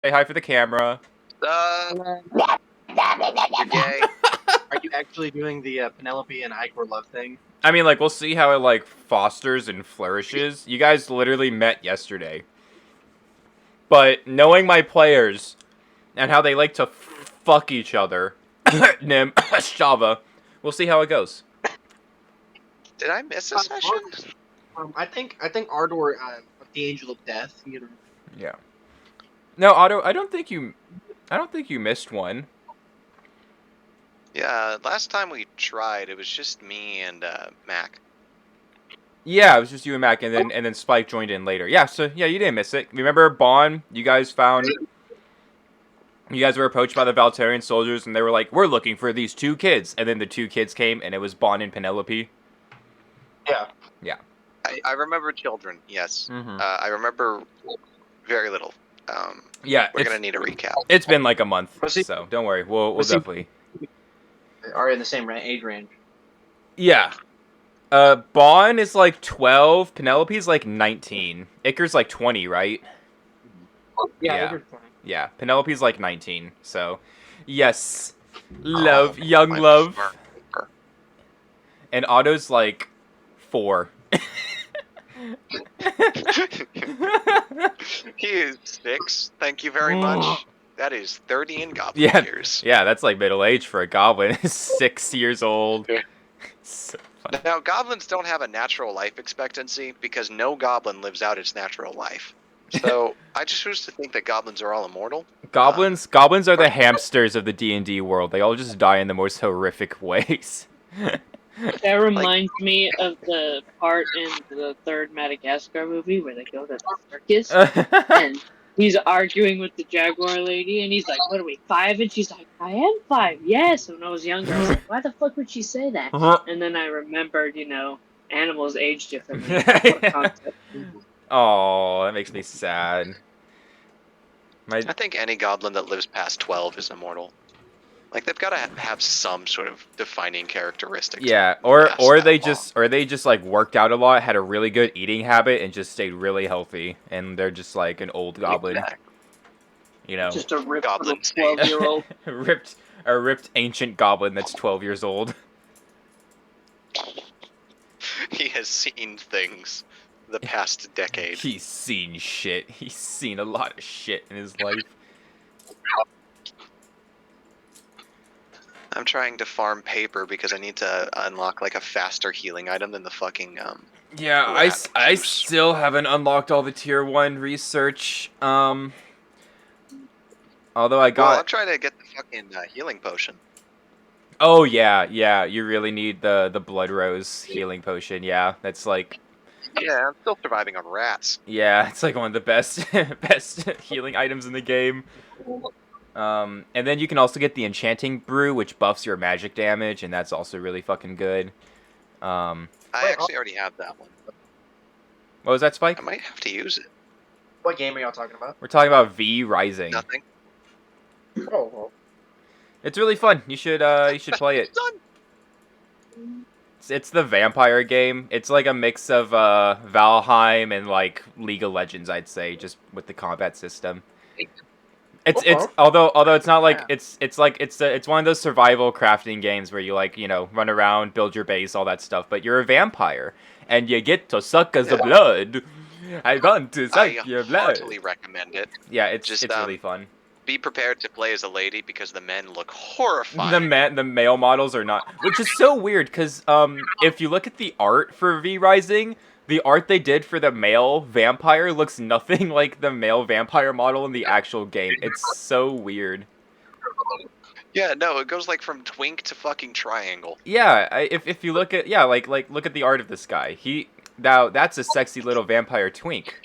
Say hi for the camera. You're gay. Are you actually doing the Penelope and Ike love thing? I mean, like, we'll see how it, like, fosters and flourishes. You guys literally met yesterday. But knowing my players and how they like to fuck each other, Nim, Shava, we'll see how it goes. Did I miss a session? I think Ardor, the Angel of Death. You know. Yeah. No, Otto, I don't think you missed one. Yeah, last time we tried, it was just me and Mac. Yeah, it was just you and Mac, and then Spike joined in later. Yeah, so yeah, you didn't miss it. Remember Bon? You guys were approached by the Valterian soldiers, and they were like, "We're looking for these two kids," and then the two kids came, and it was Bon and Penelope. Yeah. Yeah. I remember children. Yes. Mm-hmm. I remember very little. Yeah, we're gonna need a recap. It's been like a month, so don't worry. We'll definitely are in the same age range. Yeah. Bon is like 12. Penelope's like 19. Iker's like 20, right? Yeah. Iker's 20. Yeah. Penelope's like 19. So, yes, love, young love. And Otto's like 4. He is 6. Thank you very much. That is 30 in goblin years. Yeah, that's like middle age for a goblin. 6 years old. So funny. Now, goblins don't have a natural life expectancy because no goblin lives out its natural life. So I just choose to think that goblins are all immortal. Goblins are the hamsters of the D&D world. They all just die in the most horrific ways. That reminds me of the part in the third Madagascar movie where they go to the circus and he's arguing with the Jaguar lady and he's like, "What are we, 5?" And she's like, "I am 5, yes." When I was younger, I was like, "Why the fuck would she say that?" And then I remembered, animals age differently. Oh, that makes me sad. I think any goblin that lives past 12 is immortal. Like, they've got to have some sort of defining characteristics. Yeah, or they just like worked out a lot, had a really good eating habit, and just stayed really healthy, and they're just like an old goblin. Exactly. Just a ripped goblin 12-year-old. a ripped ancient goblin that's 12 years old. He has seen things the past decade. He's seen shit. He's seen a lot of shit in his life. I'm trying to farm paper because I need to unlock like a faster healing item than the fucking Yeah, I still haven't unlocked all the tier 1 research. Although I got. Well, I'm trying to get the fucking healing potion. Oh yeah, you really need the blood rose healing potion. Yeah, that's like. Yeah, I'm still surviving on rats. Yeah, it's like one of the best healing items in the game. And then you can also get the enchanting brew, which buffs your magic damage, and that's also really fucking good. I actually already have that one. What was that, Spike? I might have to use it. What game are y'all talking about? We're talking about V Rising. Nothing. Oh, well. It's really fun. You should play it. It's the vampire game. It's like a mix of Valheim and like League of Legends, I'd say, just with the combat system. It's although it's not like it's one of those survival crafting games where you like run around, build your base, all that stuff. But you're a vampire and you get to suck as the blood. I want to suck your blood. I heartily recommend it. Yeah, it's really fun. Be prepared to play as a lady because the men look horrifying. The male models are not, which is so weird because if you look at the art for V Rising, the art they did for the male vampire looks nothing like the male vampire model in the actual game. It's so weird. Yeah, no, it goes like from twink to fucking triangle. Yeah, if you look at look at the art of this guy. That's a sexy little vampire twink.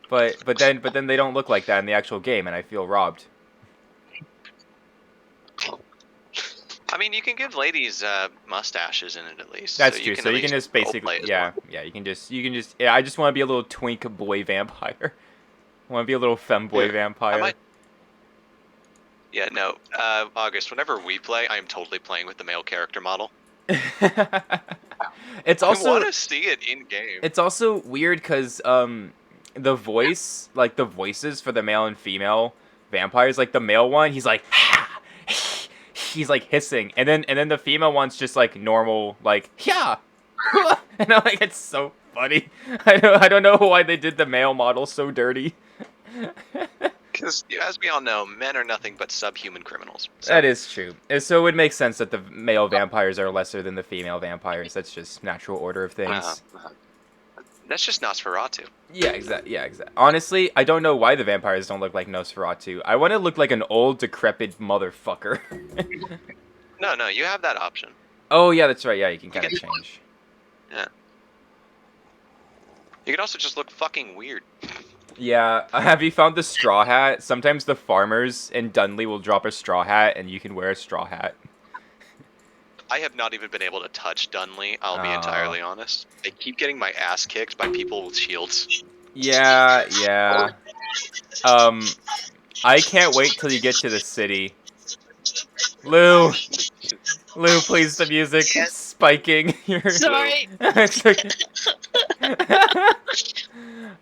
But then they don't look like that in the actual game, and I feel robbed. I mean, you can give ladies mustaches in it at least. That's true. So you can just basically you can just I just want to be a little twink boy vampire. I want to be a little femboy vampire. Yeah, no. August, whenever we play, I am totally playing with the male character model. It's also I want to see it in game. It's also weird because the voices for the male and female vampires, like the male one, he's like he's like hissing, and then the female one's just like normal, like yeah, and I'm like, it's so funny. I don't know why they did the male model so dirty. Because, as we all know, men are nothing but subhuman criminals. So. That is true. So it would make sense that the male vampires are lesser than the female vampires. That's just natural order of things. That's just Nosferatu. Yeah, exactly. Yeah, exactly. Honestly, I don't know why the vampires don't look like Nosferatu. I want to look like an old, decrepit motherfucker. No, you have that option. Oh, yeah, that's right. Yeah, you can kind of change. Yeah. You can also just look fucking weird. Yeah, have you found the straw hat? Sometimes the farmers in Dunley will drop a straw hat, and you can wear a straw hat. I have not even been able to touch Dunley, I'll be entirely honest. I keep getting my ass kicked by people with shields. Yeah. I can't wait till you get to the city. Lou, please, the music spiking. Sorry. It's okay.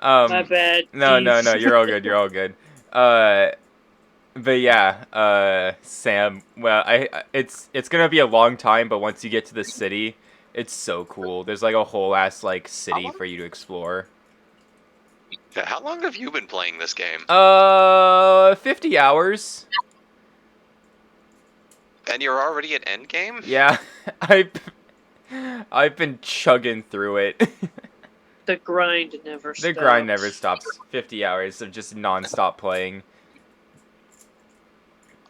My bad. No, you're all good. You're all good. But yeah, Sam. Well, it's gonna be a long time, but once you get to the city, it's so cool. There's like a whole ass like city for you to explore. Yeah, how long have you been playing this game? 50 hours. And you're already at endgame? Yeah, I've been chugging through it. The grind never stops. The grind never stops. 50 hours of just non-stop playing.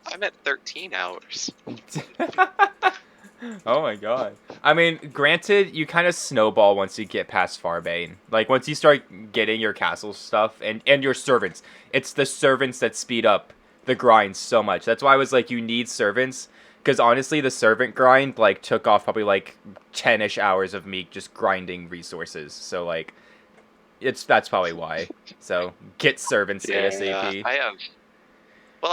I'm at 13 hours. Oh my god. I mean, granted, you kind of snowball once you get past Farbane. Like, once you start getting your castle stuff and your servants. It's the servants that speed up the grind so much. That's why I was like, you need servants. Because honestly, the servant grind, like, took off probably, like, 10-ish hours of me just grinding resources. So, like, that's probably why. So, get servants ASAP. I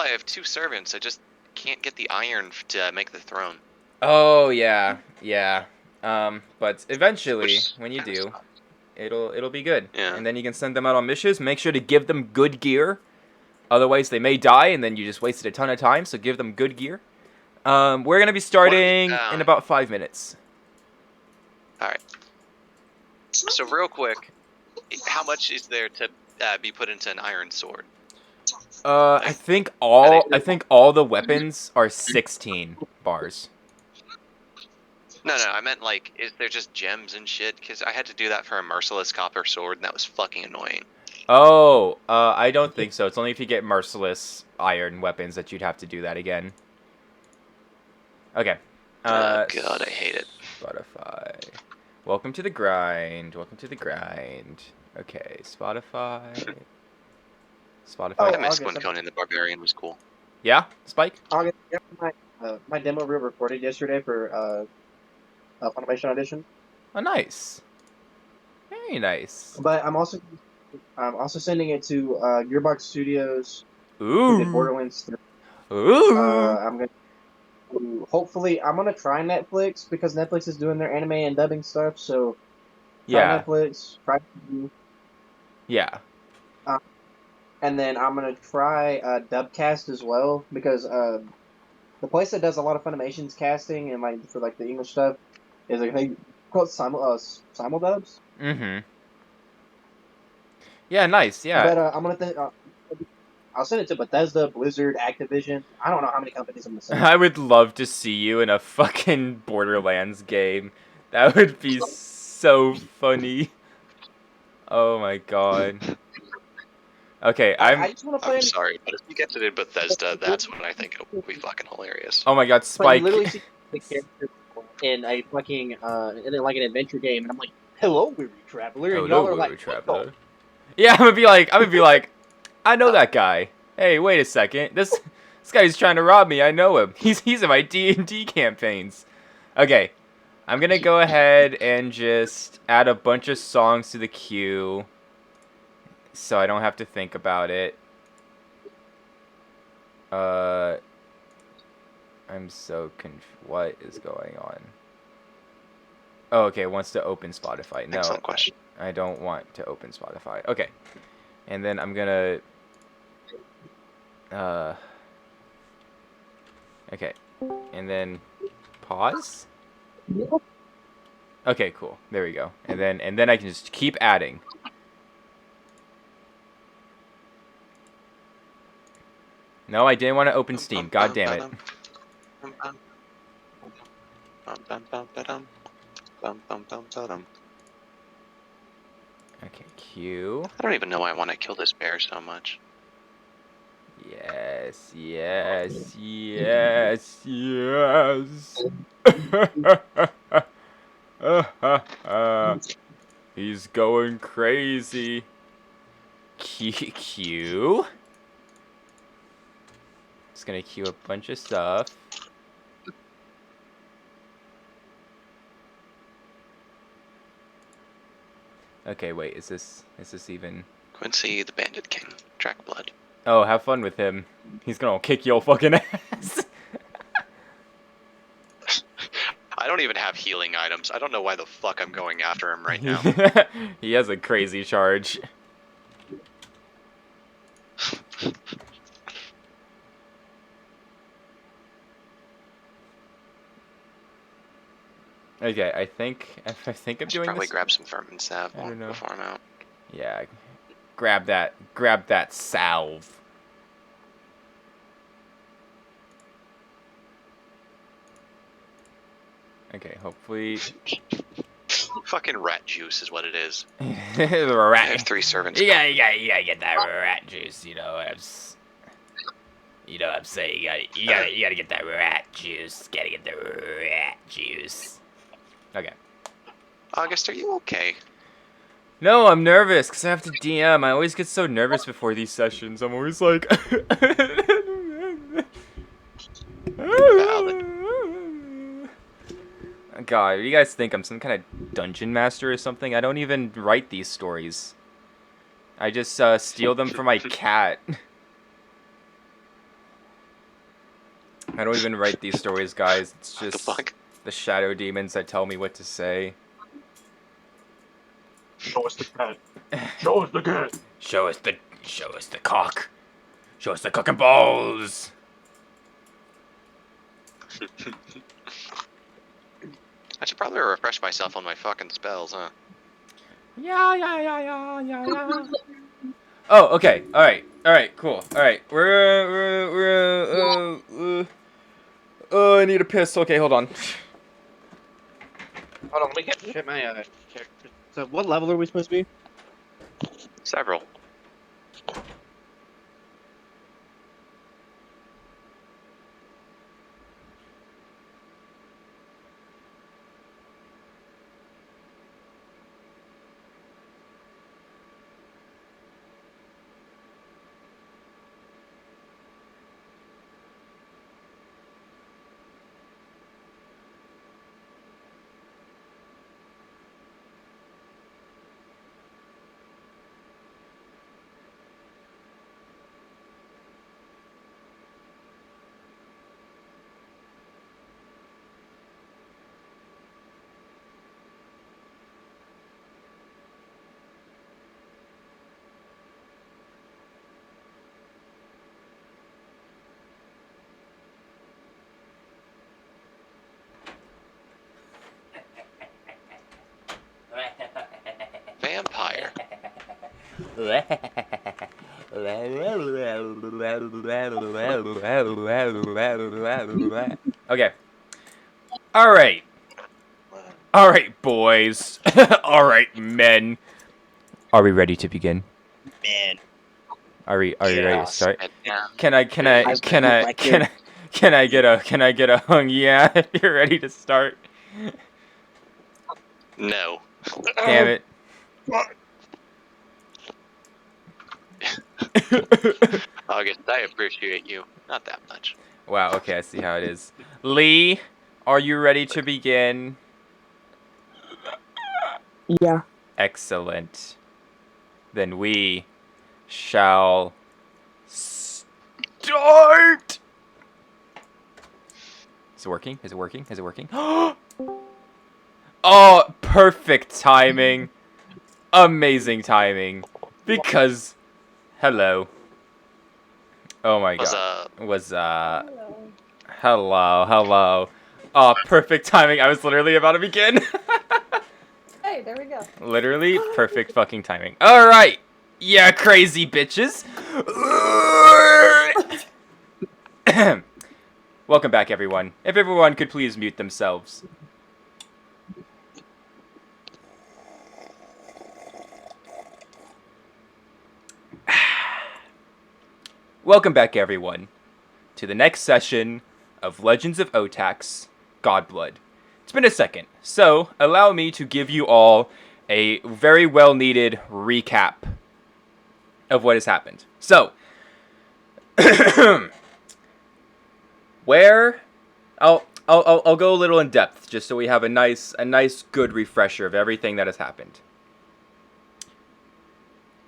have 2 servants. I just can't get the iron to make the throne. Oh, yeah. But eventually, when you do, it'll be good. Yeah. And then you can send them out on missions. Make sure to give them good gear. Otherwise, they may die, and then you just wasted a ton of time, so give them good gear. We're going to be starting in about 5 minutes. Alright. So real quick, how much is there to be put into an iron sword? I think all the weapons are 16 bars. No, I meant like, is there just gems and shit? Because I had to do that for a merciless copper sword, and that was fucking annoying. Oh, I don't think so. It's only if you get merciless iron weapons that you'd have to do that again. Okay. Oh god, I hate it. Spotify. Welcome to the grind. Okay, Spotify. I missed when Conan the Barbarian was cool. Yeah, Spike? August, my demo reel recorded yesterday for Funimation Audition. Oh, nice. Very nice. But I'm also sending it to Gearbox Studios. Ooh. Who did Borderlands 3. Ooh. I'm gonna try Netflix because Netflix is doing their anime and dubbing stuff. So yeah, Netflix. Yeah. And then I'm gonna try Dubcast as well because the place that does a lot of Funimation's casting and like for like the English stuff is like they call it simuldubs. Mm-hmm. Yeah, nice. Yeah. But I'm gonna I'll send it to Bethesda, Blizzard, Activision. I don't know how many companies I'm gonna send. I would love to see you in a fucking Borderlands game. That would be so funny. Oh my god. Okay, I just want to play. I'm sorry, but if you get to do Bethesda, that's when I think it will be fucking hilarious. Oh my god, Spike! You literally see the character in a fucking in like an adventure game, and I'm like, "Hello, weary traveler," and y'all are like, traveler. Yeah, I'm gonna be like, I know that guy. Hey, wait a second, this guy's trying to rob me. I know him. He's in my D&D campaigns. Okay, I'm gonna go ahead and just add a bunch of songs to the queue. So I don't have to think about it. I'm so what is going on? Oh, okay, it wants to open Spotify. No, excellent question. I don't want to open Spotify. Okay. And then I'm gonna... Okay. And then pause? Okay, cool. There we go. And then I can just keep adding. No, I didn't want to open Steam. God damn it. Okay, Q. I don't even know why I want to kill this bear so much. Yes, yes, yes, yes. He's going crazy. Q. Just gonna queue a bunch of stuff. Okay, wait, is this even... Quincy the Bandit King. Track blood. Oh, have fun with him. He's gonna kick your fucking ass. I don't even have healing items. I don't know why the fuck I'm going after him right now. He has a crazy charge. Okay, I think I'm doing this. Probably grab some vermin salve before I'm out. Yeah, grab that salve. Okay, hopefully. Fucking rat juice is what it is. The rat. I have 3 servants. You gotta get that rat juice. You know what I'm saying. You gotta get that rat juice. Gotta get the rat juice. Okay. August, are you okay? No, I'm nervous because I have to DM. I always get so nervous before these sessions. I'm always like... Valid. God, do you guys think I'm some kind of dungeon master or something? I don't even write these stories. I just steal them from my cat. I don't even write these stories, guys. It's just the shadow demons that tell me what to say. Show us the cat. Show us the cat. Show us the cock. Show us the cock and balls. I should probably refresh myself on my fucking spells, huh? Yeah. Oh, okay. All right, cool. All right, I need a piss. Okay, hold on. Hold on, let me get my character. So, what level are we supposed to be? Several. Vampire. Okay. Alright. Alright, boys. Alright, men. Are we ready to begin? Man. Are we ready to start? Yeah. Can I get a hung yeah if you're ready to start? No. Damn it. August, I appreciate you. Not that much. Wow, okay, I see how it is. Lee, are you ready to begin? Yeah. Excellent. Then we shall start! Is it working? Is it working? Is it working? Oh, perfect timing. Amazing timing. Because Hello. Oh my What's god. up? Hello. Oh, perfect timing. I was literally about to begin. Hey, there we go. Literally perfect fucking timing. Alright. Yeah, crazy bitches. Welcome back, everyone. If everyone could please mute themselves. Welcome back, everyone, to the next session of Legends of Otax, Godblood. It's been a second, so allow me to give you all a very well-needed recap of what has happened. So, I'll go a little in depth just so we have a nice good refresher of everything that has happened.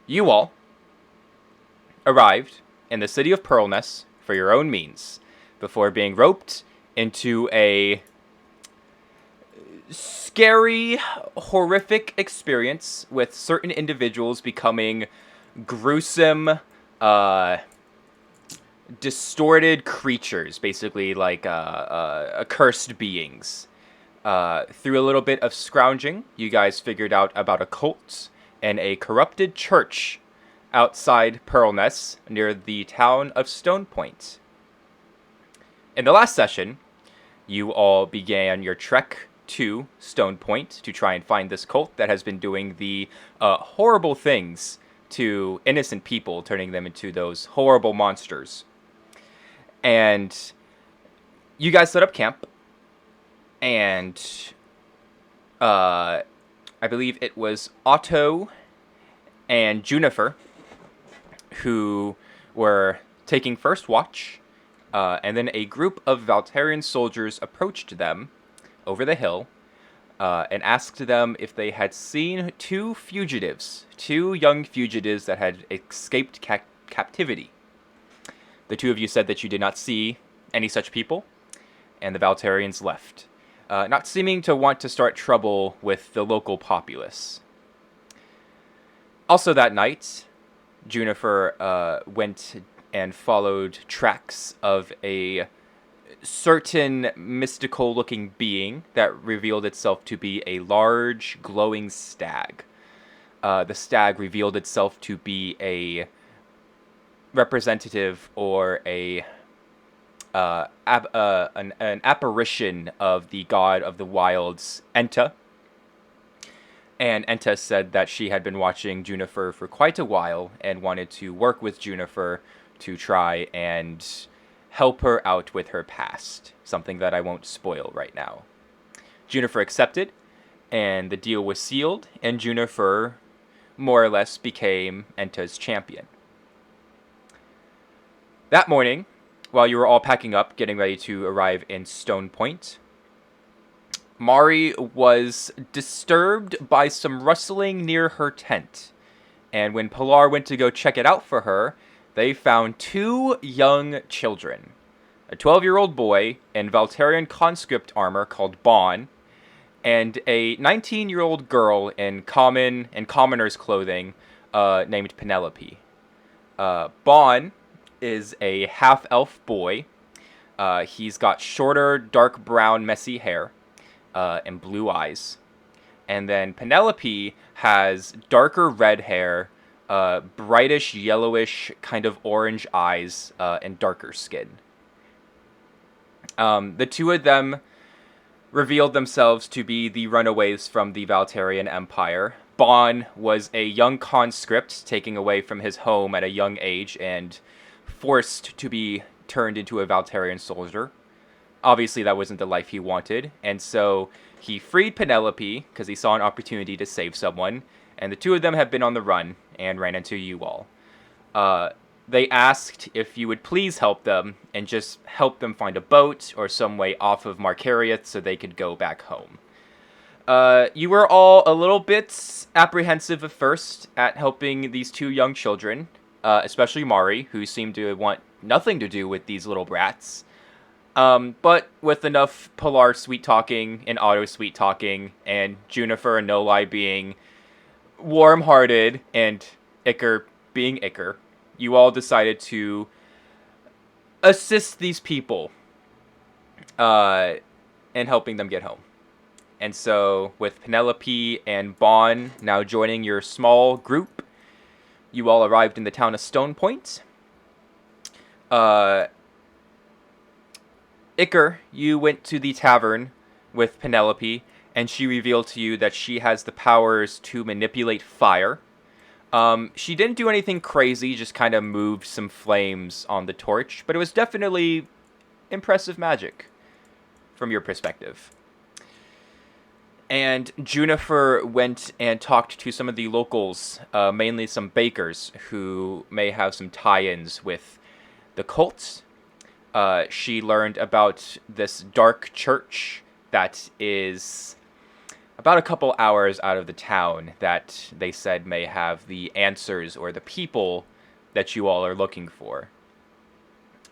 You all arrived in the city of Pearlness for your own means before being roped into a scary, horrific experience with certain individuals becoming gruesome, distorted creatures, basically like accursed beings. Through a little bit of scrounging, you guys figured out about a cult and a corrupted church outside Pearlness near the town of Stone Point. In the last session, you all began your trek to Stone Point to try and find this cult that has been doing the horrible things to innocent people, turning them into those horrible monsters. And you guys set up camp, and I believe it was Otto and Junifer who were taking first watch, and then a group of Valterian soldiers approached them over the hill and asked them if they had seen two young fugitives that had escaped captivity. The two of you said that you did not see any such people, and the Valterians left, not seeming to want to start trouble with the local populace. Also that night, Junifer went and followed tracks of a certain mystical-looking being that revealed itself to be a large, glowing stag. The stag revealed itself to be a representative or an apparition of the god of the wilds, Enta. And Enta said that she had been watching Junifer for quite a while and wanted to work with Junifer to try and help her out with her past, something that I won't spoil right now. Junifer accepted, and the deal was sealed, and Junifer more or less became Enta's champion. That morning, while you were all packing up, getting ready to arrive in Stone Point, Mari was disturbed by some rustling near her tent, and when Pilar went to go check it out for her, they found two young children. A 12-year-old boy in Valterian conscript armor called Bon, and a 19-year-old girl in commoner's clothing named Penelope. Bon is a half-elf boy. He's got shorter, dark brown, messy hair. And blue eyes. And then Penelope has darker red hair, brightish yellowish kind of orange eyes, and darker skin. The two of them revealed themselves to be the runaways from the Valterian Empire. Bon was a young conscript taken away from his home at a young age and forced to be turned into a Valterian soldier. Obviously, that wasn't the life he wanted, and so he freed Penelope because he saw an opportunity to save someone, and the two of them have been on the run and ran into you all. They asked if you would please help them and just help them find a boat or some way off of Markariath so they could go back home. You were all a little bit apprehensive at first at helping these two young children, especially Mari, who seemed to want nothing to do with these little brats. But with enough Pilar sweet-talking and Otto sweet-talking, and Junifer and Nolai being warm-hearted, and Iker being Iker, you all decided to assist these people in helping them get home. And so, with Penelope and Bon now joining your small group, you all arrived in the town of Stone Point. Iker, you went to the tavern with Penelope, and she revealed to you that she has the powers to manipulate fire. She didn't do anything crazy, just kind of moved some flames on the torch, but it was definitely impressive magic from your perspective. And Junifer went and talked to some of the locals, mainly some bakers, who may have some tie-ins with the cult. She learned about this dark church that is about a couple hours out of the town that they said may have the answers or the people that you all are looking for.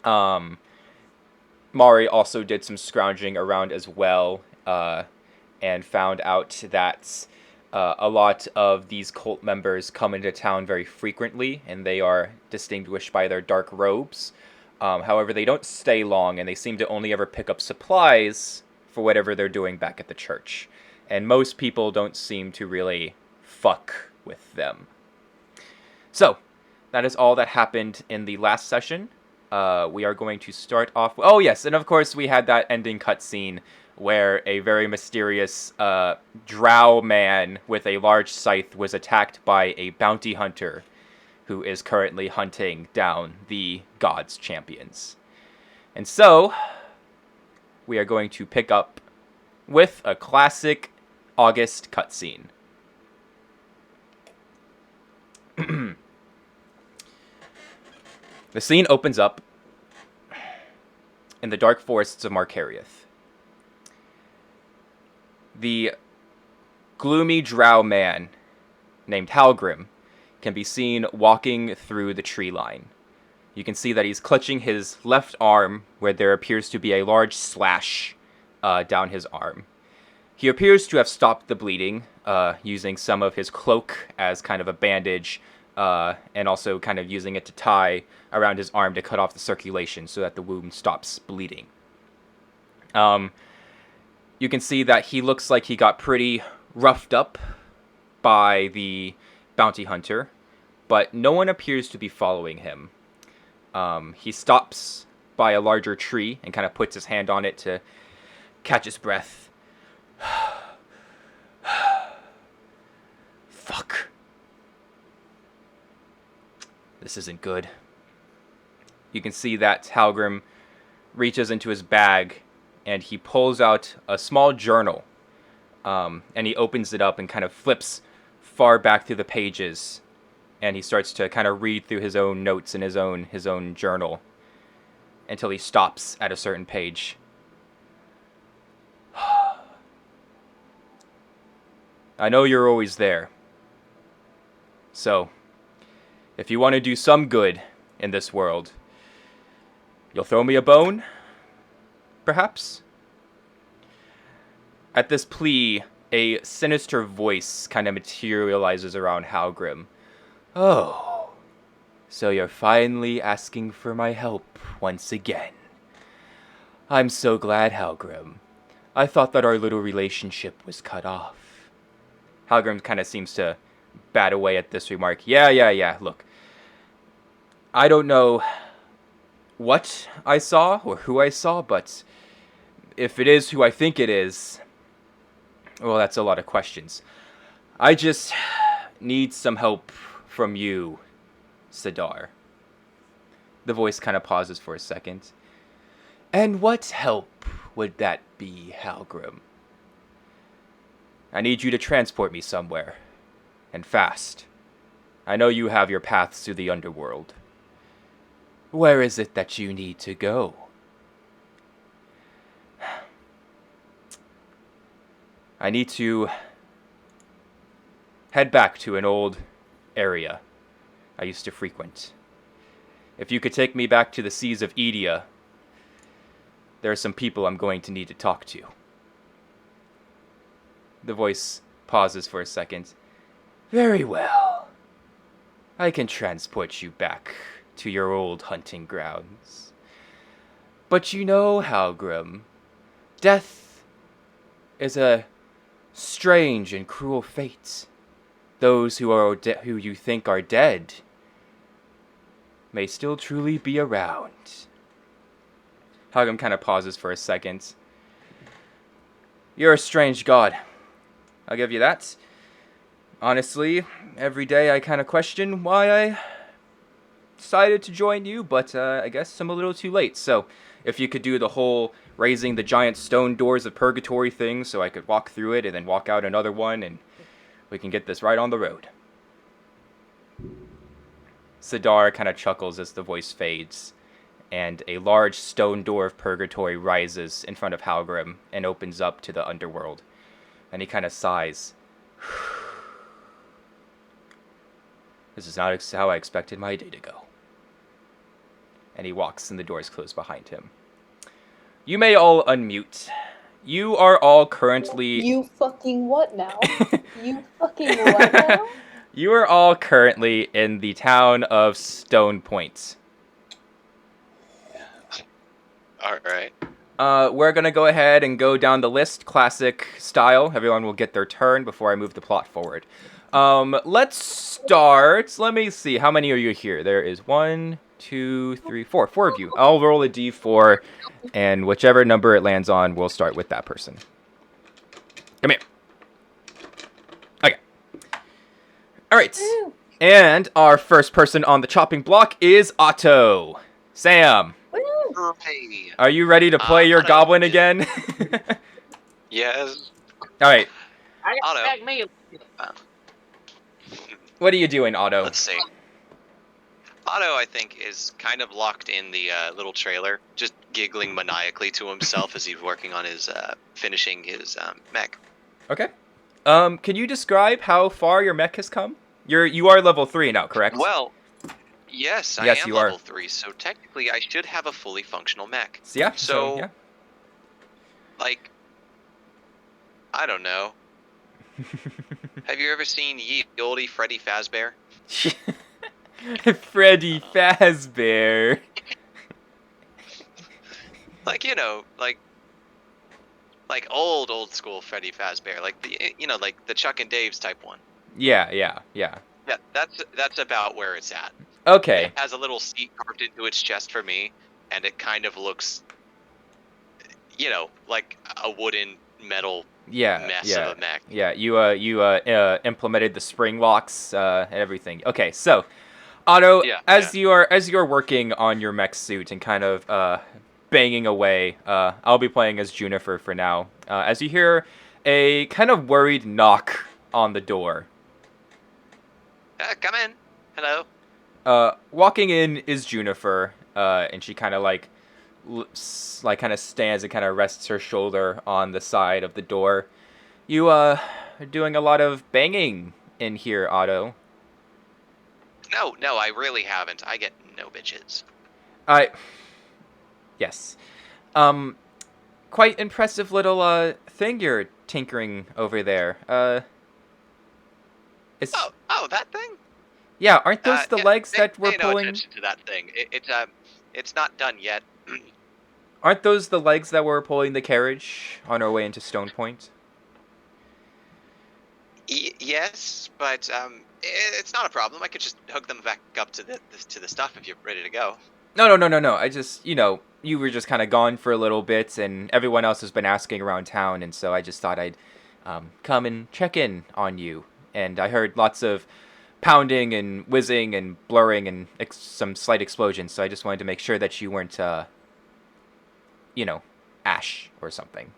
Mari also did some scrounging around as well, and found out that a lot of these cult members come into town very frequently, and they are distinguished by their dark robes. However, they don't stay long, and they seem to only ever pick up supplies for whatever they're doing back at the church. And most people don't seem to really fuck with them. So, that is all that happened in the last session. We are going to start off... Oh, yes, and of course we had that ending cutscene where a very mysterious drow man with a large scythe was attacked by a bounty hunter who is currently hunting down the God's champions. And so, we are going to pick up with a classic August cutscene. The scene opens up in the dark forests of Markariath. The gloomy drow man named Halgrim can be seen walking through the tree line. You can see that he's clutching his left arm, where there appears to be a large slash down his arm. He appears to have stopped the bleeding, using some of his cloak as kind of a bandage, and also kind of using it to tie around his arm to cut off the circulation so that the wound stops bleeding. You can see that he looks like he got pretty roughed up by the bounty hunter, but no one appears to be following him. He stops by a larger tree and kind of puts his hand on it to catch his breath. Fuck. This isn't good. You can see that Halgrim reaches into his bag and he pulls out a small journal. And he opens it up and kind of flips far back through the pages. And he starts to kind of read through his own notes in his own journal until he stops at a certain page. I know you're always there. So, if you want to do some good in this world, you'll throw me a bone? Perhaps? At this plea, a sinister voice kind of materializes around Halgrim. Oh, so you're finally asking for my help once again. I'm so glad, Halgrim. I thought that our little relationship was cut off. Halgrim kind of seems to bat away at this remark. Yeah, look. I don't know what I saw or who I saw, but if it is who I think it is, well, that's a lot of questions. I just need some help from you, Sidar. The voice kind of pauses for a second. And what help would that be, Halgrim? I need you to transport me somewhere. And fast. I know you have your paths to the underworld. Where is it that you need to go? I need to head back to an old area I used to frequent. If you could take me back to the seas of Edia, there are some people I'm going to need to talk to. The voice pauses for a second. Very well. I can transport you back to your old hunting grounds. But you know, Halgrim, death is a strange and cruel fate. Those who you think are dead may still truly be around. Halgrim kind of pauses for a second. You're a strange god. I'll give you that. Honestly, every day I kind of question why I decided to join you, but I guess I'm a little too late. So, if you could do the whole raising the giant stone doors of purgatory thing so I could walk through it and then walk out another one, and we can get this right on the road. Sidar kind of chuckles as the voice fades, and a large stone door of purgatory rises in front of Halgrim and opens up to the underworld. And he kind of sighs. This is not how I expected my day to go. And he walks and the doors close behind him. You may all unmute. You are all currently... You fucking what now? You fucking what now? You are all currently in the town of Stone Point. Alright. We're going to go ahead and go down the list, classic style. Everyone will get their turn before I move the plot forward. Let's start. Let me see. How many are you here? There is 1, 2, 3, 4. 4 of you. I'll roll a d4, and whichever number it lands on, we'll start with that person. Come here. Okay. All right. And our first person on the chopping block is Otto. Sam. Hey. Are you ready to play your goblin again? Yes. All right. Otto. What are you doing, Otto? Let's see. Otto, I think, is kind of locked in the little trailer, just giggling maniacally to himself as he's working on his finishing his mech. Okay. Can you describe how far your mech has come? You are level 3 now, correct? Well, yes, I am level 3, so technically I should have a fully functional mech. Yeah. So yeah. Like, I don't know. Have you ever seen Ye Olde Freddy Fazbear? Freddy Fazbear. Like, you know, like old school Freddy Fazbear, like like the Chuck and Dave's type one. Yeah. Yeah, that's about where it's at. Okay. It has a little seat carved into its chest for me, and it kind of looks, like a wooden metal mess of a mech. Yeah, you implemented the spring locks and everything. Okay, so Otto, as you're working on your mech suit and kind of banging away, I'll be playing as Junifer for now. As you hear a kind of worried knock on the door. Come in. Hello. Walking in is Junifer, and she kind of kind of stands and kind of rests her shoulder on the side of the door. You are doing a lot of banging in here, Otto. No, I really haven't. I get no bitches. Yes. Quite impressive little thing you're tinkering over there. It's... Oh, that thing? Yeah, aren't those the legs that we're pay pulling? No attention to that thing. It's not done yet. Aren't those the legs that were pulling the carriage on our way into Stone Point? Yes, but it's not a problem. I could just hook them back up to the stuff if you're ready to go. No. I just, you were just kind of gone for a little bit, and everyone else has been asking around town, and so I just thought I'd come and check in on you. And I heard lots of pounding and whizzing and blurring and some slight explosions, so I just wanted to make sure that you weren't, ash or something.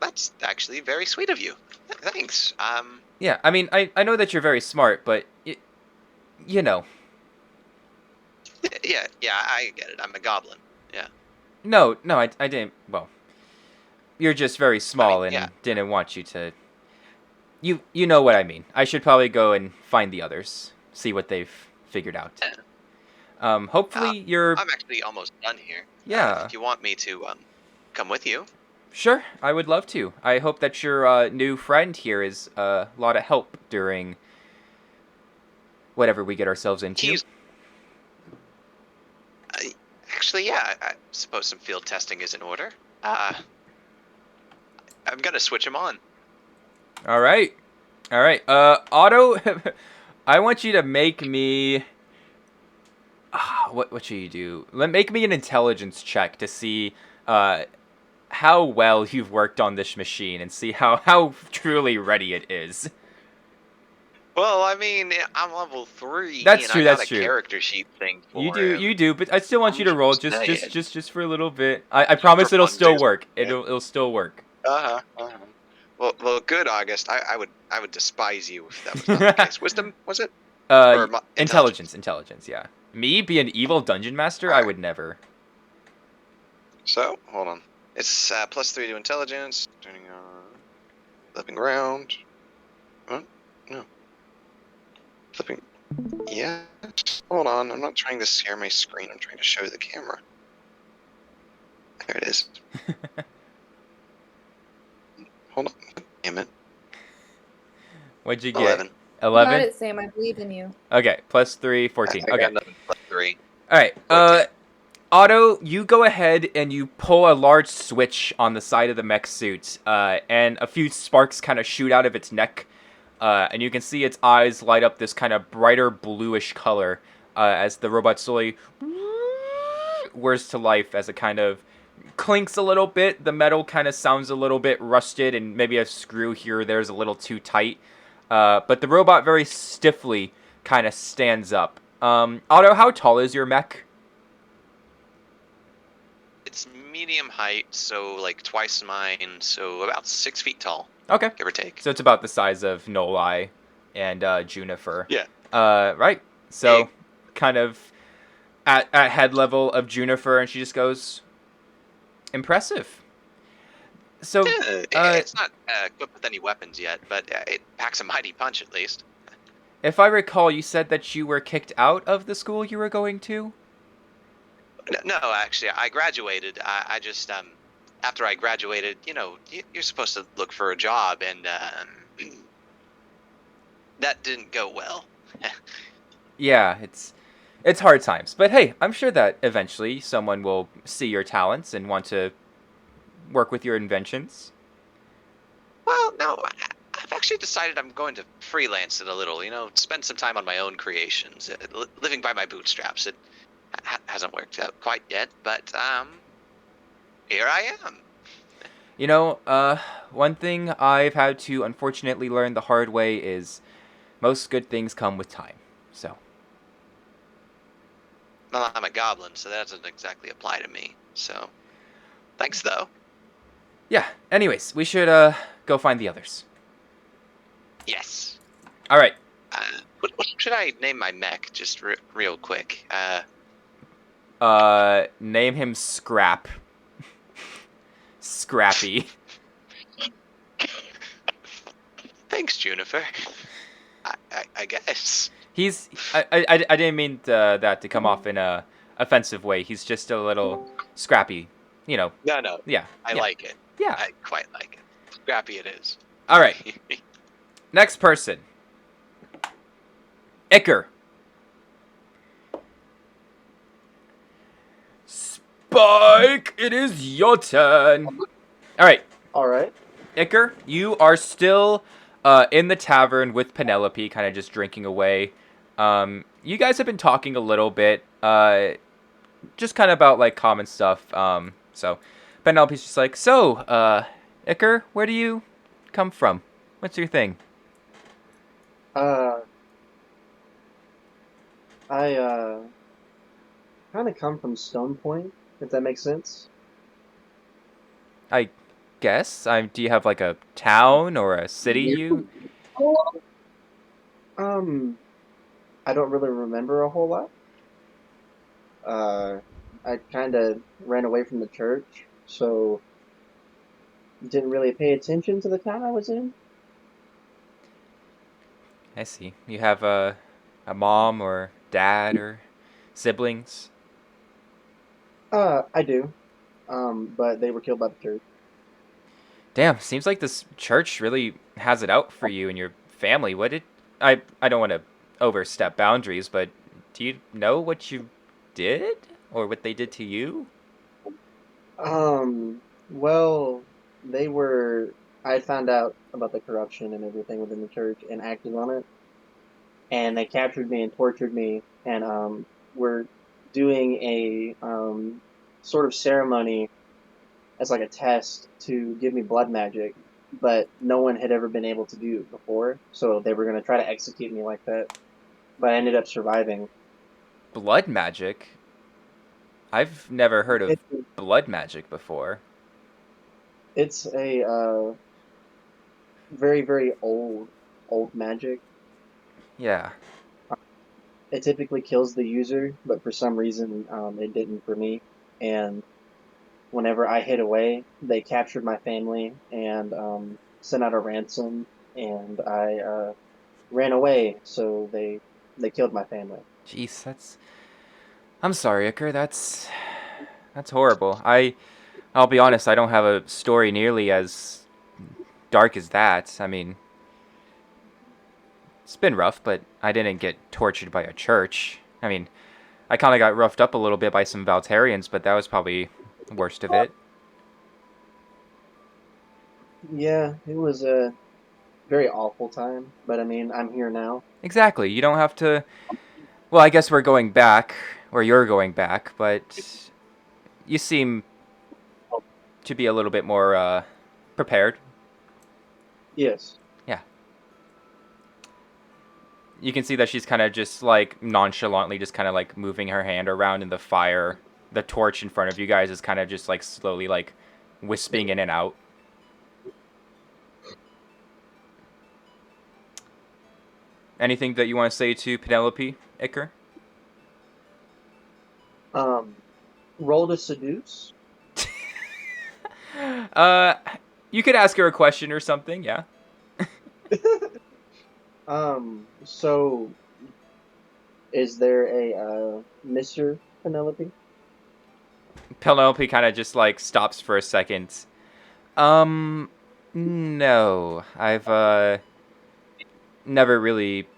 That's actually very sweet of you. Thanks. Yeah, I mean, I know that you're very smart, but, you know. Yeah, I get it. I'm a goblin. Yeah. No, I didn't, well, you're just very small and didn't want you to... You know what I mean. I should probably go and find the others, see what they've figured out. Hopefully you're... I'm actually almost done here. Yeah. If you want me to come with you. Sure, I would love to. I hope that your new friend here is a lot of help during whatever we get ourselves into. Actually, yeah, I suppose some field testing is in order. I'm gonna switch him on. All right. Otto, I want you to make me. What should you do? Make me an intelligence check to see how well you've worked on this machine and see how truly ready it is. Well, I mean, I'm level 3, That's and true. I got That's a true. character sheet thing for You him. do, but I still want you to roll just saying. for a little bit. I promise it'll still funsies. work. Yeah. It'll still work. Well, good, August. I would despise you if that was not the case. Wisdom, was it? Intelligence, yeah. Me be an evil dungeon master? I would never. So, hold on. It's +3 to intelligence. Turning on. Flipping around. Huh? No. Flipping. Yeah. Hold on. I'm not trying to share my screen. I'm trying to show the camera. There it is. Hold on. Damn it. What'd you get? 11. 11? Got it, Sam. I believe in you. Okay, +3, 14. I Okay. got nothing +3. Alright, 14. Otto, you go ahead and you pull a large switch on the side of the mech suit, and a few sparks kind of shoot out of its neck, and you can see its eyes light up this kind of brighter bluish color as the robot slowly whirs to life as it kind of clinks a little bit. The metal kind of sounds a little bit rusted, and maybe a screw here or there is a little too tight, but the robot very stiffly kind of stands up. Otto, how tall is your mech? It's medium height, so like twice mine, so about 6 feet tall. Okay. Give or take. So it's about the size of Nolai and Junifer. Yeah. Right. So Big. kind of at head level of Junifer, and she just goes, impressive. So it's not equipped with any weapons yet, but it packs a mighty punch at least. if I recall, you said that you were kicked out of the school you were going to? No, actually, I graduated. I just, after I graduated, you're supposed to look for a job, and that didn't go well. Yeah, it's hard times. But hey, I'm sure that eventually someone will see your talents and want to work with your inventions. Well, no, I've actually decided I'm going to freelance it a little, spend some time on my own creations, living by my bootstraps. It hasn't worked out quite yet, but here I am. One thing I've had to unfortunately learn the hard way is most good things come with time. So. Well, I'm a goblin, so that doesn't exactly apply to me. So, thanks though. Yeah. Anyways, we should go find the others. Yes. All right. What should I name my mech? Just real quick. Name him Scrap. Scrappy. Thanks, Junifer. I guess. I didn't mean that to come off in a offensive way. He's just a little scrappy, No. Yeah. I like it. Yeah. I quite like it. Scrappy it is. All right. Next person. Icker. Spike, it is your turn. All right. Icker, you are still in the tavern with Penelope, kind of just drinking away. You guys have been talking a little bit, just kind of about like common stuff. So Penelope's just like, so, Icker, where do you come from? What's your thing? I kind of come from Stone Point, if that makes sense. I guess. Do you have like a town or a city you? I don't really remember a whole lot. I kind of ran away from the church, so didn't really pay attention to the town I was in. I see. You have a mom or dad or siblings? I do. But they were killed by the church. Damn, seems like this church really has it out for you and your family. What did I don't want to overstep boundaries, but do you know what you did or what they did to you? Well, they were. I found out about the corruption and everything within the church and acted on it, and they captured me and tortured me, and were doing a sort of ceremony as like a test to give me blood magic, but no one had ever been able to do it before, so they were gonna try to execute me like that, but I ended up surviving. Blood magic? I've never heard of It, blood magic before. it's a very very old magic. Yeah. It typically kills the user, but for some reason, it didn't for me. And whenever I hid away, they captured my family and sent out a ransom, and I ran away. So they killed my family. Jeez, that's. I'm sorry, Iker. That's horrible. I'll be honest. I don't have a story nearly as dark as that. I mean, it's been rough, but I didn't get tortured by a church. I mean, I kind of got roughed up a little bit by some Valtarians, but that was probably the worst of it. Yeah, it was a very awful time, but I mean, I'm here now. Exactly. You don't have to. Well, I guess we're going back, or you're going back, but you seem to be a little bit more prepared. Yes. Yeah. You can see that she's kind of just like nonchalantly just kind of like moving her hand around in the fire. The torch in front of you guys is kind of just like slowly like wisping in and out. Anything that you want to say to Penelope, Iker? Um, roll to seduce. uh, you could ask her a question or something, yeah. So is there a Mr. Penelope? Penelope kind of just like stops for a second. No. I've never really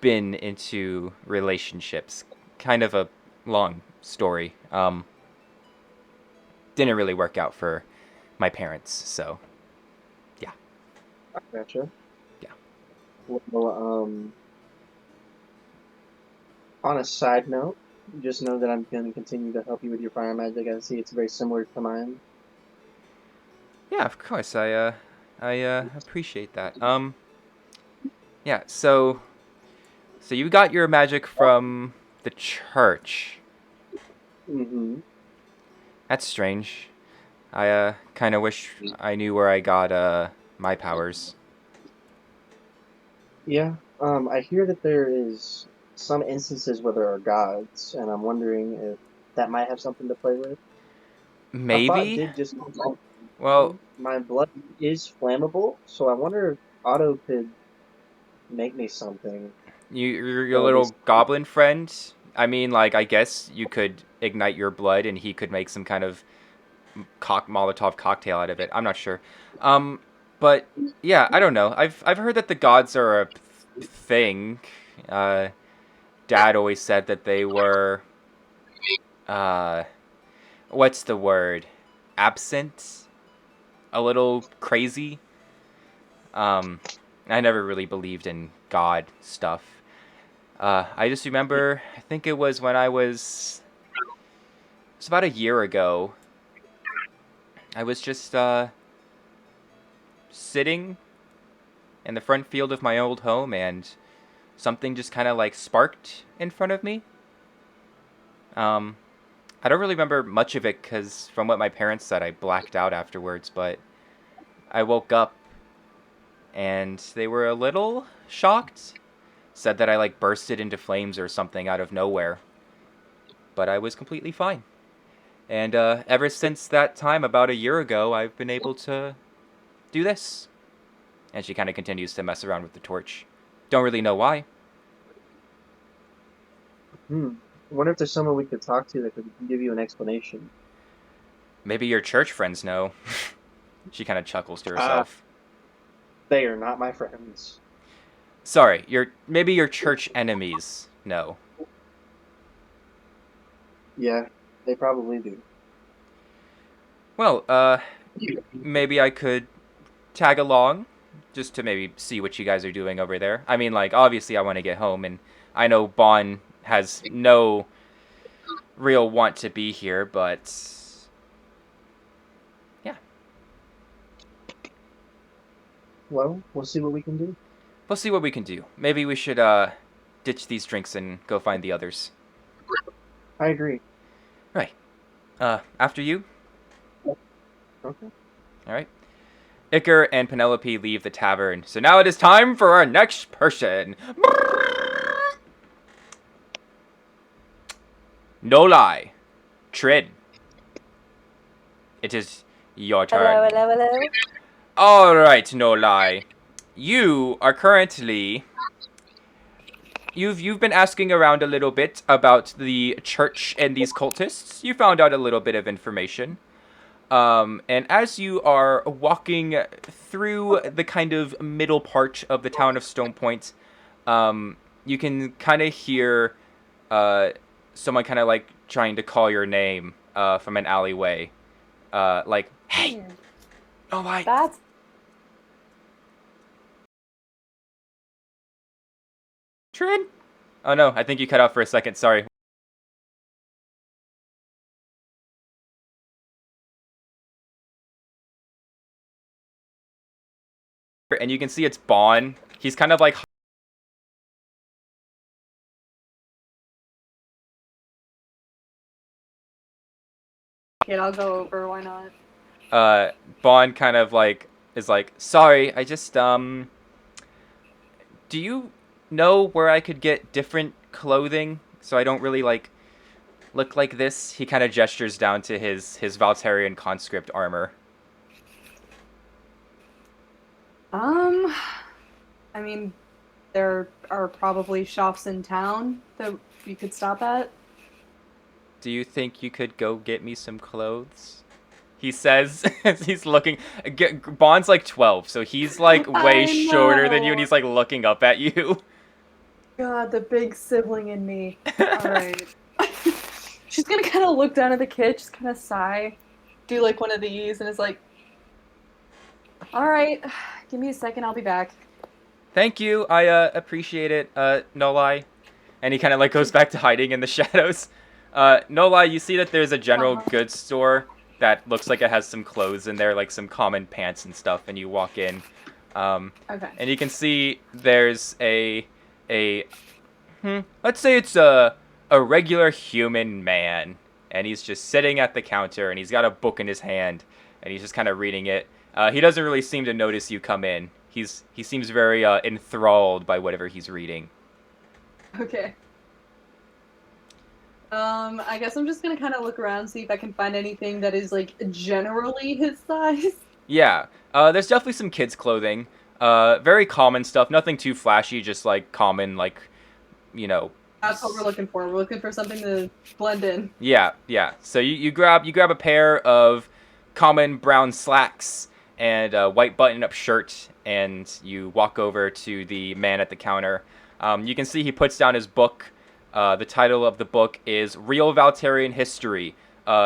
been into relationships. Kind of a long story. Didn't really work out for my parents, so yeah. Gotcha. Yeah. Well, on a side note, just know that I'm going to continue to help you with your fire magic. I see it's very similar to mine. Yeah, of course. I appreciate that. Yeah, so you got your magic from the church. Mm-hmm. That's strange. I kind of wish I knew where I got my powers. Yeah. I hear that there is some instances where there are gods, and I'm wondering if that might have something to play with. A thought Maybe. did just come up. Well, My blood is flammable, so I wonder if Otto could make me something, your or at little least. goblin friend. I mean, like I guess you could ignite your blood, and he could make some kind of Molotov cocktail out of it. I'm not sure. Um, but yeah, I don't know. I've heard that the gods are a thing. Uh, Dad always said that they were uh, what's the word? Absent, a little crazy. Um, I never really believed in God stuff. I just remember, I think it was when it's about a year ago. I was just sitting in the front field of my old home, and something just kind of like sparked in front of me. Um, I don't really remember much of it because from what my parents said, I blacked out afterwards. But I woke up and they were a little shocked. Said that I like bursted into flames or something out of nowhere. But I was completely fine. And ever since that time, about a year ago, I've been able to do this. And she kind of continues to mess around with the torch. Don't really know why. I wonder if there's someone we could talk to that could give you an explanation. Maybe your church friends know. She kind of chuckles to Ah, herself. they are not my friends. Sorry, maybe your church enemies know. Yeah, they probably do. Well, maybe I could tag along just to maybe see what you guys are doing over there. I mean, like, obviously I want to get home, and I know Bon has no real want to be here, but yeah. Well, we'll see what we can do. We'll see what we can do. Maybe we should ditch these drinks and go find the others. I agree. Right. After you? Okay. Alright. Iker and Penelope leave the tavern. So now it is time for our next person. No lie. Trin. It is your turn. Hello. Alright, no lie. You are currently... You've been asking around a little bit about the church and these cultists. You found out a little bit of information. And as you are walking through the kind of middle part of the town of Stone Point, you can kind of hear someone kind of like trying to call your name from an alleyway. Like, hey! Oh my... That's Trin? Oh no, I think you cut out for a second, sorry. And you can see it's Bon. He's kind of like... Kid, I'll go over, why not? Bon kind of like is like, sorry, I just do you know where I could get different clothing so I don't really like look like this? He kind of gestures down to his Valterian conscript armor. I mean, there are probably shops in town that you could stop at. Do you think you could go get me some clothes? He says as he's looking. Bond's like 12, so he's like way shorter than you, and he's like looking up at you. God, the big sibling in me. Alright. She's gonna kind of look down at the kid, just kind of sigh, do like one of these, and is like, alright, give me a second, I'll be back. Thank you, I appreciate it, no lie. And he kind of like goes back to hiding in the shadows. No lie, you see that there's a general goods store that looks like it has some clothes in there, like some common pants and stuff, and you walk in. Okay. And you can see there's let's say it's a regular human man, and he's just sitting at the counter, and he's got a book in his hand, and he's just kind of reading it. He doesn't really seem to notice you come in. He seems very enthralled by whatever he's reading. Okay. I guess I'm just gonna kind of look around, see if I can find anything that is, like, generally his size. Yeah, there's definitely some kids' clothing. Very common stuff, nothing too flashy, just, like, common, like, you know... That's what we're looking for. We're looking for something to blend in. Yeah. So you grab a pair of common brown slacks and a white button-up shirt, and you walk over to the man at the counter. You can see he puts down his book. The title of the book is Real Valterian History,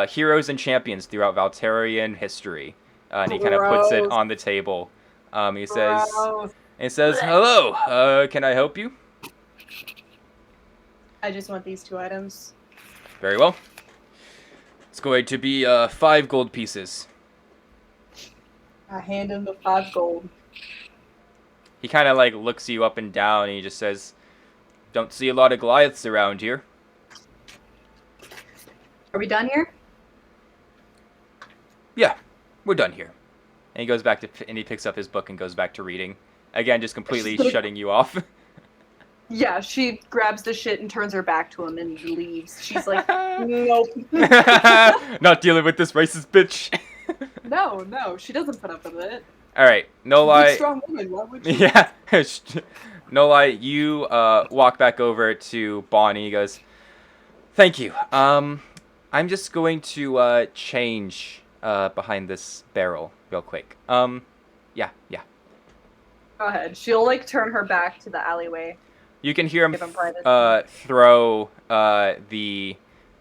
Heroes and Champions Throughout Valterian History. And he kind of puts it on the table. He says, hello, can I help you? I just want these 2 items. Very well. It's going to be 5 gold pieces. I hand him the 5 gold. He kind of like looks you up and down, and he just says, don't see a lot of Goliaths around here. Are we done here? Yeah, we're done here. And he goes back to, and he picks up his book and goes back to reading. Again, just completely shutting you off. Yeah, she grabs the shit and turns her back to him and leaves. She's like, nope. Not dealing with this racist bitch. No, she doesn't put up with it. Alright, no lie. She's a strong woman, why would she? Yeah. No lie, you walk back over to Bonnie. He goes, thank you. I'm just going to change behind this barrel real quick. Yeah. Go ahead. She'll like turn her back to the alleyway. You can hear him Give him private. throw the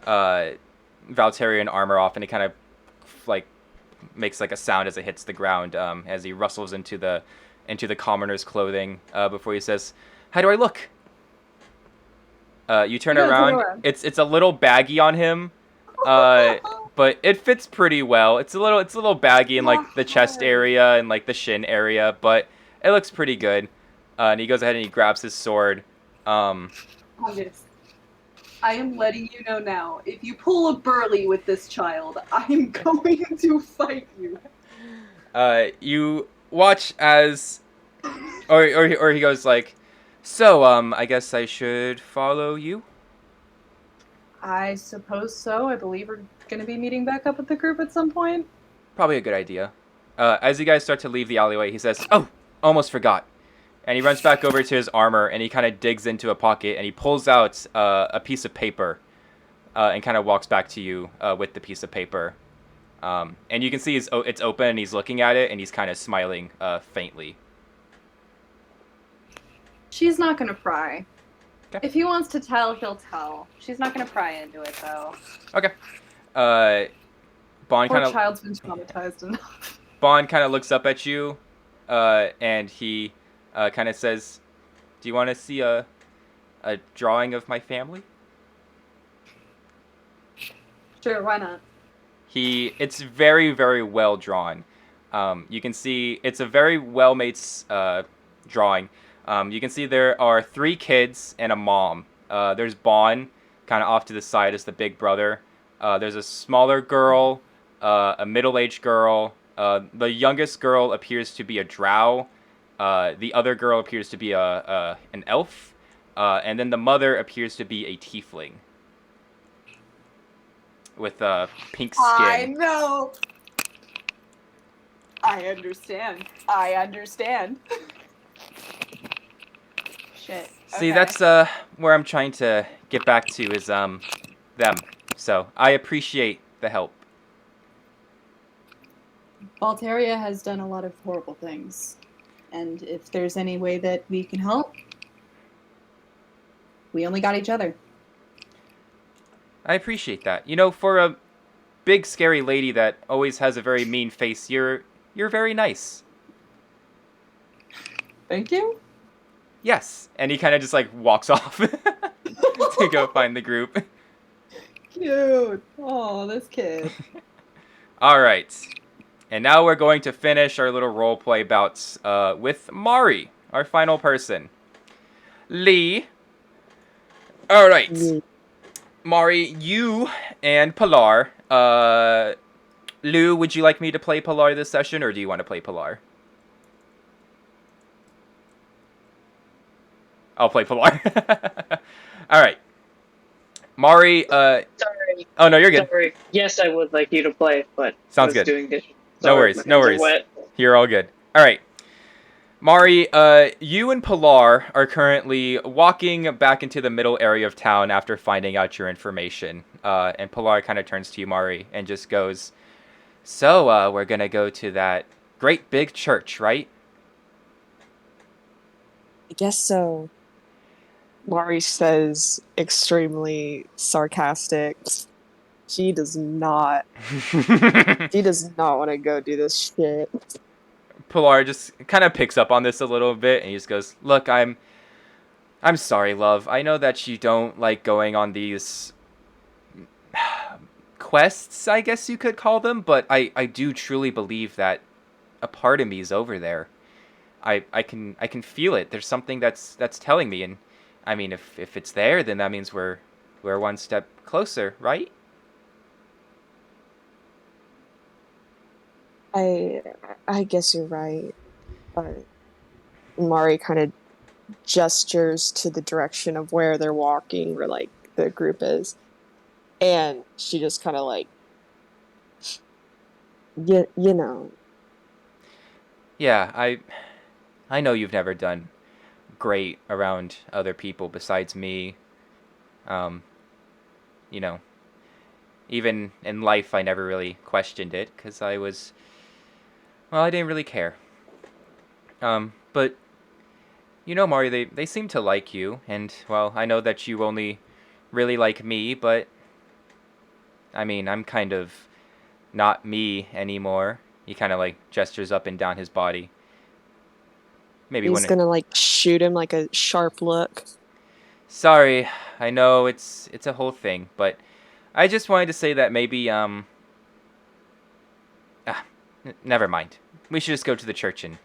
Valterian armor off, and it kind of like makes like a sound as it hits the ground as he rustles into the commoner's clothing before he says, "How do I look?" You turn around. It's a little baggy on him, but it fits pretty well. It's a little baggy in like the chest area and like the shin area, but it looks pretty good. And he goes ahead and he grabs his sword. August, I am letting you know now. If you pull a Burly with this child, I'm going to fight you. You watch as, or he goes like, "So, I guess I should follow you." I suppose so. I believe we're going to be meeting back up with the group at some point. Probably a good idea. As you guys start to leave the alleyway, he says, "Oh, almost forgot." And he runs back over to his armor, and he kind of digs into a pocket, and he pulls out a piece of paper, and kind of walks back to you with the piece of paper. And you can see it's open, and he's looking at it, and he's kind of smiling faintly. She's not going to pry. Okay. If he wants to tell, he'll tell. She's not going to pry into it, though. Okay. Bond Poor kind of child's been traumatized enough. Bond kind of looks up at you, and he kind of says, "Do you want to see a drawing of my family?" Sure, why not? It's very, very well drawn. You can see it's a very well made drawing. You can see there are 3 kids and a mom. There's Bond kind of off to the side as the big brother. There's a smaller girl, a middle-aged girl. The youngest girl appears to be a drow. The other girl appears to be an elf. And then the mother appears to be a tiefling with pink skin. I know. I understand. Shit. See, Okay. that's where I'm trying to get back to is them. So I appreciate the help. Valteria has done a lot of horrible things. And if there's any way that we can help, we only got each other. I appreciate that. You know, for a big scary lady that always has a very mean face, you're very nice. Thank you. Yes. And he kind of just like walks off to go find the group. Cute. Oh, this kid. All right. And now we're going to finish our little roleplay bouts with Mari, our final person. Lee. All right. Mari, you and Pilar. Lou, would you like me to play Pilar this session, or do you want to play Pilar? I'll play Pilar. All right. Mari, Sorry. Oh, no, you're good. Sorry. Yes, I would like you to play, but Sounds I was good. doing dishes. No Sorry, worries, my no hands are worries. wet. You're all good. All right. Mari, you and Pilar are currently walking back into the middle area of town after finding out your information. And Pilar kind of turns to you, Mari, and just goes, "So, we're going to go to that great big church, right?" I guess so. Laurie says, extremely sarcastic. She does not. She does not want to go do this shit. Pilar just kind of picks up on this a little bit, and he just goes, "Look, I'm sorry, love. I know that you don't like going on these quests, I guess you could call them, but I do truly believe that a part of me is over there. I can feel it. There's something that's telling me, and I mean, if it's there, then that means we're one step closer, right?" I guess you're right. But Mari kind of gestures to the direction of where they're walking, where like the group is, and she just kind of like, you know. Yeah, I know you've never done great around other people besides me. You know, even in life, I never really questioned it because I didn't really care. But You know, Mari, they seem to like you, and, well, I know that you only really like me, but, I mean, I'm kind of not me anymore. He kind of, like, gestures up and down his body. Maybe He's gonna, like, shoot him, like, a sharp look. Sorry, I know it's a whole thing, but I just wanted to say that maybe, never mind. We should just go to the church and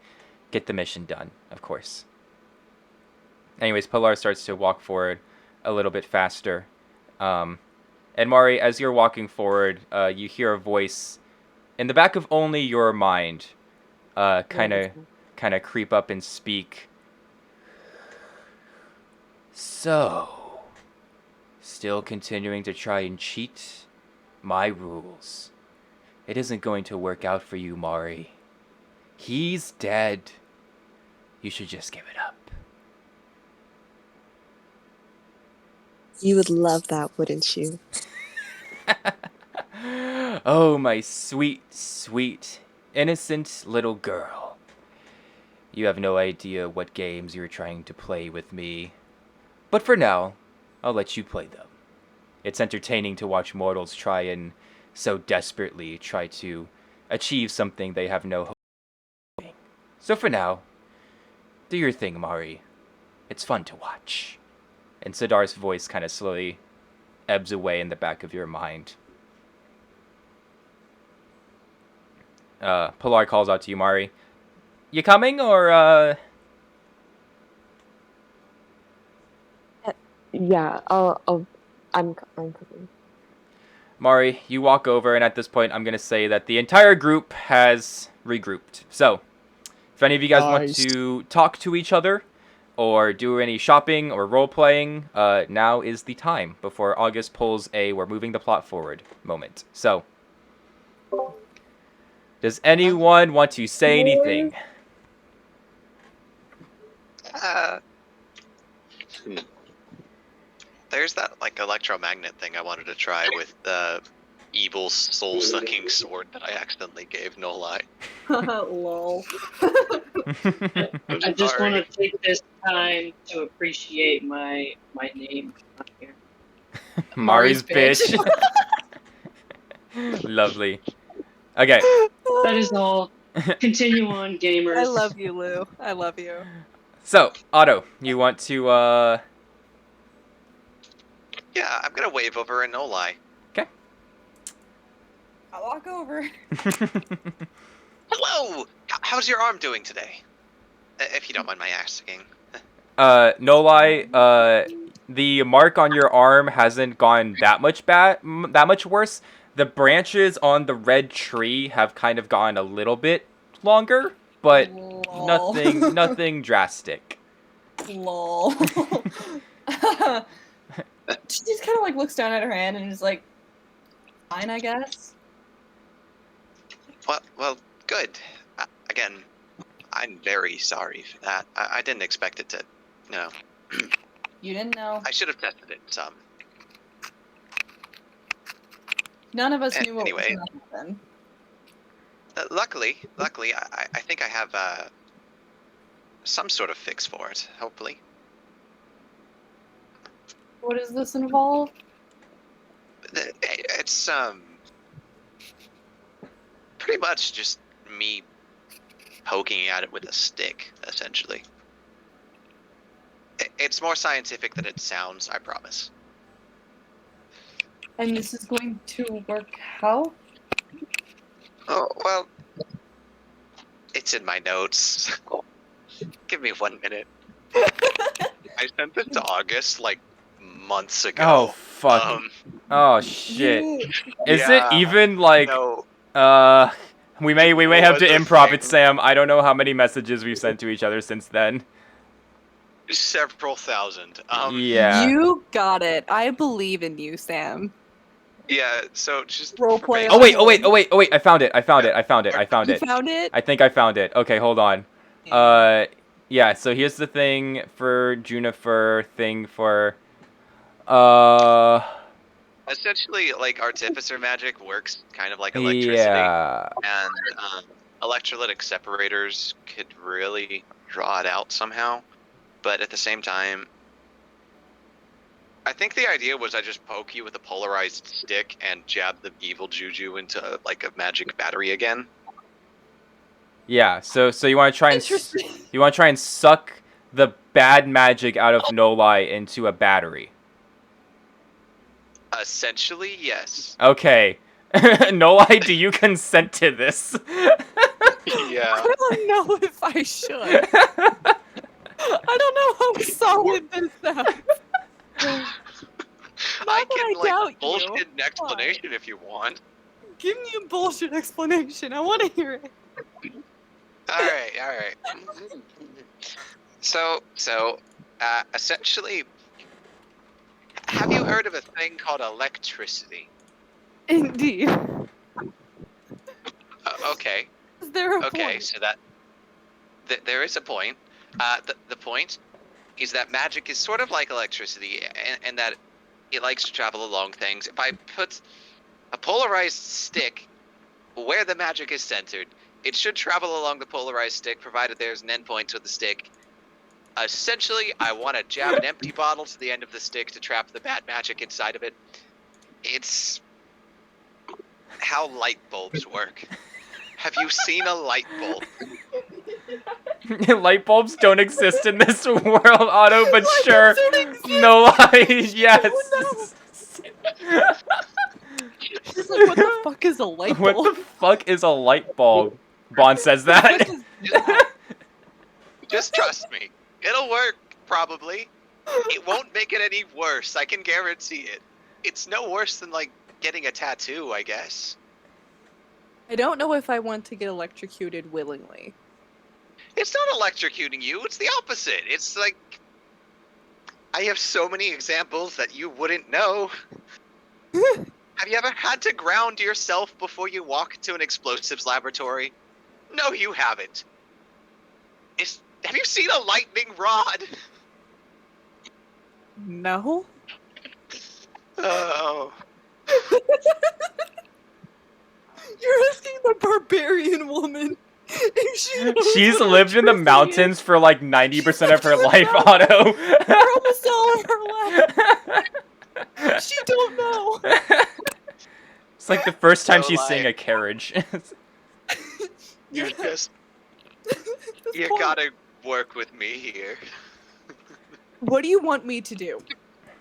get the mission done, of course. Anyways, Pilar starts to walk forward a little bit faster. And Mari, as you're walking forward, you hear a voice in the back of only your mind, kind of creep up and speak. So, still continuing to try and cheat my rules. It isn't going to work out for you, Mari. He's dead. You should just give it up. You would love that, wouldn't you? Oh, my sweet, sweet, innocent little girl. You have no idea what games you're trying to play with me. But for now, I'll let you play them. It's entertaining to watch mortals try and so desperately try to achieve something they have no hope of doing. So for now, do your thing, Mari. It's fun to watch. And Sidar's voice kind of slowly ebbs away in the back of your mind. Pilar calls out to you, Mari. You coming, or, Yeah, I'm coming. Mari, you walk over, and at this point, I'm going to say that the entire group has regrouped. So, if any of you guys want to talk to each other, or do any shopping or role-playing, now is the time before August pulls a "we're moving the plot forward" moment. So, does anyone want to say anything? There's that like electromagnet thing I wanted to try with the evil soul-sucking sword that I accidentally gave. No lie. Lol. I just want to take this time to appreciate my name on here. Mari's bitch. Lovely. Okay. That is all. Continue on, gamers. I love you, Lou. I love you. So, Otto, you want to, Yeah, I'm gonna wave over and no lie. Okay. I'll walk over. Hello! How's your arm doing today? If you don't mind my asking. No lie, the mark on your arm hasn't gone that much worse. The branches on the red tree have kind of gone a little bit longer, but Lol. nothing drastic. Lol. She just kind of like looks down at her hand and is like, fine, I guess. Well, good. Again, I'm very sorry for that. I didn't expect it to. No. You didn't know. I should have tested it some. None of us knew what Anyway. was going to happen. Luckily, I think I have some sort of fix for it. Hopefully. What does this involve? It's pretty much just me poking at it with a stick, essentially. It's more scientific than it sounds, I promise. And this is going to work how? Oh, well, it's in my notes. Give me 1 minute. I sent it to August, like, months ago. Oh, fuck. Oh, shit. Is it even, like, no. we may have to improv it, Sam. I don't know how many messages we've sent to each other since then. Several thousand. Yeah. You got it. I believe in you, Sam. Yeah, so just Roleplay. Oh wait, I found it. I found it. You found it? I think I found it. Okay, hold on. Yeah, so here's the thing for Junifer, thing for essentially, like, artificer magic works kind of like electricity. Yeah. And electrolytic separators could really draw it out somehow. but at the same time, I think the idea was I just poke you with a polarized stick and jab the evil juju into like a magic battery again. Yeah. So you want to try and suck the bad magic out of No Lie into a battery. Essentially, yes. Okay. No Lie, do you consent to this? Yeah. I don't know if I should. I don't know how solid this sounds. I can I doubt you. bullshit an explanation if you want. Give me a bullshit explanation. I want to hear it. All right. So, essentially, have you heard of a thing called electricity? Indeed. Okay. Is there a Okay, point? so there is a point. The point is that magic is sort of like electricity, and that it likes to travel along things. If I put a polarized stick where the magic is centered, it should travel along the polarized stick, provided there's an endpoint to the stick. Essentially, I want to jab an empty bottle to the end of the stick to trap the bad magic inside of it. It's how light bulbs work. Have you seen a light bulb? Light bulbs don't exist in this world, Otto, but sure. No Lie, yes. She's like, what the fuck is a light bulb? What the fuck is a light bulb? Bond says that. Just trust me. It'll work, probably. It won't make it any worse, I can guarantee it. It's no worse than, like, getting a tattoo, I guess. I don't know if I want to get electrocuted willingly. It's not electrocuting you, it's the opposite. It's like... I have so many examples that you wouldn't know. Have you ever had to ground yourself before you walk into an explosives laboratory? No, you haven't. Have you seen a lightning rod? No? Oh. You're asking the barbarian woman if she knows She's what lived in the electricity mountains for like 90% of her life, Otto. For almost all of her life. She don't know. It's like the first time No she's lie. seeing a carriage. You just... You point. gotta work with me here. What do you want me to do?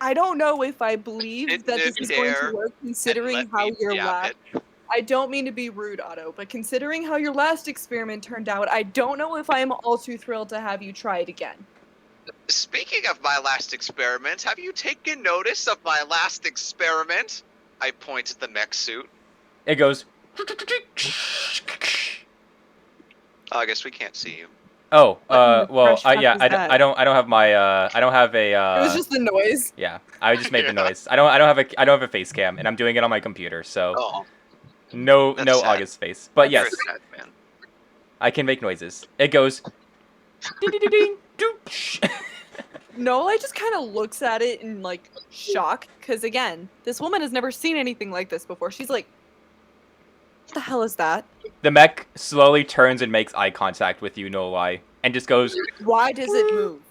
I don't know if I believe Sit that in this is a going chair to work, considering let how me your jab last... it. I don't mean to be rude, Otto, but considering how your last experiment turned out, I don't know if I am all too thrilled to have you try it again. Speaking of my last experiment, have you taken notice of my last experiment? I point at the mech suit. It goes. Oh, I guess we can't see you. Oh, What in the well, fresh yeah, fuck is that? I don't have my, I don't have a, It was just the noise. yeah, I just made the Yeah. noise. I don't have a face cam, and I'm doing it on my computer, so Oh, no That's sad. August face. But you're yes, a sad man. I can make noises. It goes. Ding, ding, ding, ding, doosh. Nola just kind of looks at it in, like, shock, because, again, this woman has never seen anything like this before. She's like, what the hell is that? The mech slowly turns and makes eye contact with you, no lie, and just goes. Why does it move?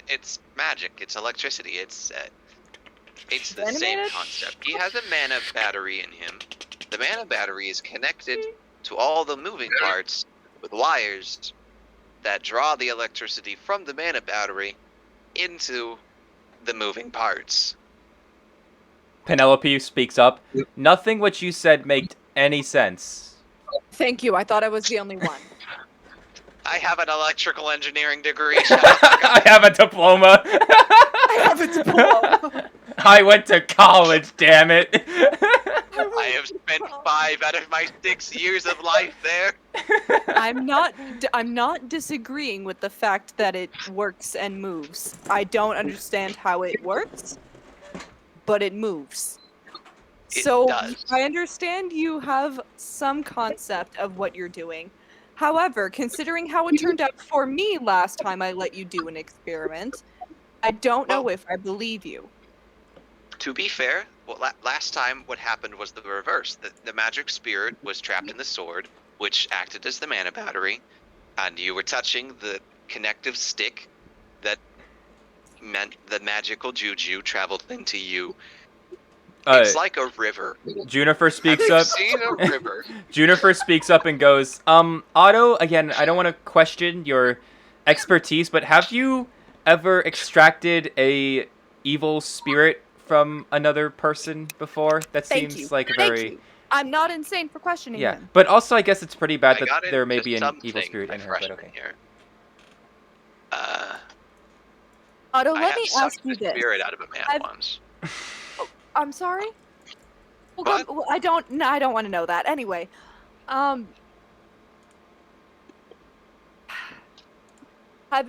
It's magic. It's electricity. It's the Animated? same concept. He has a mana battery in him. The mana battery is connected to all the moving parts with wires that draw the electricity from the mana battery into the moving parts. Penelope speaks up. Nothing what you said made any sense. Thank you, I thought I was the only one. I have an electrical engineering degree. I have a diploma. I have a diploma. I went to college, damn it. I have spent 5 out of my 6 years of life there. I'm not disagreeing with the fact that it works and moves. I don't understand how it works, but it moves. It So does. I understand you have some concept of what you're doing. However, considering how it turned out for me last time I let you do an experiment, I don't know if I believe you. To be fair, well, last time what happened was the reverse. The magic spirit was trapped in the sword, which acted as the mana battery, and you were touching the connective stick the magical juju traveled into you. It's like a river. Juniper speaks Have you up. seen a river? Juniper speaks up and goes, Otto, again, I don't want to question your expertise, but have you ever extracted a evil spirit from another person before? That Thank seems you. like a Thank very... you. I'm not insane for questioning Yeah, him. but also I guess it's pretty bad I that got there may into be an evil something spirit my in her, but freshman okay. year. Otto, I let have me sucked ask you the this. spirit out of a man once. I'm sorry? Well, What? well, I don't want to know that. Anyway, have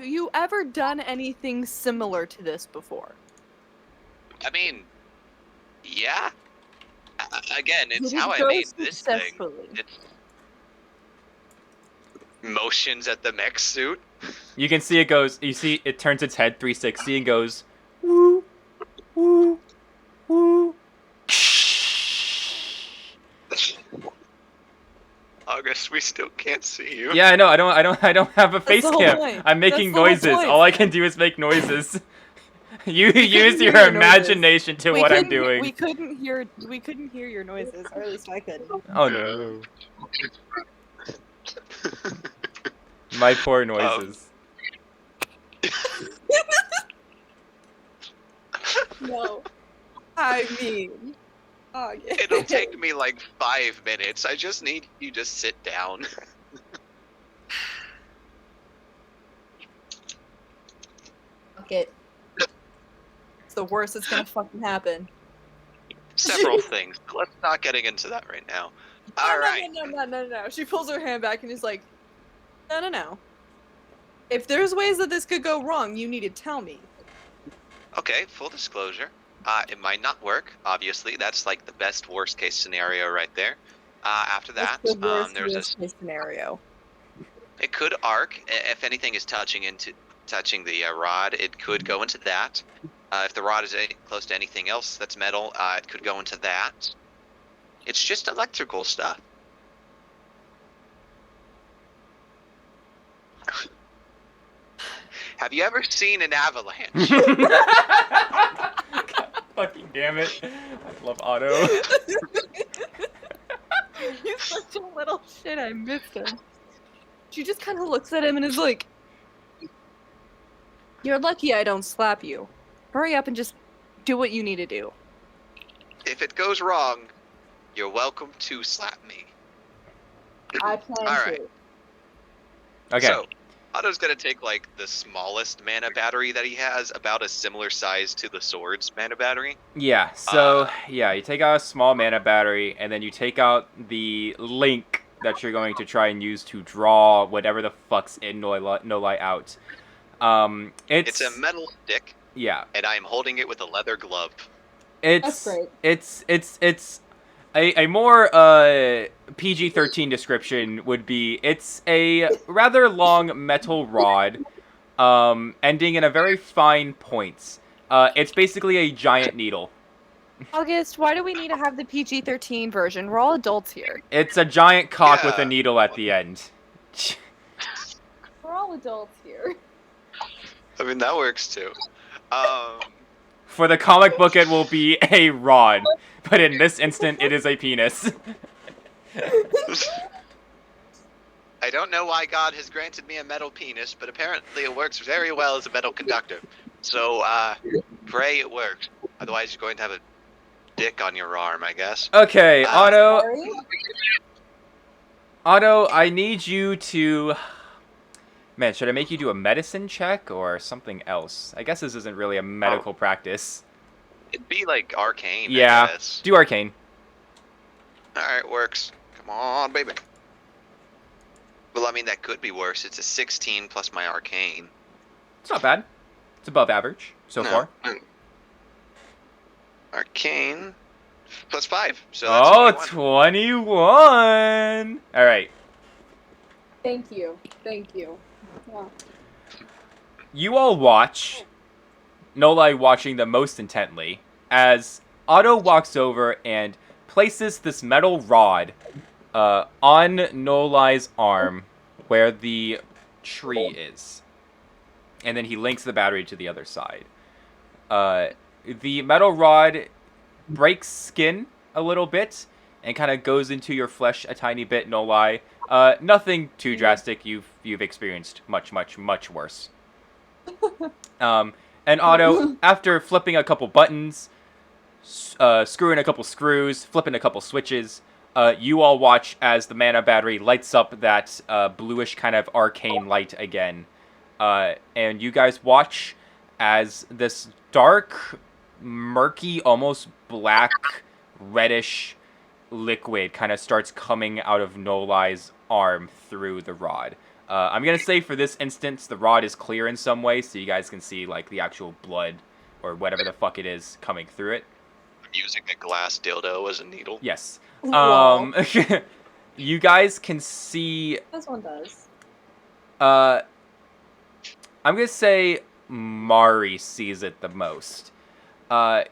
you ever done anything similar to this before? I mean, yeah. Again, it's Did it how I go made this thing. successfully? It's motions at the mech suit. You can see it goes, you see it turns its head 360 and goes, woo, woo, woo. August, we still can't see you. Yeah, I know. I don't have a That's face the whole cam. point. I'm That's making the whole noises. point, All I Sam. can do is make noises. You couldn't use hear your your noises. imagination to what I'm doing. We couldn't hear your noises, or at least I couldn't. Oh no. My poor noises. No. I mean, It'll take me like 5 minutes. I just need you to sit down. Fuck it. It's the worst that's gonna fucking happen. Several things. But let's not getting into that right now. All right. No. She pulls her hand back and is like, no. If there's ways that this could go wrong, you need to tell me. Okay, full disclosure. It might not work, obviously. That's like the best worst case scenario right there. After that, What's the worst there's case scenario. it could arc. If anything is touching the rod, it could go into that. If the rod is close to anything else that's metal, it could go into that. It's just electrical stuff. Have you ever seen an avalanche? God, fucking damn it. I love Otto. He's such a little shit, I missed him. She just kind of looks at him and is like, you're lucky I don't slap you. Hurry up and just do what you need to do. If it goes wrong, you're welcome to slap me. I plan All right. to. Okay. So, Otto's gonna take like the smallest mana battery that he has, about a similar size to the sword's mana battery. Yeah, so, yeah, you take out a small mana battery, and then you take out the link that you're going to try and use to draw whatever the fuck's in Noli out. It's a metal stick. Yeah. And I'm holding it with a leather glove. It's great. It's a more PG-13 description would be it's a rather long metal rod ending in a very fine point. It's basically a giant needle. August, why do we need to have the PG-13 version? We're all adults here. It's a giant cock with Yeah. a needle at the end. We're all adults here. I mean, that works too. For the comic book, it will be a rod, but in this instant, it is a penis. I don't know why God has granted me a metal penis, but apparently it works very well as a metal conductor. So, pray it works. Otherwise, you're going to have a dick on your arm, I guess. Okay, Otto, I need you to... Man, should I make you do a medicine check or something else? I guess this isn't really a medical practice. It'd be like arcane, Yeah, I guess. do arcane. Alright, works. Come on, baby. Well, I mean, that could be worse. It's a 16 plus my arcane. It's not bad. It's above average so far. Arcane plus 5. So that's 21. All right. Thank you. Yeah. You all watch, Noli watching the most intently, as Otto walks over and places this metal rod on Noli's arm where the tree is. And then he links the battery to the other side. The metal rod breaks skin a little bit and kind of goes into your flesh a tiny bit. No lie. Nothing too drastic. You've experienced much worse. And Otto, after flipping a couple buttons, screwing a couple screws, flipping a couple switches, you all watch as the mana battery lights up that bluish kind of arcane light again. And you guys watch as this dark, murky, almost black, reddish liquid kind of starts coming out of Nolai's arm through the rod. I'm going to say for this instance, the rod is clear in some way, so you guys can see like the actual blood or whatever the fuck it is coming through it. Using a glass dildo as a needle. Yes. Wow. You guys can see. This one does. I'm gonna say Mari sees it the most.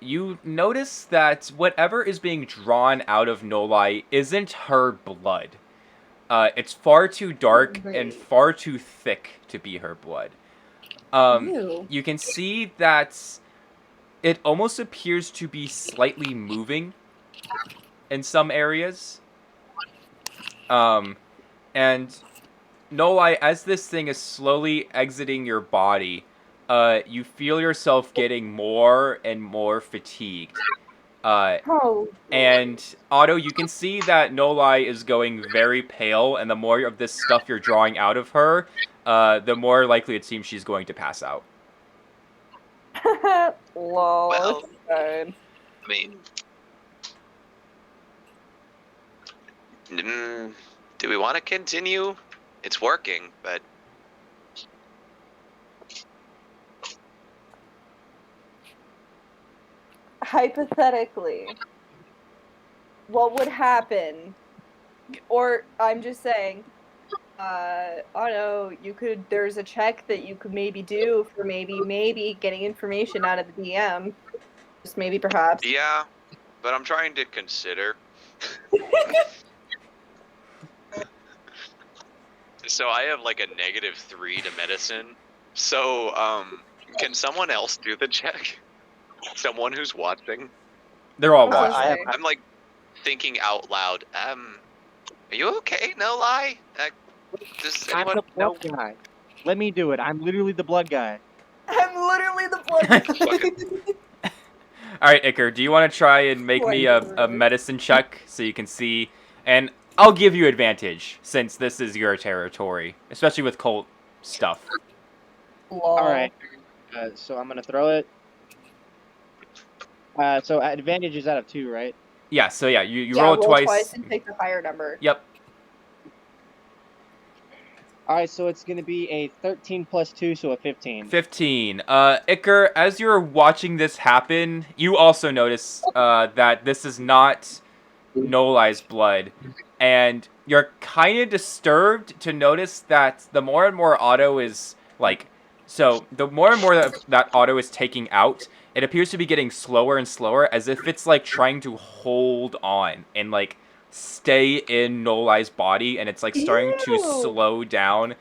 You notice that whatever is being drawn out of Nolai isn't her blood. It's far too dark and far too thick to be her blood. You can see that it almost appears to be slightly moving in some areas. And Nolai, as this thing is slowly exiting your body, you feel yourself getting more and more fatigued. And Otto, you can see that Nolai is going very pale, and the more of this stuff you're drawing out of her, the more likely it seems she's going to pass out. Lol. Well, Good. I mean, do we want to continue? It's working, but Hypothetically, what would happen? Or I'm just saying, Otto, there's a check that you could maybe do for maybe getting information out of the DM. Just maybe, perhaps. yeah, but I'm trying to consider. So I have like a -3 to medicine. So, can someone else do the check? Someone who's watching? They're all watching. I'm like thinking out loud. Are you okay? No lie. Does I'm anyone the know? blood guy. Let me do it. I'm literally the blood guy. I'm literally the blood. All right, Iker, do you want to try and make me a medicine check so you can see? And I'll give you advantage since this is your territory, especially with cult stuff. All right. So I'm gonna throw it. So advantage is out of 2, right? Yeah. So yeah, you roll it twice. And take the higher number. Yep. All right. So it's gonna be a 13 plus 2, so a 15. 15. Iker, as you're watching this happen, you also notice that this is not Nolai's blood, and you're kind of disturbed to notice that the more and more Otto is like, so the more and more that Otto is taking out, it appears to be getting slower and slower, as if it's like trying to hold on and like stay in Nolai's body, and it's like starting to slow down.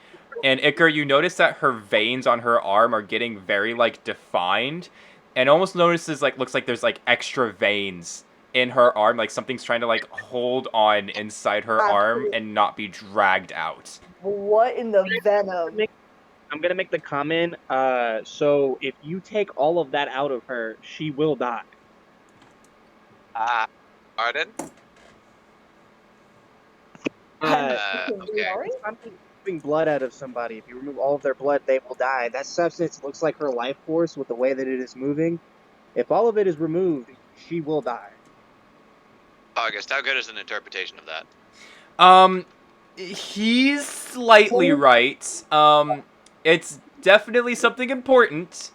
And Iker, you notice that her veins on her arm are getting very like defined, and almost notices like looks like there's like extra veins in her arm, like something's trying to like hold on inside her arm and not be dragged out. What in the venom? I'm gonna make the comment. So if you take all of that out of her, she will die. Pardon? Okay. I'm removing blood out of somebody. If you remove all of their blood, they will die. That substance looks like her life force with the way that it is moving. If all of it is removed, she will die. August, how good is an interpretation of that? He's slightly right. It's definitely something important.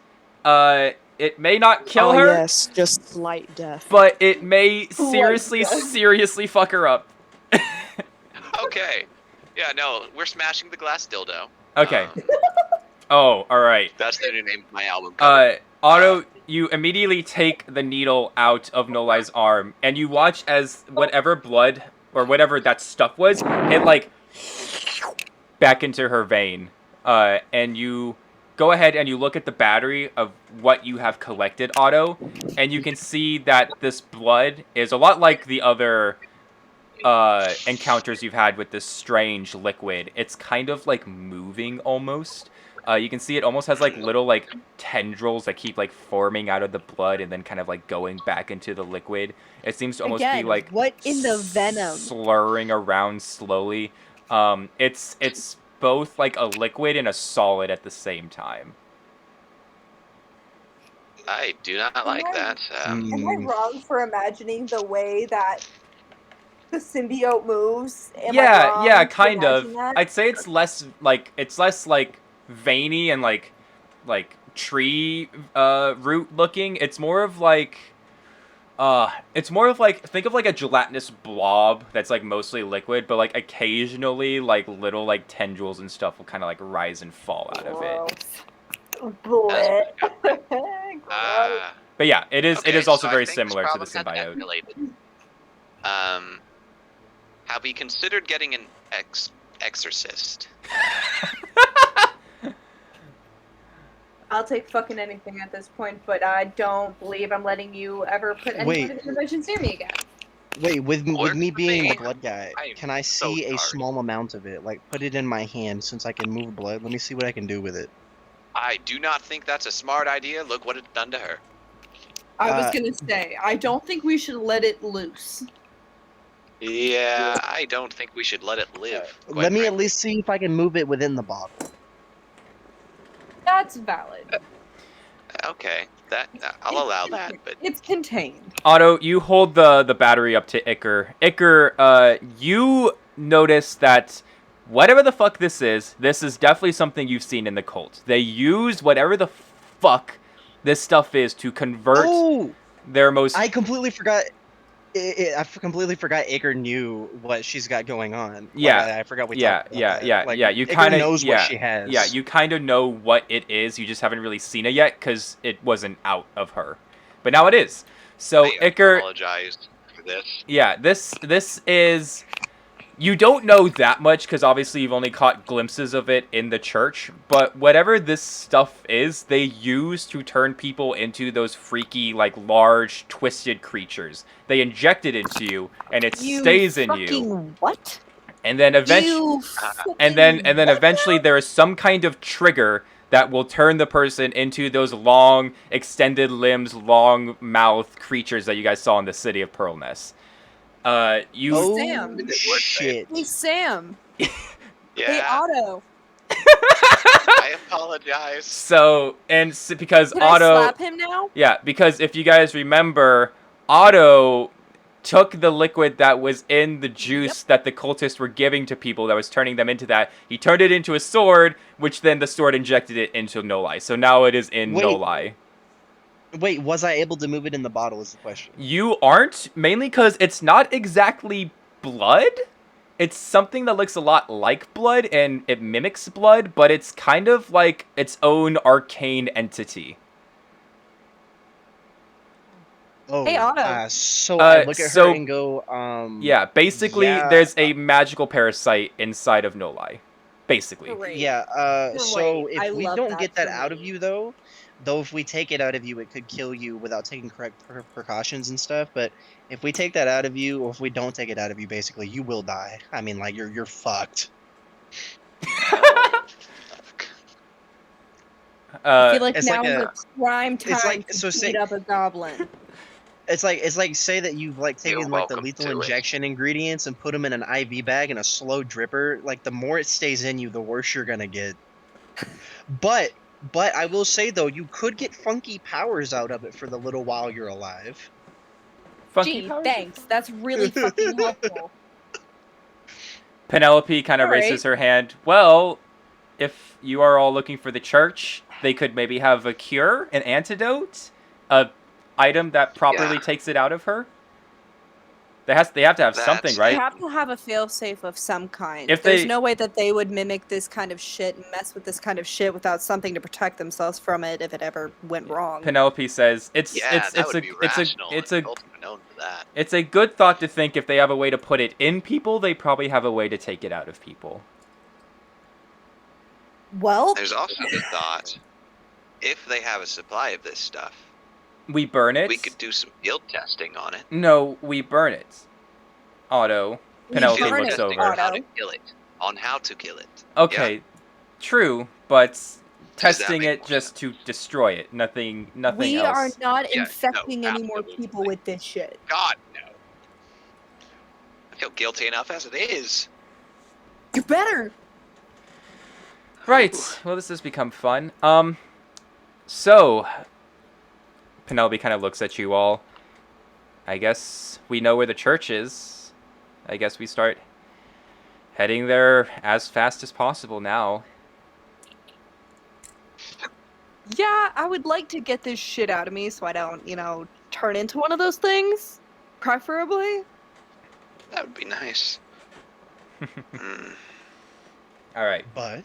It may not kill her. Yes, just slight death. But it may seriously fuck her up. Okay. Yeah, no, we're smashing the glass dildo. Okay. Oh, alright. That's the new name of my album cover. Otto, you immediately take the needle out of Nolai's arm, and you watch as whatever blood, or whatever that stuff was, it like back into her vein. And you go ahead and you look at the battery of what you have collected, Otto, and you can see that this blood is a lot like the other encounters you've had with this strange liquid. It's kind of like moving almost. You can see it almost has like little like tendrils that keep like forming out of the blood and then kind of like going back into the liquid. It seems to almost be Again, like what in the venom? slurring around slowly. It's both like a liquid and a solid at the same time. I do not like that. Am I wrong for imagining the way that the symbiote moves? Am I wrong Yeah, to kind of. imagine that? I'd say it's less like veiny and like tree root looking. It's more of like think of like a gelatinous blob that's like mostly liquid, but like occasionally like little like tendrils and stuff will kind of like rise and fall out of it. Blech. But yeah, it is also so very I think this similar to the problem has symbiote. escalated. Have we considered getting an exorcist? I'll take fucking anything at this point, but I don't believe I'm letting you ever put any kind of interventions near me again. Wait, with me being the thing. blood guy, I am can I so see a sorry. small amount of it? Like, put it in my hand since I can move blood. Let me see what I can do with it. I do not think that's a smart idea. Look what it's done to her. I was gonna say, I don't think we should let it loose. Yeah, I don't think we should let it live. Let me at least see if I can move it within the bottle. That's valid. Okay, I'll allow that, but It's contained. Otto, you hold the battery up to Iker. Iker, you notice that whatever the fuck this is definitely something you've seen in the cult. They use whatever the fuck this stuff is to convert their most... I completely forgot. I completely forgot Iker knew what she's got going on. Yeah, like, I forgot we talked about that. Yeah. You Iker kind of knows what she has. Yeah, you kind of know what it is. You just haven't really seen it yet because it wasn't out of her, but now it is. So Iker, apologize for this. Yeah, this is. You don't know that much because obviously you've only caught glimpses of it in the church, but whatever this stuff is, they use to turn people into those freaky, like, large, twisted creatures. They inject it into you, and it stays in you. What? And then eventually, eventually there is some kind of trigger that will turn the person into those long, extended limbs, long mouth creatures that you guys saw in the city of Pearlness. Sam. Shit. Hey, Sam. Yeah. Hey, Otto. I apologize. So, because Can Otto... I slap him now? Yeah, because if you guys remember, Otto took the liquid that was in the juice that the cultists were giving to people that was turning them into that. He turned it into a sword, which then the sword injected it into Noli. So now it is in Noli. Wait, was I able to move it in the bottle is the question. You aren't, mainly because it's not exactly blood. It's something that looks a lot like blood, and it mimics blood, but it's kind of like its own arcane entity. Oh, hey, Otto. So I look at her and go, Yeah, basically, there's a magical parasite inside of Noli. Basically. Great. Yeah, so I if we love don't that get that for out of me. you, though if we take it out of you, it could kill you without taking correct precautions and stuff, but if we take that out of you, or if we don't take it out of you, basically, you will die. I mean, like, you're fucked. I feel like it's now like is a prime time to beat up a goblin. It's like say that you've like taken You're like the welcome lethal to it. injection ingredients and put them in an IV bag and a slow dripper. Like the more it stays in you, the worse you're gonna get. But I will say though, you could get funky powers out of it for the little while you're alive. Funky Gee, powers? thanks. That's really fucking helpful. Penelope kind of raises her hand. Well, if you are all looking for the church, they could maybe have a cure, an antidote, a item that properly takes it out of her. They have to have something, right? They have to have a failsafe of some kind. If There's they- no way that they would mimic this kind of shit and mess with this kind of shit without something to protect themselves from it if it ever went wrong. Penelope says it's a good thought to think if they have a way to put it in people, they probably have a way to take it out of people. Well, There's also the thought, if they have a supply of this stuff, We burn it? we could do some field testing on it. No, we burn it. Otto. Penelope Field looks testing over. on how to kill it. On how to kill it. Okay, Yeah? true, but Does that testing make it more just to destroy it. Nothing we else. are not Yeah, infecting no, any more absolutely. people with this shit. God, no. I feel guilty enough as it is. You better. Right. Ooh. Well, this has become fun. So Penelope kind of looks at you all. I guess we know where the church is. I guess we start heading there as fast as possible now. Yeah, I would like to get this shit out of me so I don't, turn into one of those things. Preferably. That would be nice. Mm. All right. But,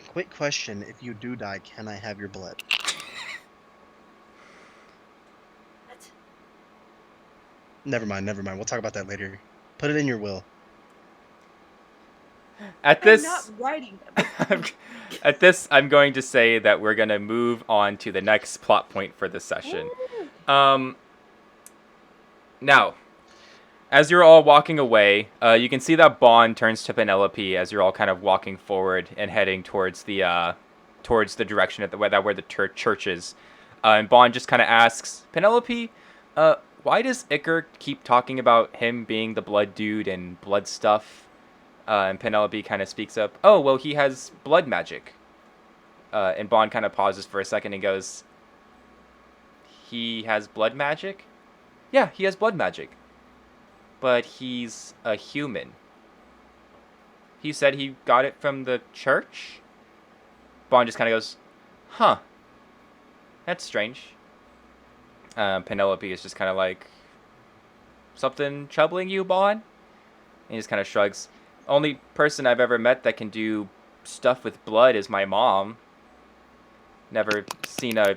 quick question: if you do die, can I have your blood? Never mind. We'll talk about that later. Put it in your will. At I'm this, not writing them. at this, I'm going to say that we're gonna move on to the next plot point for this session. Now, as you're all walking away, you can see that Bond turns to Penelope as you're all kind of walking forward and heading towards the direction at where the church is. And Bond just kind of asks Penelope, why does Iker keep talking about him being the blood dude and blood stuff? And Penelope kind of speaks up, oh, well, he has blood magic. And Bond kind of pauses for a second and goes, he has blood magic? Yeah, he has blood magic. But he's a human. He said he got it from the church? Bond just kind of goes, huh. That's strange. Penelope is just kind of like, something troubling you, Bond? And he just kind of shrugs. Only person I've ever met that can do stuff with blood is my mom. Never seen a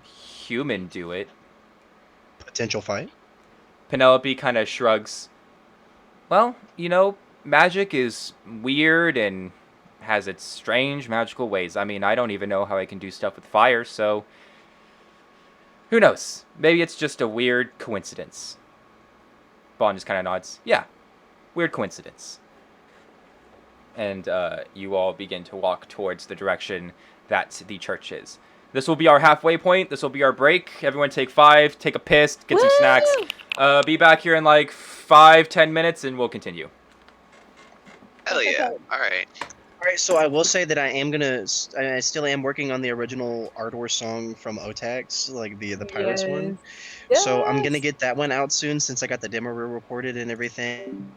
human do it. Potential fight? Penelope kind of shrugs. Well, magic is weird and has its strange magical ways. I mean, I don't even know how I can do stuff with fire, so who knows? Maybe it's just a weird coincidence. Bond just kind of nods. Yeah, weird coincidence. And you all begin to walk towards the direction that the church is. This will be our halfway point. This will be our break. Everyone take 5, take a piss, get some snacks. Be back here in like 5-10 minutes and we'll continue. Hell yeah. Alright. Alright, so I will say that I still am working on the original Ardor song from Otax, like the Pirates one. Yes. So I'm gonna get that one out soon since I got the demo recorded and everything.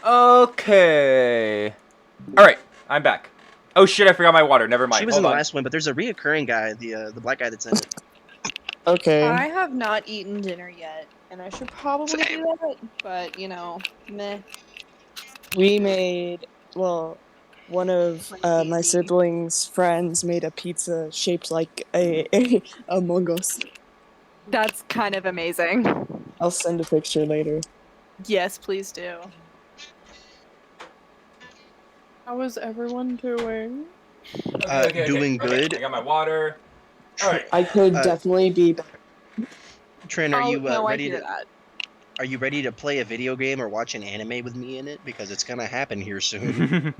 Okay. All right, I'm back. Oh shit! I forgot my water. Never mind. She was Hold in the on. last one, but there's a reoccurring guy, the black guy that's in it. Okay. I have not eaten dinner yet, and I should probably Same. do that, but meh. We made, well, one of my Easy. siblings' friends made a pizza shaped like a Among Us. That's kind of amazing. I'll send a picture later. Yes, please do. How is everyone doing? Okay. Doing good. I got my water. All right. I could Uh, definitely be better. Trin, are Oh, you no, I ready hear to? that. Are you ready to play a video game or watch an anime with me in it? Because it's gonna happen here soon.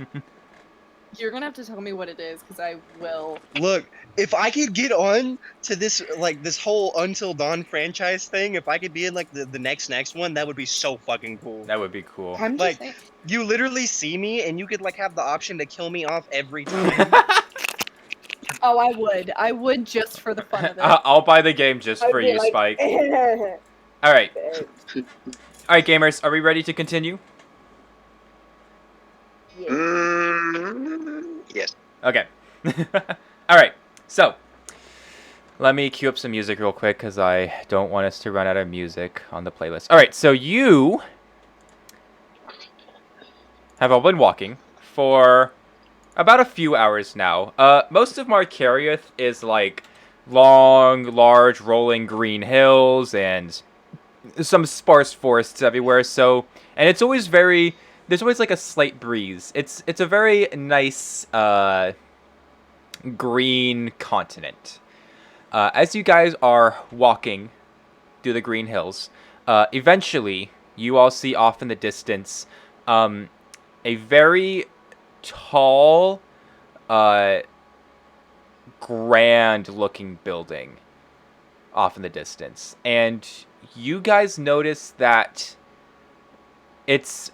You're gonna have to tell me what it is, because I will. Look, if I could get on to this this whole Until Dawn franchise thing, if I could be in like the next one, that would be so fucking cool. That would be cool. I'm just Like, saying. you literally see me and you could like have the option to kill me off every time. Oh, I would. I would just for the fun of it. I'll buy the game just I'd for be you, like, Spike. All right. All right, gamers, are we ready to continue? Yes. Okay. All right. So, let me cue up some music real quick because I don't want us to run out of music on the playlist. All right. So you have all been walking for about a few hours now. Most of Markariath is like long, large, rolling green hills and some sparse forests everywhere. So, and it's always there's always like a slight breeze. It's a very nice green continent. As you guys are walking through the green hills, eventually you all see off in the distance a very tall, grand-looking building off in the distance, and you guys notice that it's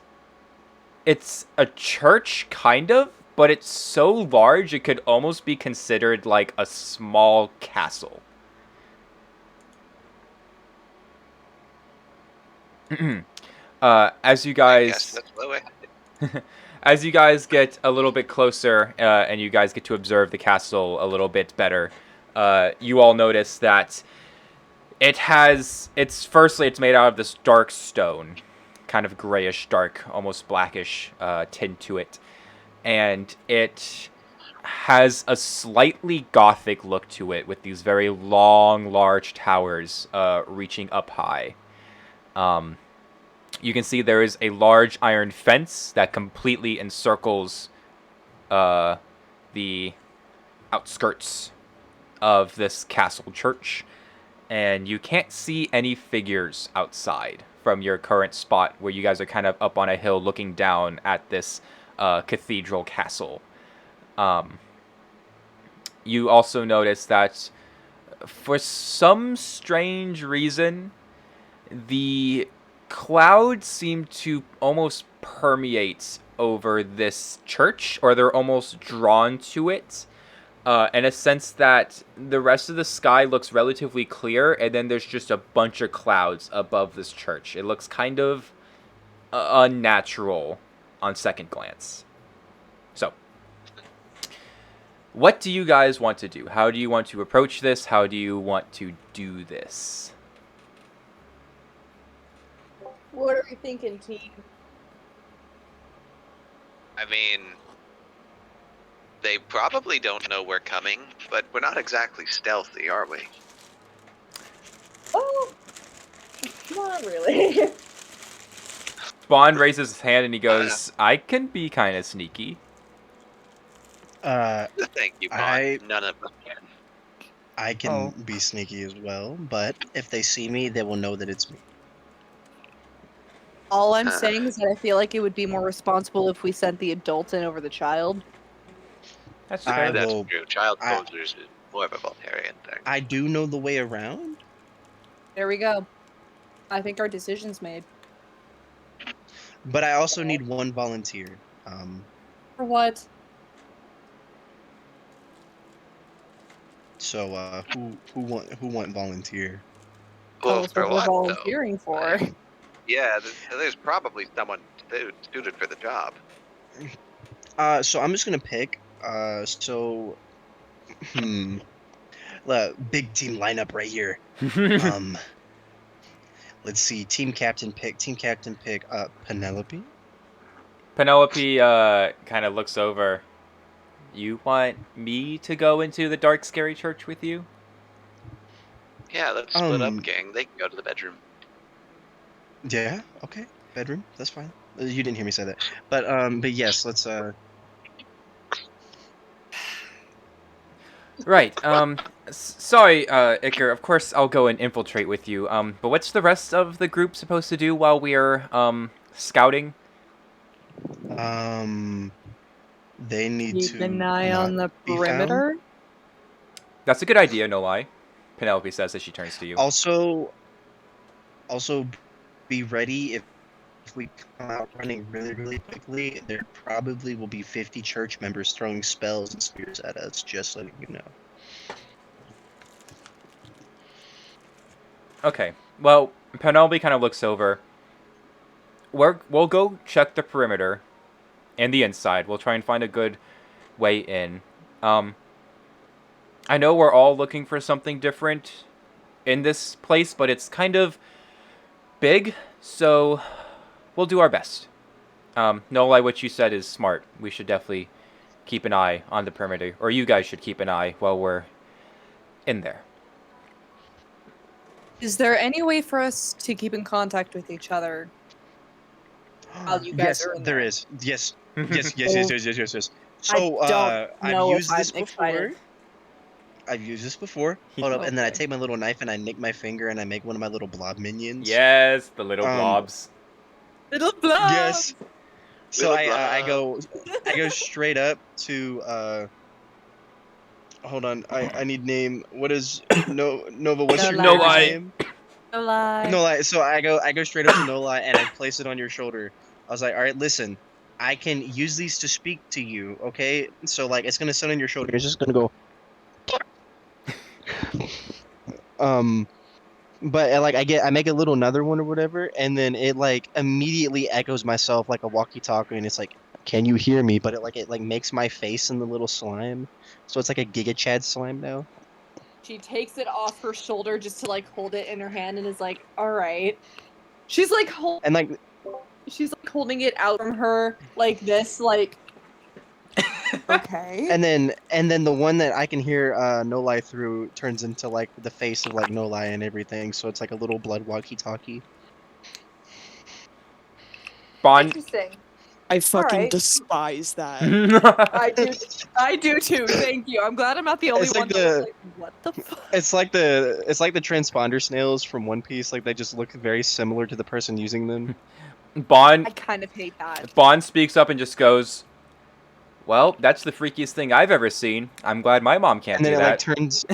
a church, kind of, but it's so large it could almost be considered like a small castle. As you I guess guys that's the way. as you guys get a little bit closer and you guys get to observe the castle a little bit better, you all notice that it's made out of this dark stone, kind of grayish dark, almost blackish tint to it, and it has a slightly gothic look to it with these very long, large towers reaching up high. You can see there is a large iron fence that completely encircles the outskirts of this castle church, and you can't see any figures outside from your current spot where you guys are kind of up on a hill looking down at this cathedral castle. You also notice that for some strange reason, the clouds seem to almost permeate over this church, or they're almost drawn to it, in a sense that the rest of the sky looks relatively clear, and then there's just a bunch of clouds above this church. It looks kind of unnatural on second glance. So, what do you guys want to do? How do you want to approach this? How do you want to do this? What are we thinking, team? I mean, they probably don't know we're coming, but we're not exactly stealthy, are we? Oh, not really. Spawn raises his hand and he goes, I can be kind of sneaky. Thank you, Bond. None of them can. I can be sneaky as well, but if they see me, they will know that it's me. All I'm saying is that I feel like it would be more responsible if we sent the adult in over the child. That's fair. That's true. Child soldiers is more of a Voltarian thing. I do know the way around. There we go. I think our decision's made. But I also need one volunteer. For what? So who want volunteer? Well, Tell us what we're volunteering for. Yeah, there's probably someone suited for the job. So I'm just gonna pick. Big team lineup right here. Let's see. Team captain pick. Penelope. Penelope kind of looks over. You want me to go into the dark, scary church with you? Yeah, let's split up, gang. They can go to the bedroom. Yeah. Okay. Bedroom. That's fine. You didn't hear me say that. But yes. Let's. Right. Sorry, Iker. Of course, I'll go and infiltrate with you. But what's the rest of the group supposed to do while we're scouting? They need Keep to an eye not on the be perimeter. found. That's a good idea, no lie. Penelope says as she turns to you. Also, be ready if we come out running really, really quickly. There probably will be 50 church members throwing spells and spears at us. Just letting you know. Okay. Well, Penelope kind of looks over. We'll go check the perimeter and the inside. We'll try and find a good way in. I know we're all looking for something different in this place, but it's kind of big, so we'll do our best. No lie, what you said is smart. We should definitely keep an eye on the perimeter, or you guys should keep an eye while we're in there. Is there any way for us to keep in contact with each other while you guys Yes, are in there there? is. Yes. Yes. So I don't I've know if used this I'm excited. before. I've used this before. Hold up, and then I take my little knife and I nick my finger and I make one of my little blob minions. Yes, the little blobs. Little blobs. Yes. So Little I go blob. straight up to hold on, I need name. What is Nova? What's No your lie. character's No lie. name? No lie. No lie. So I go straight up to No lie and I place it on your shoulder. I was like, all right, listen, I can use these to speak to you. Okay, so like it's gonna sit on your shoulder. It's just gonna go. But like I make a little another one or whatever, and then it like immediately echoes myself like a walkie-talkie, and it's like, can you hear me? But it makes my face in the little slime, so it's like a Giga Chad slime now. She takes it off her shoulder just to like hold it in her hand and is like, "All right." She's like And like holding it out from her like this, like okay. and then the one that I can hear No Lie through turns into like the face of like No Lie and everything, so it's like a little blood walkie-talkie. Bond. Interesting. I fucking Alright. despise that. I do too. Thank you. I'm glad I'm not the only It's one like that was the- like, what the fuck? It's like the transponder snails from One Piece. Like they just look very similar to the person using them. I Bond kind of hate that. Bond speaks up and just goes, "Well, that's the freakiest thing I've ever seen. I'm glad my mom can't And then do it like that." turns,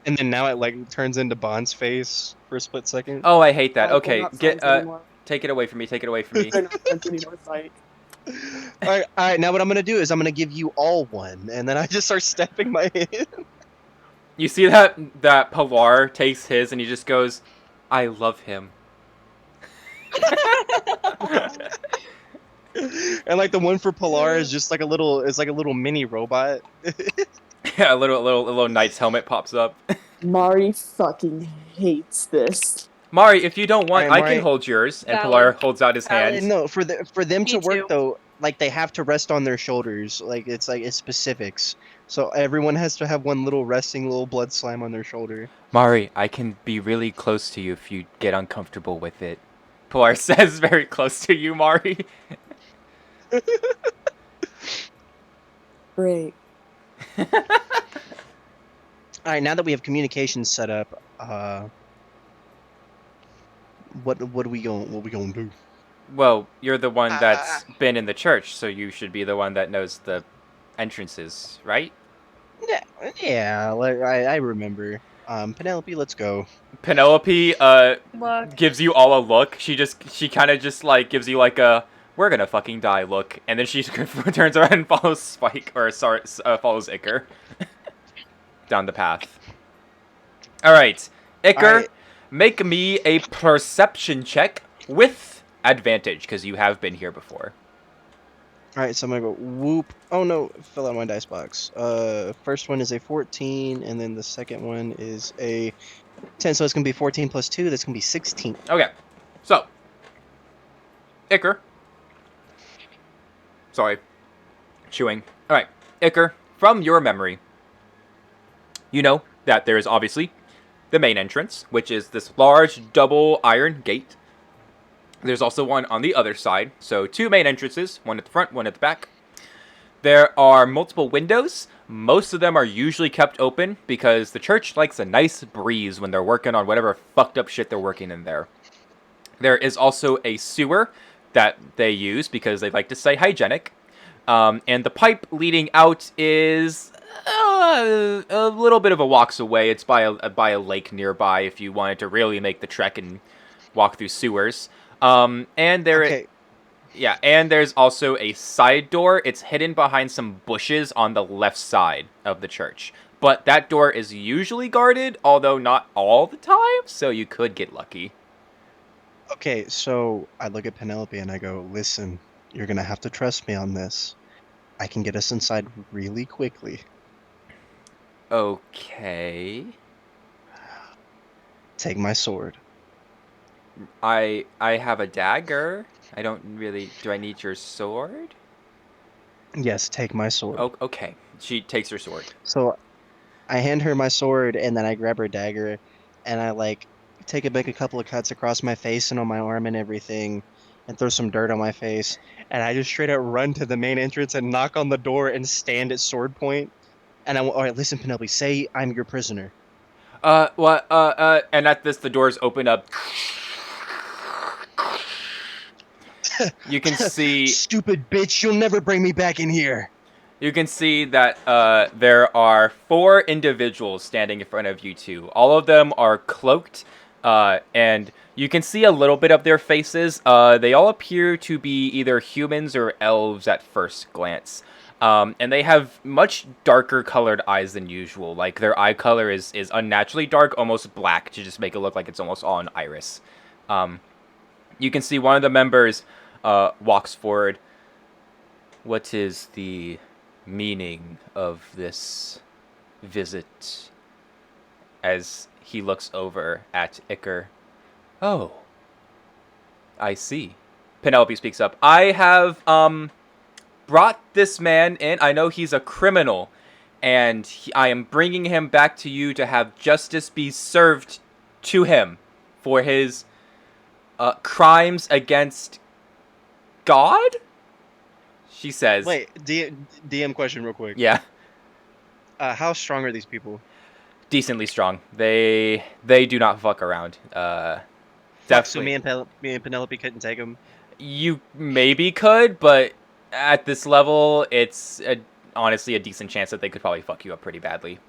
and then now it like turns into Bond's face for a split second. Oh, I hate that. We're Okay, not get friends anymore. take it away from me. Take it away from me. We're not friends anymore, Mike. All right. Now what I'm gonna do is I'm gonna give you all one, and then I just start stepping my hand. You see that Pilar takes his and he just goes, "I love him." And like the one for Pilar is just like a little, it's like a little mini robot. Yeah, a little knight's helmet pops up. Mari fucking hates this. Mari, if you don't want, Alright, I can Mari. hold yours. And Valid. Pilar holds out his Valid. hand. No, for them to Me work too. though, like they have to rest on their shoulders. Like it's specifics. So everyone has to have one little resting little blood slime on their shoulder. Mari, I can be really close to you if you get uncomfortable with it. Pilar says very close to you, Mari. Great. All right, now that we have communications set up, what are we going to do? Well, you're the one that's been in the church, so you should be the one that knows the entrances, right? Yeah, like I remember. Penelope, let's go. Penelope Look. gives you all a look. She kind of just like gives you like a "we're gonna fucking die" look, and then she turns around and follows Spike, or sorry, follows Iker down the path. All right, Iker, Alright. make me a perception check with advantage because you have been here before. All right, so I'm gonna go whoop. Oh no, it fell out of my dice box. First one is a 14, and then the second one is a 10. So it's gonna be 14 plus 2. That's gonna be 16. Okay, so Iker. Sorry, chewing. All right, Iker. From your memory, you know that there is obviously the main entrance, which is this large double iron gate. There's also one on the other side, so 2 main entrances, one at the front, one at the back. There are multiple windows. Most of them are usually kept open because the church likes a nice breeze when they're working on whatever fucked up shit they're working in there. There is also a sewer that they use because they like to stay hygienic. And the pipe leading out is a little bit of a walks away. It's by a lake nearby if you wanted to really make the trek and walk through sewers. And there, yeah, and there's also a side door. It's hidden behind some bushes on the left side of the church. But that door is usually guarded, although not all the time, so you could get lucky. Okay, so I look at Penelope and I go, listen, you're gonna have to trust me on this. I can get us inside really quickly. Okay. Take my sword. I have a dagger. I don't really... Do I need your sword? Yes, take my sword. Oh, okay. She takes her sword. So I hand her my sword and then I grab her dagger and I like make a couple of cuts across my face and on my arm and everything and throw some dirt on my face and I just straight up run to the main entrance and knock on the door and stand at sword point. And all right, listen, Penelope, say I'm your prisoner. And at this, the doors open up. You can see... Stupid bitch, you'll never bring me back in here. You can see that there are 4 individuals standing in front of you two. All of them are cloaked, and you can see a little bit of their faces. They all appear to be either humans or elves at first glance. And they have much darker colored eyes than usual. Like, their eye color is unnaturally dark, almost black, to just make it look like it's almost all an iris. You can see one of the members walks forward. What is the meaning of this visit? As he looks over at Iker. Oh, I see. Penelope speaks up. I have brought this man in. I know he's a criminal, and I am bringing him back to you to have justice be served to him for his crimes against God? She says. Wait, DM question real quick. Yeah. How strong are these people? Decently strong. They do not fuck around. Definitely. So me and Penelope couldn't take them? You maybe could, but at this level, it's honestly a decent chance that they could probably fuck you up pretty badly.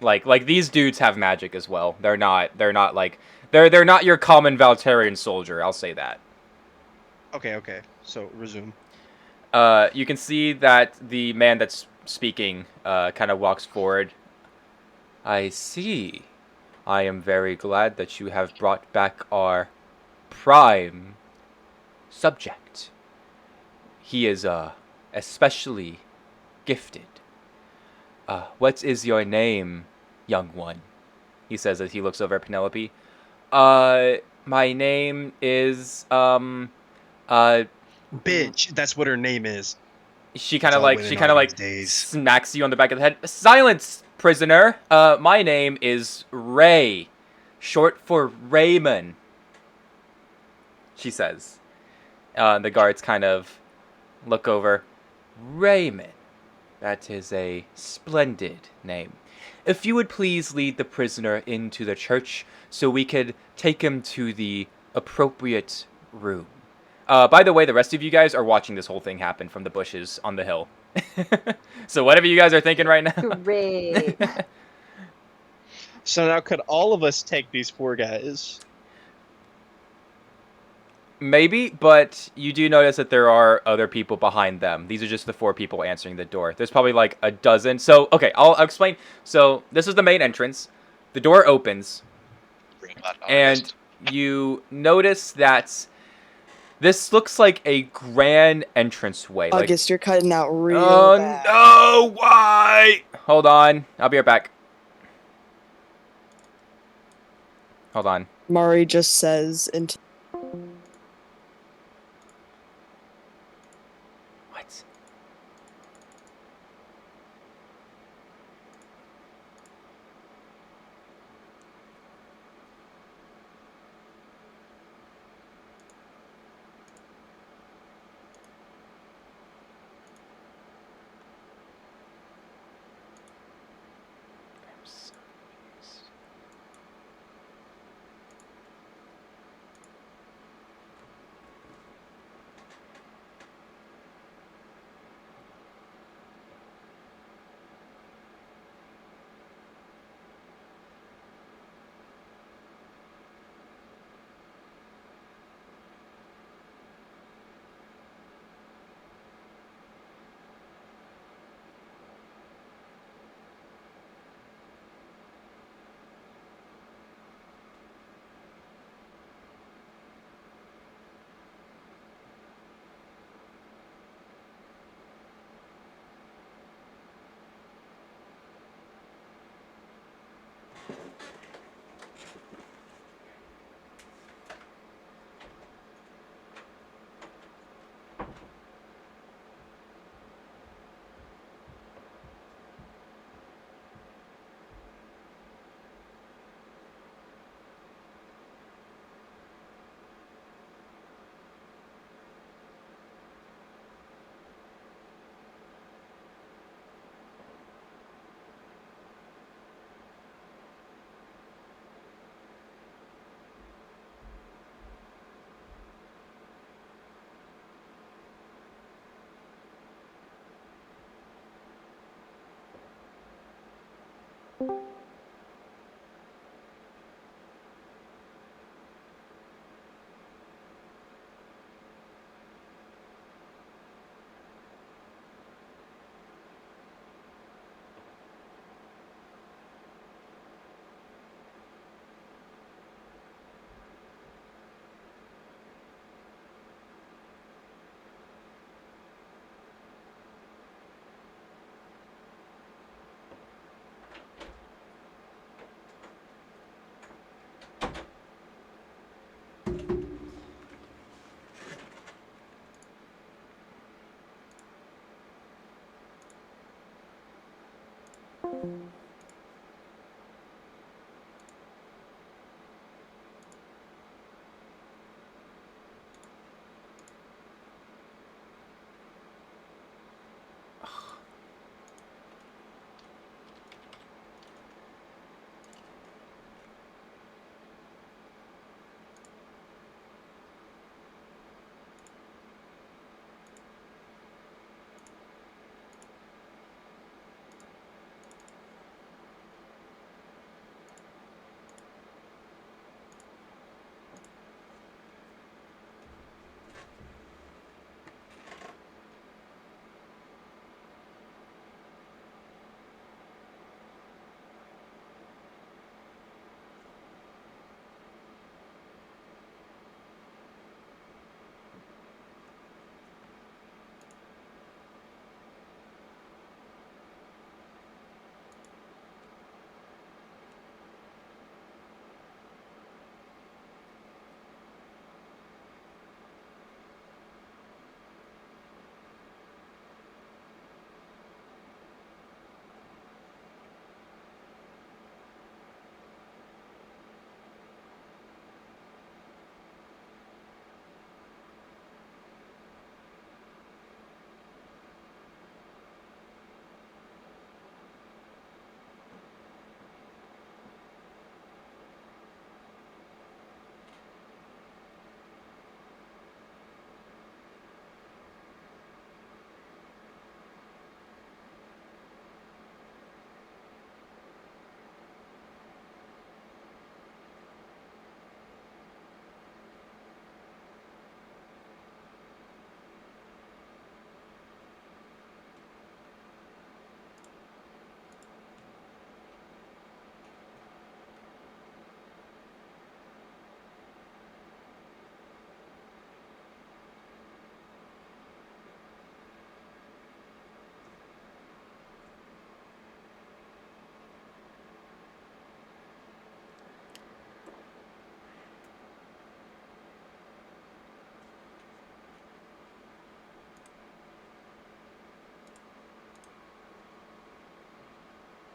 Like these dudes have magic as well. They're not like they're not your common Valterian soldier. I'll say that. Okay. So resume. You can see that the man that's speaking kind of walks forward. I see. I am very glad that you have brought back our prime subject. He is especially gifted. What is your name, young one? He says as he looks over at Penelope. My name is Bitch, that's what her name is. She kind of like smacks you on the back of the head. Silence, prisoner. My name is Ray, short for Raymond. She says. The guards kind of look over. Raymond. That is a splendid name. If you would please lead the prisoner into the church so we could take him to the appropriate room. By the way, the rest of you guys are watching this whole thing happen from the bushes on the hill. So whatever you guys are thinking right now. Great. So now could all of us take these 4 guys? Maybe, but you do notice that there are other people behind them. These are just the 4 people answering the door. There's probably like a dozen. So, okay, I'll explain. So this is the main entrance. The door opens. And you notice that This looks like a grand entranceway. Like, August, you're cutting out real oh bad. no! Why? Hold on. I'll be right back. Hold on. Mari just says into. What?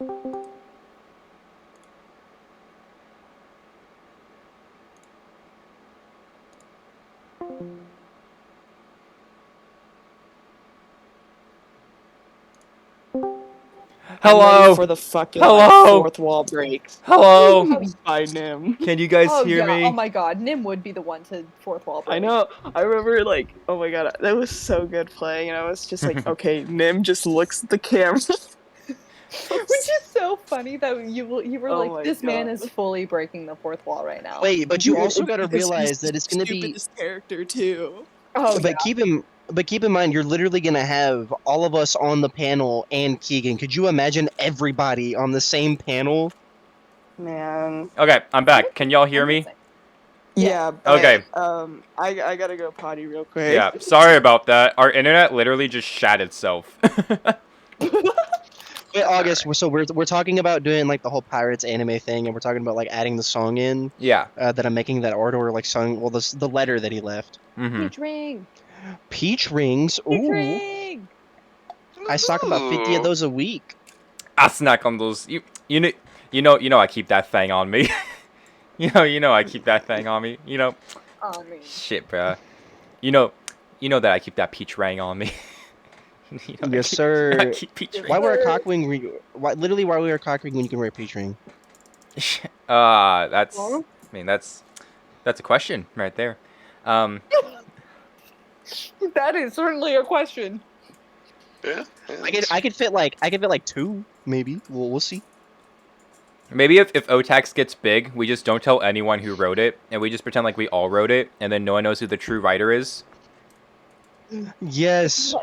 I'm ready Hello. for the fucking Hello. fourth wall break. Hello. By Nim. Can you guys Oh hear yeah. me? Oh my god. Nim would be the one to fourth wall break. I know. I remember like, oh my god, that was so good playing, and I was just like, okay, Nim just looks at the camera. Which is so funny that you were Oh like, my this man God. is fully breaking the fourth wall right now. Wait, but you Dude, also it's got to because he's realize the that it's going to be. stupidest character too. Oh yeah. But keep in mind, you're literally going to have all of us on the panel and Keegan. Could you imagine everybody on the same panel? Man. Okay, I'm back. Can y'all hear me? Yeah, but Okay. I gotta go potty real quick. Yeah, sorry about that. Our internet literally just shat itself. Wait, August. So we're talking about doing like the whole Pirates anime thing, and we're talking about like adding the song in. Yeah. That I'm making that art or like song. Well, the letter that he left. Mm-hmm. Peach ring. Peach rings. Peach Ooh. ring. I stock about 50 of those a week. I snack on those. You know I keep that thing on me. you know I keep that thing on me. Oh man. Shit, bruh. You know that I keep that peach ring on me. Yes, sir. I keep peach ring. Why wear a cockring? Why wear a cockring when you can wear a peach ring? That's. I mean, that's a question right there. That is certainly a question. Yeah. I could fit like two, maybe. We'll see. Maybe if Otax gets big, we just don't tell anyone who wrote it, and we just pretend like we all wrote it, and then no one knows who the true writer is. Yes.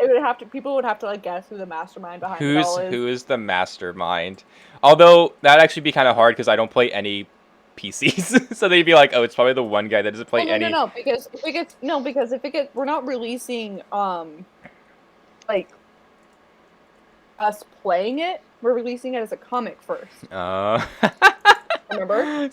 People would have to like guess who the mastermind behind it all is. Who is the mastermind? Although that'd actually be kind of hard because I don't play any PCs, so they'd be like, "Oh, it's probably the one guy that doesn't play any." No, because we're not releasing like us playing it. We're releasing it as a comic first. Remember?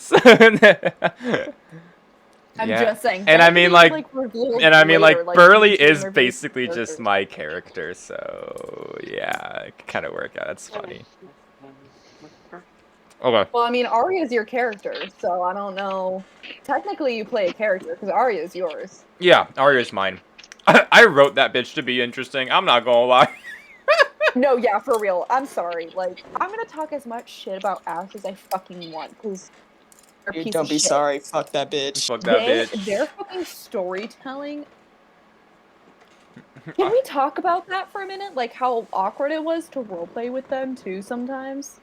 I'm just saying. And I mean, like Burley is later basically just my character, so yeah, it can kind of work out. That's funny. Okay. Well, I mean, Arya is your character, so I don't know. Technically, you play a character because Arya is yours. Yeah, Arya's mine. I wrote that bitch to be interesting. I'm not gonna lie. No, yeah, for real. I'm sorry. Like, I'm gonna talk as much shit about Ash as I fucking want, because Dude, don't be sorry. Fuck that bitch. Fuck that bitch. Their fucking storytelling. Can we talk about that for a minute? Like, how awkward it was to roleplay with them, too, sometimes?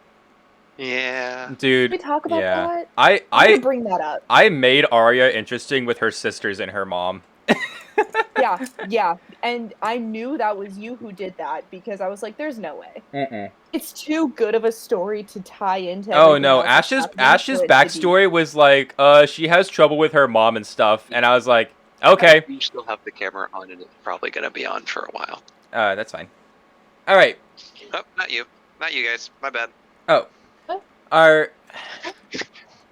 Yeah. Dude. Can we talk about that? I bring that up. I made Arya interesting with her sisters and her mom. yeah, and I knew that was you who did that because I was like, "There's no way. It's too good of a story to tie into." Oh no, Ash's backstory was like, she has trouble with her mom and stuff, and I was like, okay. You still have the camera on, and it's probably gonna be on for a while. That's fine. All right. Oh, not you guys. My bad. Oh, are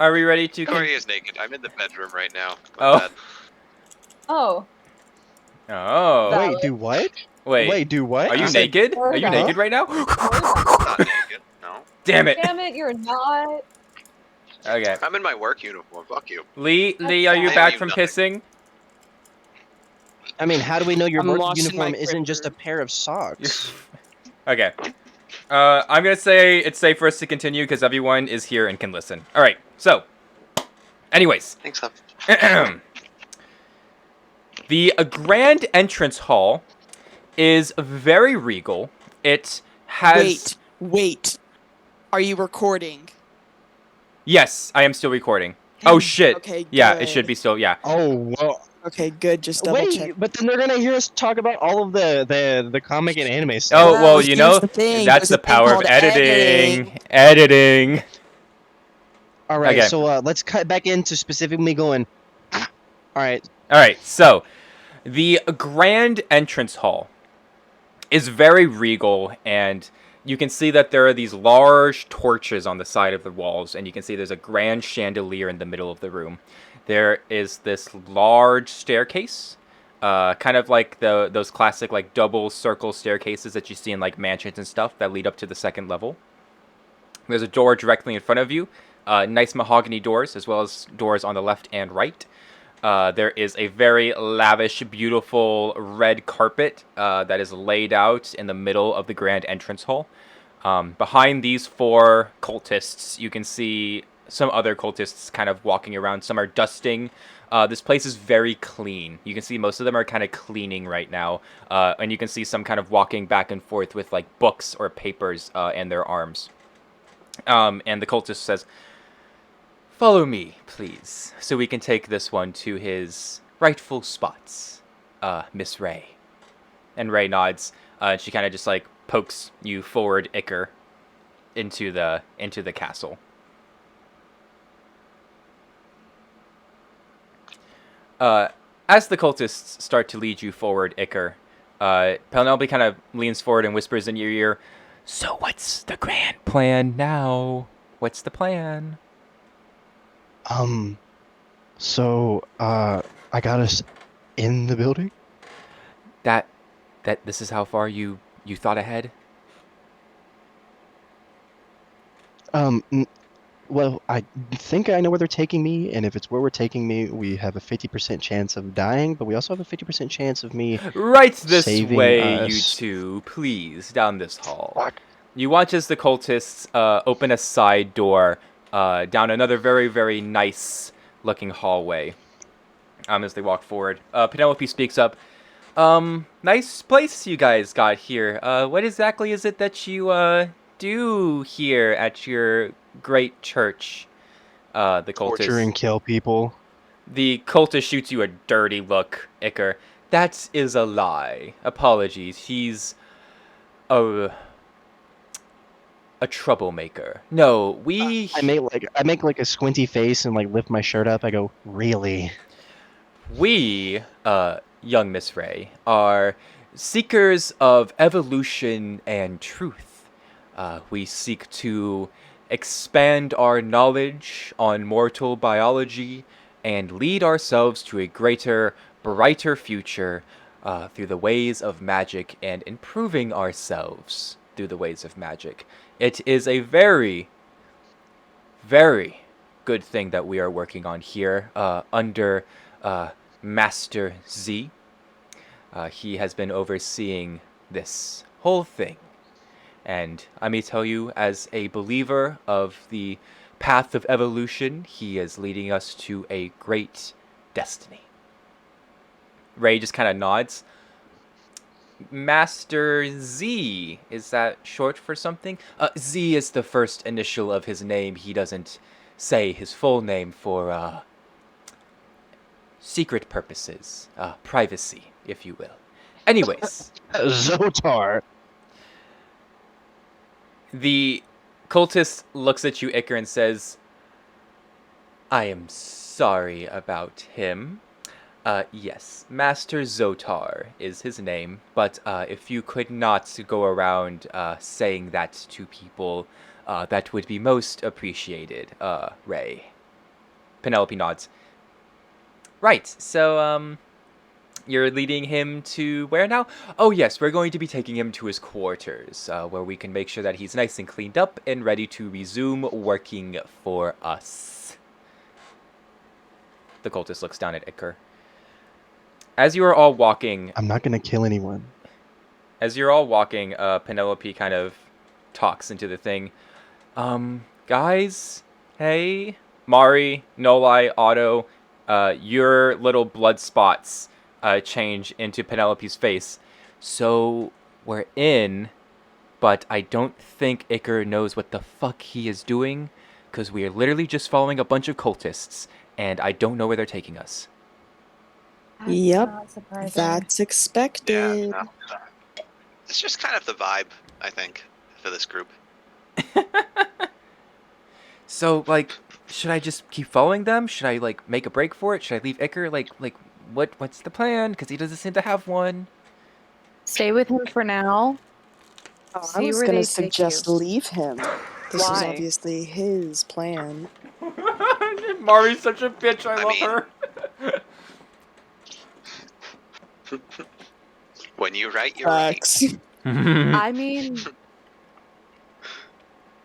we ready to? Corey is naked. I'm in the bedroom right now. My bad. Oh. Oh. Wait, do what? Wait, do what? Are you naked? Are you naked right now? Not naked. No. Damn it. Damn it, you're not. Okay. I'm in my work uniform. Fuck you. Lee, are you back from pissing? I mean, how do we know your I'm work washing uniform my isn't just a pair of socks? Okay. I'm gonna say it's safe for us to continue because everyone is here and can listen. All right. So, anyways. Thanks, love. The grand entrance hall is very regal. It has. Wait. Are you recording? Yes, I am still recording. Oh shit. Okay, yeah, good. it should be still. Yeah. Oh well. Okay, good. Just double check. But then they're gonna hear us talk about all of the comic and anime stuff. Oh well, here's the thing. that's the There's a thing power of called editing. Editing. All right, Okay. so let's cut back into specifically going. All right. All right. So, the grand entrance hall is very regal, and you can see that there are these large torches on the side of the walls, and you can see there's a grand chandelier in the middle of the room. There is this large staircase, kind of like those classic like double circle staircases that you see in like mansions and stuff that lead up to the second level. There's a door directly in front of you. Nice mahogany doors, as well as doors on the left and right. There is a very lavish, beautiful red carpet that is laid out in the middle of the grand entrance hall. Behind these 4 cultists, you can see some other cultists kind of walking around. Some are dusting. This place is very clean. You can see most of them are kind of cleaning right now. And you can see some kind of walking back and forth with like books or papers in their arms. And the cultist says, "Follow me, please, so we can take this one to his rightful spots, Miss Ray." And Ray nods. She kind of just like pokes you forward, Iker, into the castle. As the cultists start to lead you forward, Iker, Penelope kind of leans forward and whispers in your ear, "So what's the grand plan now? What's the plan?" So, I got us in the building? That this is how far you thought ahead? Well, I think I know where they're taking me, and if it's where we're taking me, we have a 50% chance of dying, but we also have a 50% chance of me Right this saving way, us. you two, please, down this hall. Fuck. You watch as the cultists open a side door down another very, very nice-looking hallway. As they walk forward, Penelope speaks up. Nice place you guys got here. What exactly is it that you do here at your great church? The cultist. Torture and kill people. The cultist shoots you a dirty look, Iker. That is a lie. Apologies. He's a troublemaker. No, we. I make like a squinty face and like lift my shirt up. I go, really? We, young Miss Ray, are seekers of evolution and truth. We seek to expand our knowledge on mortal biology and lead ourselves to a greater, brighter future through the ways of magic and improving ourselves through the ways of magic. It is a very, very good thing that we are working on here under Master Z. He has been overseeing this whole thing. And I may tell you, as a believer of the path of evolution, he is leading us to a great destiny. Ray just kind of nods. Master Z, is that short for something? Z is the first initial of his name. He doesn't say his full name for secret purposes, privacy, if you will. Anyways. Zotar. The cultist looks at you, Iker, and says, "I am sorry about him. Yes, Master Zotar is his name, but if you could not go around saying that to people, that would be most appreciated, Ray." Penelope nods. Right, so, you're leading him to where now? Oh yes, we're going to be taking him to his quarters, where we can make sure that he's nice and cleaned up and ready to resume working for us. The cultist looks down at Iker. As you are all walking... I'm not gonna kill anyone. As you're all walking, Penelope kind of talks into the thing. Guys? Hey? Mari, Nolai, Otto, your little blood spots change into Penelope's face. So, we're in, but I don't think Iker knows what the fuck he is doing, because we are literally just following a bunch of cultists, and I don't know where they're taking us. Yep, that's expected. Yeah, it's just kind of the vibe, I think, for this group. So, like, should I just keep following them? Should I, like, make a break for it? Should I leave Iker? Like, what's the plan? Because he doesn't seem to have one. Stay with him for now. I was where gonna they suggest take you. leave him. This is Why? obviously his plan. Mari's such a bitch. I love her. When you write, you're right. I mean,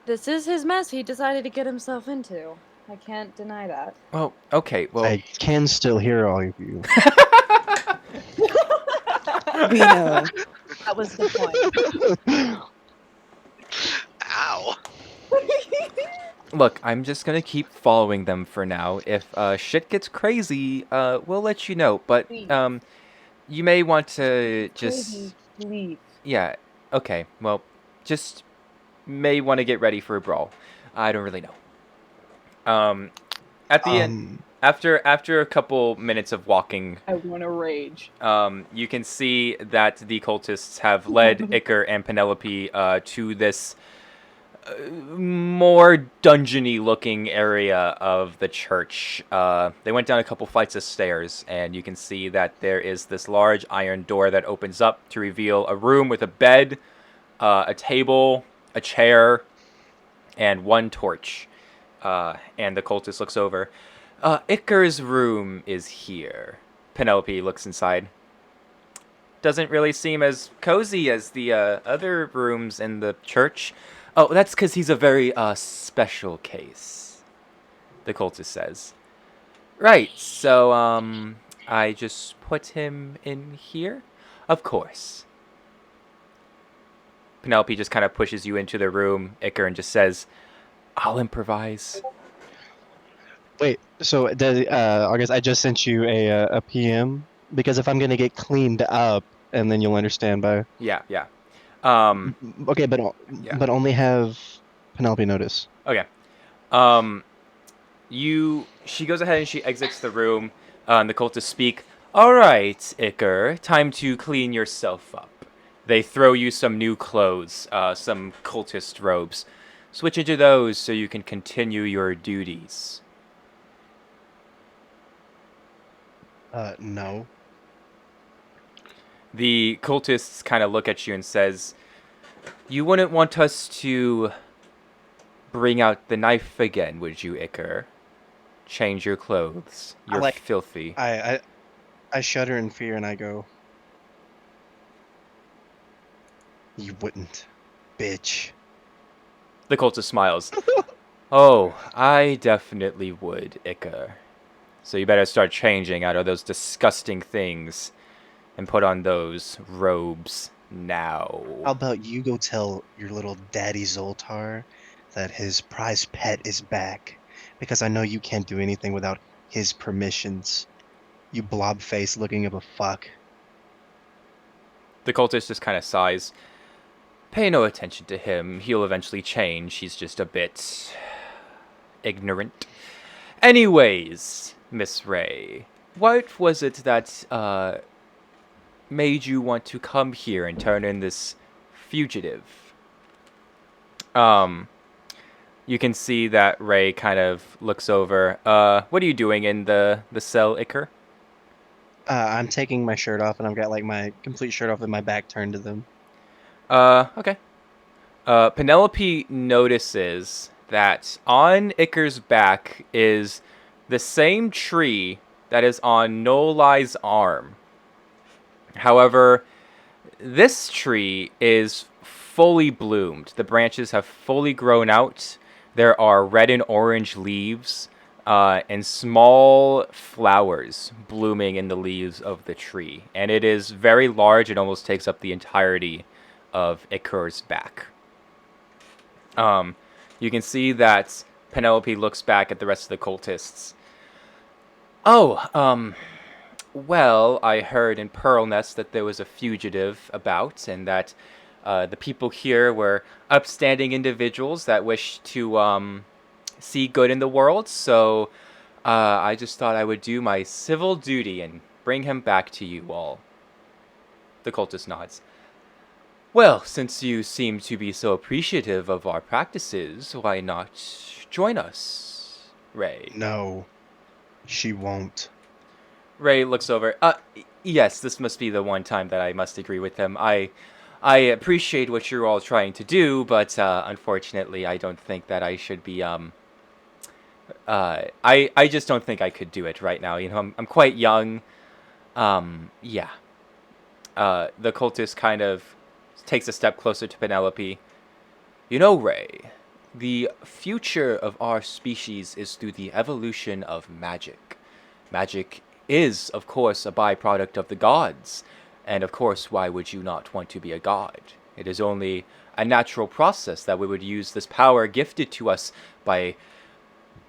This is his mess he decided to get himself into. I can't deny that. Well, okay, well... I can still hear all of you. We know. That was the point. Ow. Look, I'm just gonna keep following them for now. If shit gets crazy, we'll let you know. But Please. you may want to just Crazy, please. yeah. Okay, well, just may want to get ready for a brawl. I don't really know. At the end, after a couple minutes of walking, I want to rage. you can see that the cultists have led Iker and Penelope to this more dungeony looking area of the church. They went down a couple flights of stairs, and you can see that there is this large iron door that opens up to reveal a room with a bed, a table, a chair, and one torch. And the cultist looks over. Iker's room is here. Penelope looks inside. Doesn't really seem as cozy as the other rooms in the church. Oh, that's because he's a very special case, the cultist says. Right, so I just put him in here? Of course. Penelope just kind of pushes you into the room, Iker, and just says, I'll improvise. Wait, so I guess I just sent you a PM because if I'm gonna get cleaned up, and then you'll understand by. Yeah. Okay, but only have Penelope notice. Okay. She goes ahead and she exits the room. The cultists speak. All right, Iker, time to clean yourself up. They throw you some new clothes, some cultist robes. Switch into those so you can continue your duties. No. The cultists kind of look at you and says, you wouldn't want us to bring out the knife again, would you, Iker? Change your clothes. You're filthy. I shudder in fear and I go, you wouldn't, bitch. The cultist smiles. Oh, I definitely would, Iker. So you better start changing out of those disgusting things and put on those robes now. How about you go tell your little daddy Zoltar that his prized pet is back? Because I know you can't do anything without his permissions. You blob face looking of a fuck. The cultist just kind of sighs. Pay no attention to him. He'll eventually change. He's just a bit ignorant. Anyways, Miss Ray, what was it that made you want to come here and turn in this fugitive? You can see that Ray kind of looks over. What are you doing in the cell, Iker? I'm taking my shirt off, and I've got like my complete shirt off with my back turned to them. Okay. Penelope notices that on Iker's back is the same tree that is on Nolai's arm. However, this tree is fully bloomed. The branches have fully grown out. There are red and orange leaves and small flowers blooming in the leaves of the tree. And it is very large. It almost takes up the entirety of Iker's back. You can see that Penelope looks back at the rest of the cultists. Oh, well, I heard in Pearl Nest that there was a fugitive about, and that the people here were upstanding individuals that wished to see good in the world, so I just thought I would do my civil duty and bring him back to you all. The cultist nods. Well, since you seem to be so appreciative of our practices, why not join us, Ray? No, she won't. Ray looks over. Yes, this must be the one time that I must agree with him. I appreciate what you're all trying to do, but unfortunately, I don't think that I should be. I just don't think I could do it right now. You know, I'm quite young. Yeah. The cultist kind of takes a step closer to Penelope. You know, Ray, the future of our species is through the evolution of magic. Magic is, of course, a byproduct of the gods. And of course, why would you not want to be a god? It is only a natural process that we would use this power gifted to us by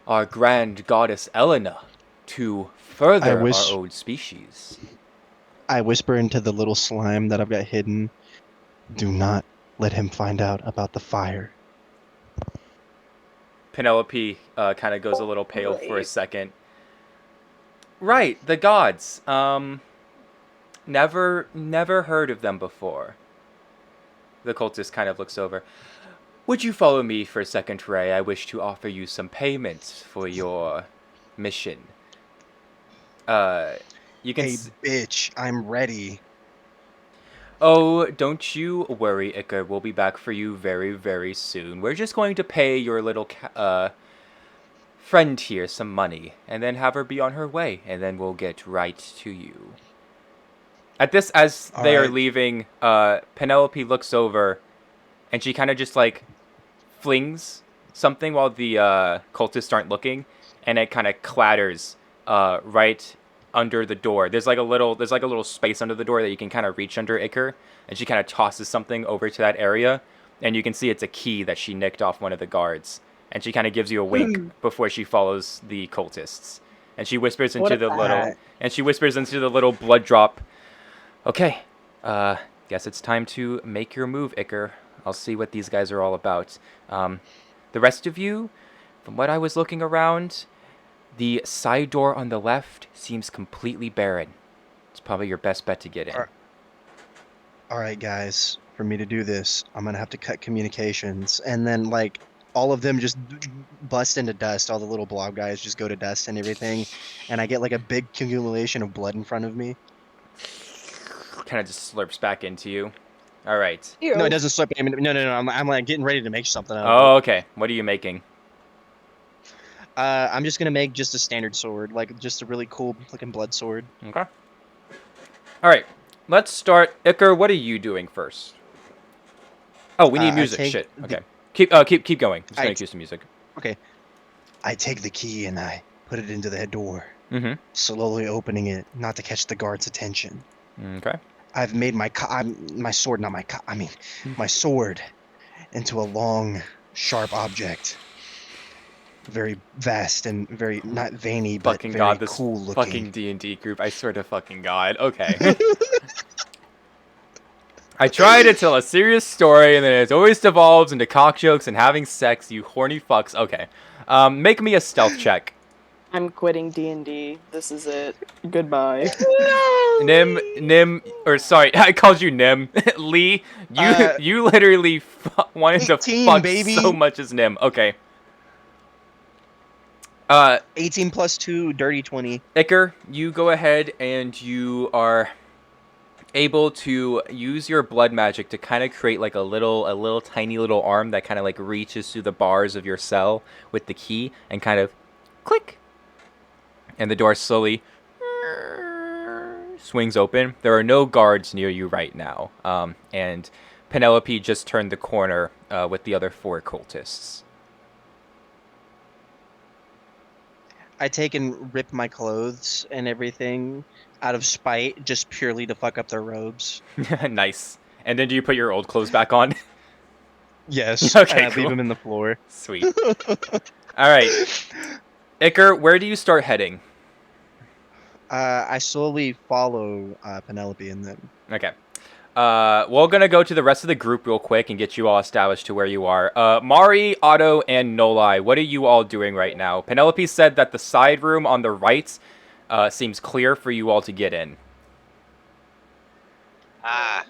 our grand goddess Elena to further our own species. I whisper into the little slime that I've got hidden. Do not let him find out about the fire. Penelope kind of goes a little pale for a second. Right, the gods. Never heard of them before. The cultist kind of looks over. Would you follow me for a second, Ray? I wish to offer you some payment for your mission. You can. Hey, bitch, I'm ready. Oh, don't you worry, Iker. We'll be back for you very, very soon. We're just going to pay your little friend here some money, and then have her be on her way, and then we'll get right to you. At this, as they are leaving, Penelope looks over, and she kind of just like flings something while the cultists aren't looking, and it kind of clatters right under the door. There's like a little space under the door that you can kind of reach under Iker, and she kind of tosses something over to that area, and you can see it's a key that she nicked off one of the guards, and she kind of gives you a wink before she follows the cultists, and she whispers into the little blood drop. Okay, guess it's time to make your move, Iker. I'll see what these guys are all about. The rest of you, from what I was looking around, the side door on the left seems completely barren. It's probably your best bet to get in. All right, guys. For me to do this, I'm gonna have to cut communications, and then like all of them just bust into dust. All the little blob guys just go to dust and everything, and I get like a big accumulation of blood in front of me. Kind of just slurps back into you. All right. No, it doesn't slurp. No. I'm like getting ready to make something out of Oh, it. okay. What are you making? I'm just gonna make just a standard sword, like just a really cool looking blood sword. Okay. All right. Let's start. Iker, what are you doing first? Oh, we need music. Shit. Okay. Keep going. I'm just gonna cue some music. Okay. I take the key and I put it into the door. Mm-hmm. Slowly opening it, not to catch the guard's attention. Okay. I've made my sword into a long, sharp object. Very vast and very not veiny, but fucking very god, this cool looking. Fucking D&D group. I swear to fucking god. Okay. I try to tell a serious story, and then it always devolves into cock jokes and having sex, you horny fucks. Okay. Make me a stealth check. I'm quitting D&D. This is it. Goodbye. Nim, or sorry, I called you Nim. Lee, you literally wanted 18, to fuck baby. So much as Nim. Okay. 18 plus 2, dirty 20. Iker, you go ahead and you are able to use your blood magic to kind of create like a little tiny little arm that kind of like reaches through the bars of your cell with the key and kind of click. And the door slowly swings open. There are no guards near you right now. And Penelope just turned the corner with the other 4 cultists. I take and rip my clothes and everything out of spite, just purely to fuck up their robes. Nice. And then do you put your old clothes back on? Yes. Okay, and I leave them in the floor. Sweet. All right. Iker, where do you start heading? I slowly follow Penelope and them. Okay. We're going to go to the rest of the group real quick and get you all established to where you are. Mari, Otto, and Nolai, what are you all doing right now? Penelope said that the side room on the right seems clear for you all to get in. I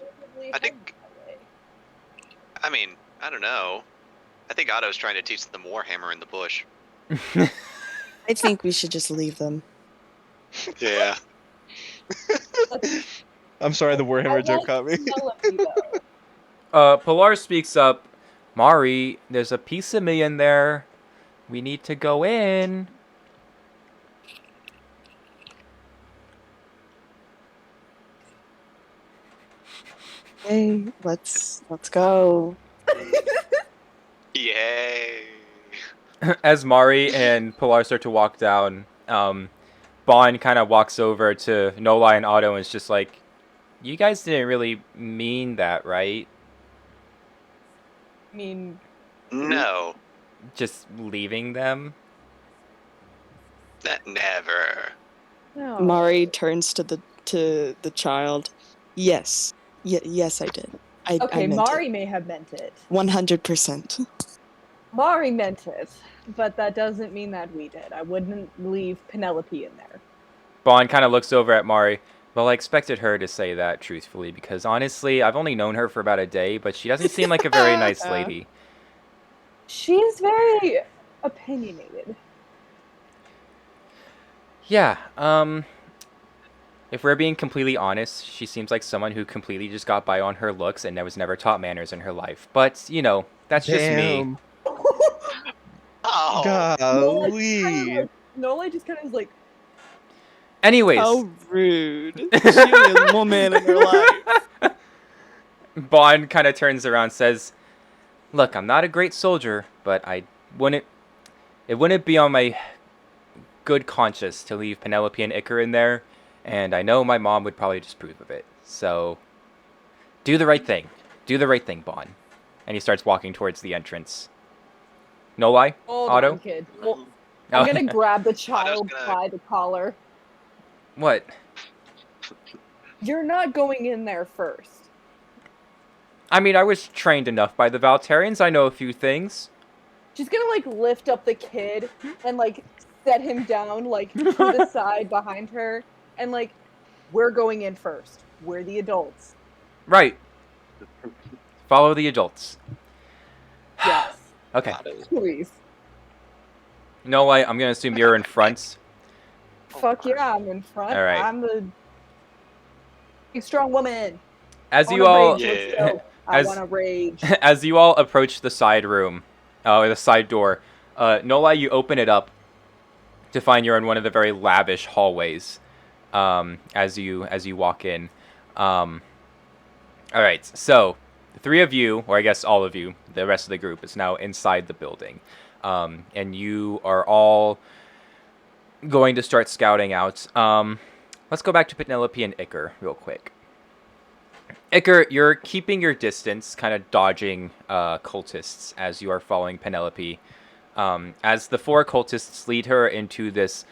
don't know. I think Otto's trying to teach them Warhammer in the bush. I think we should just leave them. Yeah. I'm sorry, the Warhammer joke caught me. Pilar speaks up. Mari, there's a piece of me in there. We need to go in. Hey, let's go. Yay! As Mari and Pilar start to walk down, Bond kind of walks over to Nolai and Otto and is just like, "You guys didn't really mean that, right?" I mean, No, Just leaving them. never. no. Mari turns to the child. Yes. Yes, I did. I Okay, meant Mari may have meant it. 100%. Mari meant it, but that doesn't mean that we did. I wouldn't leave Penelope in there. Bond kind of looks over at Mari. Well, I expected her to say that, truthfully, because honestly, I've only known her for about a day, but she doesn't seem like a very nice lady. She's very opinionated. Yeah, if we're being completely honest, she seems like someone who completely just got by on her looks and was never taught manners in her life. But, you know, that's just me. Oh, Golly. Nola just kind of is like, Anyways. How rude. She only has one man in her life. Bond kind of turns around and says, "Look, I'm not a great soldier, but it wouldn't be on my good conscience to leave Penelope and Iker in there, and I know my mom would probably disapprove of it. So, do the right thing. Do the right thing, Bond." And he starts walking towards the entrance. No lie? hold Otto? on, kid. Well, I'm Oh. gonna grab the child by the collar. What? You're not going in there first. I mean, I was trained enough by the Valterians. I know a few things. She's gonna, like, lift up the kid and, like, set him down, like, to the side behind her. And, like, we're going in first. We're the adults. Right. Follow the adults. Yes. Okay. Please. No lie, I'm going to assume you're in front. Fuck yeah, I'm in front. All right. I'm the big strong woman. As you all... Let's go. I want to rage. As you all approach the side room, or the side door, no lie, you open it up to find you're in one of the very lavish hallways as you walk in. All right, so the three of you, or I guess all of you, the rest of the group is now inside the building, and you are all going to start scouting out. Let's go back to Penelope and Iker real quick. Iker, you're keeping your distance, kind of dodging cultists as you are following Penelope. As the four cultists lead her into this,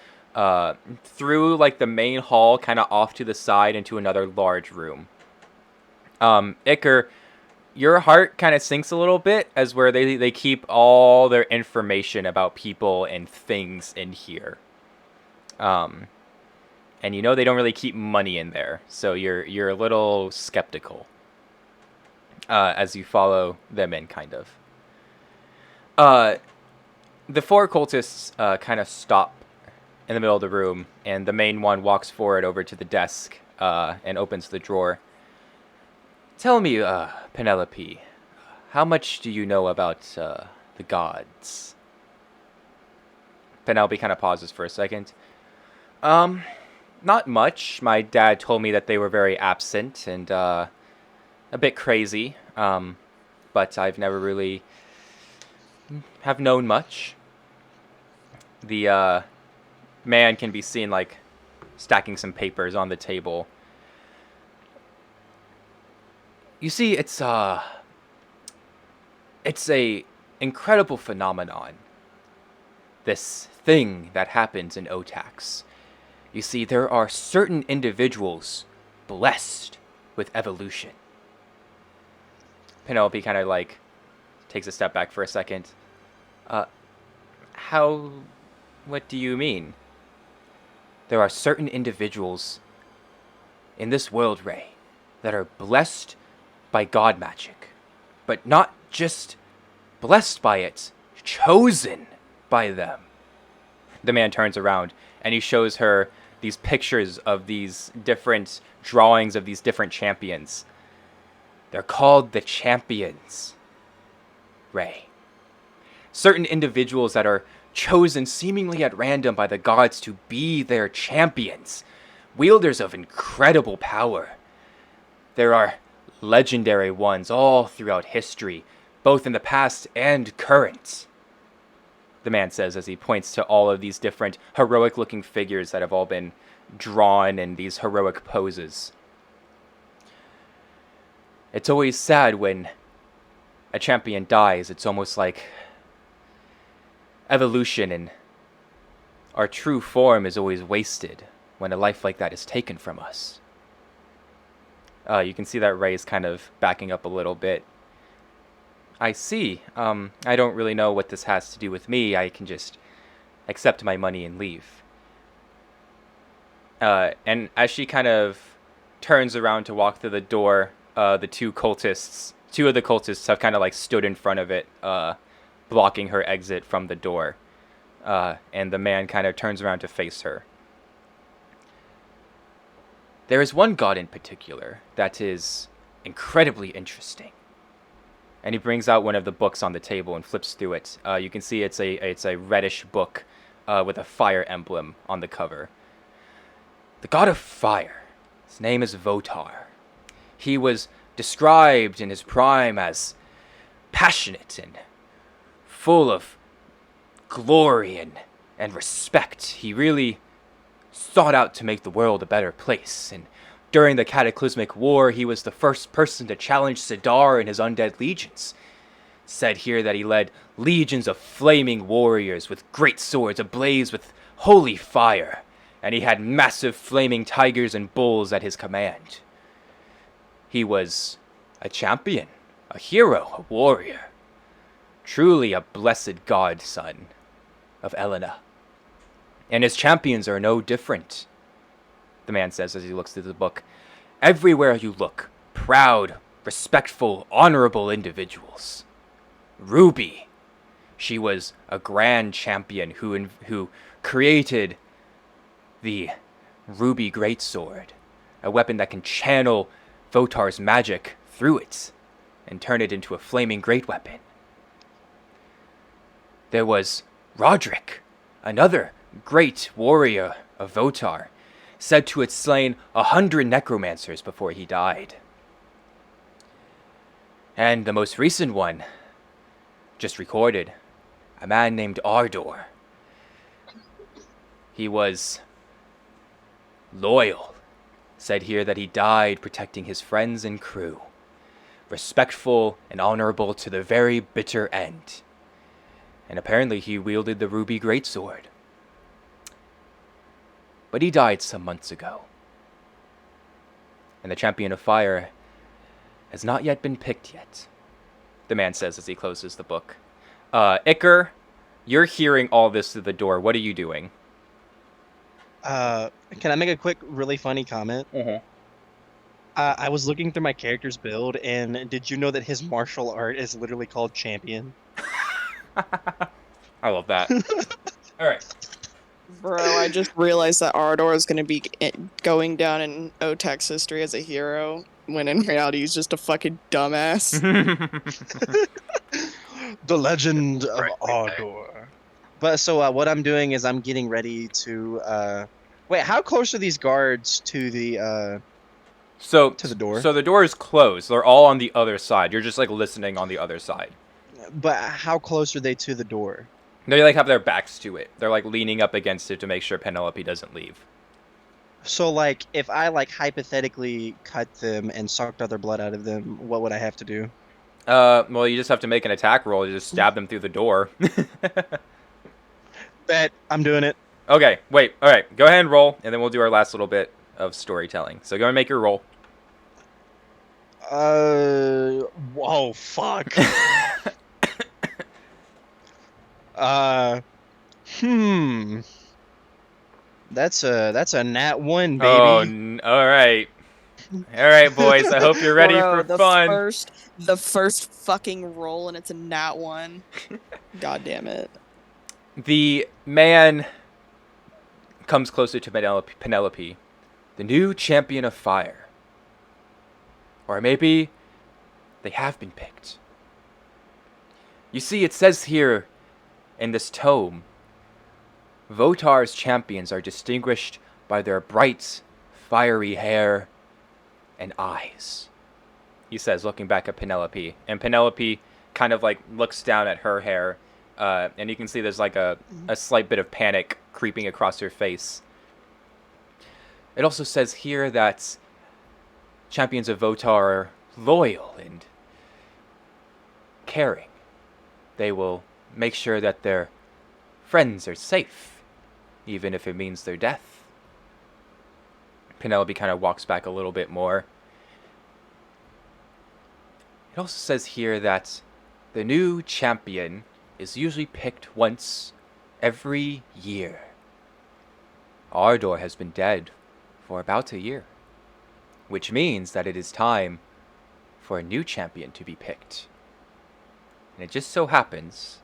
through like the main hall, kind of off to the side into another large room. Iker, your heart kind of sinks a little bit as where they keep all their information about people and things in here. And you know they don't really keep money in there, so you're a little skeptical as you follow them in, kind of. The four cultists kind of stop in the middle of the room, and the main one walks forward over to the desk and opens the drawer. Tell me, Penelope, how much do you know about the gods? Penelope kind of pauses for a second. Not much. My dad told me that they were very absent and a bit crazy, but I've never really have known much. The man can be seen like stacking some papers on the table. You see, it's a incredible phenomenon. This thing that happens in Otax. You see, there are certain individuals blessed with evolution. Penelope kind of like takes a step back for a second. What do you mean? There are certain individuals in this world, Ray, that are blessed by god magic. But not just blessed by it, chosen by them. The man turns around and he shows her these pictures of these different drawings of these different champions. They're called the champions, Ray. Certain individuals that are chosen seemingly at random by the gods to be their champions, wielders of incredible power. There are legendary ones all throughout history, both in the past and current, the man says as he points to all of these different heroic-looking figures that have all been drawn in these heroic poses. It's always sad when a champion dies. It's almost like evolution and our true form is always wasted when a life like that is taken from us. You can see that Ray's kind of backing up a little bit. I see. I don't really know what this has to do with me. I can just accept my money and leave. And as she kind of turns around to walk through the door, the two of the cultists have kind of like stood in front of it, blocking her exit from the door. And the man kind of turns around to face her. There is one god in particular that is incredibly interesting. And he brings out one of the books on the table and flips through it. You can see it's a reddish book with a fire emblem on the cover. The god of fire. His name is Votar. He was described in his prime as passionate and full of glory and respect. He really sought out to make the world a better place, and during the Cataclysmic War, he was the first person to challenge Sidar and his undead legions. Said here that he led legions of flaming warriors with great swords ablaze with holy fire, and he had massive flaming tigers and bulls at his command. He was a champion, a hero, a warrior. Truly a blessed godson of Elena. And his champions are no different, the man says as he looks through the book. Everywhere you look, proud, respectful, honorable individuals. Ruby. She was a grand champion who created the Ruby Greatsword, a weapon that can channel Votar's magic through it and turn it into a flaming great weapon. There was Roderick, another great warrior of Votar, said to have slain 100 necromancers before he died. And the most recent one, just recorded, a man named Ardor. He was loyal. Said here that he died protecting his friends and crew. Respectful and honorable to the very bitter end. And apparently he wielded the Ruby Greatsword. But he died some months ago. And the Champion of Fire has not yet been picked yet, the man says as he closes the book. Iker, you're hearing all this through the door. What are you doing? Can I make a quick, really funny comment? Mm-hmm. I was looking through my character's build, and did you know that his martial art is literally called Champion? I love that. All right. Bro, I just realized that Ardor is going to be going down in OTAC's history as a hero, when in reality he's just a fucking dumbass. The legend of Ardor. But so what I'm doing is I'm getting ready to wait, how close are these guards to the to the door? So the door is closed. They're all on the other side. You're just like listening on the other side. But how close are they to the door? They like have their backs to it. They're like leaning up against it to make sure Penelope doesn't leave. So like if I like hypothetically cut them and sucked other blood out of them, what would I have to do? Well, you just have to make an attack roll. You just stab them through the door. Bet I'm doing it. Okay, wait. All right, go ahead and roll, and then we'll do our last little bit of storytelling. So go and make your roll. Whoa, fuck. That's a nat 1, baby. Oh, all right. All right, boys. I hope you're ready Bro, for fun. The first fucking roll, and it's a nat 1. God damn it. The man comes closer to Penelope, the new champion of fire. Or maybe they have been picked. You see, it says here in this tome, Votar's champions are distinguished by their bright, fiery hair and eyes, he says, looking back at Penelope. And Penelope kind of like looks down at her hair, and you can see there's like a slight bit of panic creeping across her face. It also says here that champions of Votar are loyal and caring. They will make sure that their friends are safe, even if it means their death. Penelope kind of walks back a little bit more. It also says here that the new champion is usually picked once every year. Ardor has been dead for about a year, which means that it is time for a new champion to be picked. And it just so happens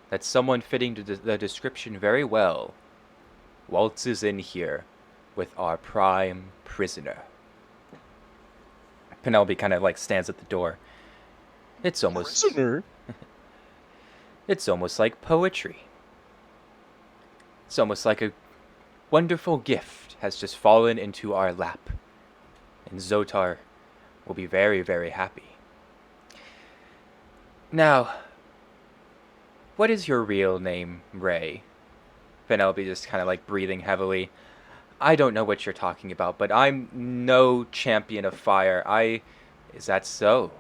that someone fitting the description very well waltzes in here with our prime prisoner. Penelope kind of like stands at the door. It's almost Prisoner? It's almost like poetry. It's almost like a wonderful gift has just fallen into our lap. And Zotar will be very, very happy. Now, what is your real name, Ray? Penelope just kind of like breathing heavily. I don't know what you're talking about, but I'm no champion of fire. Is that so?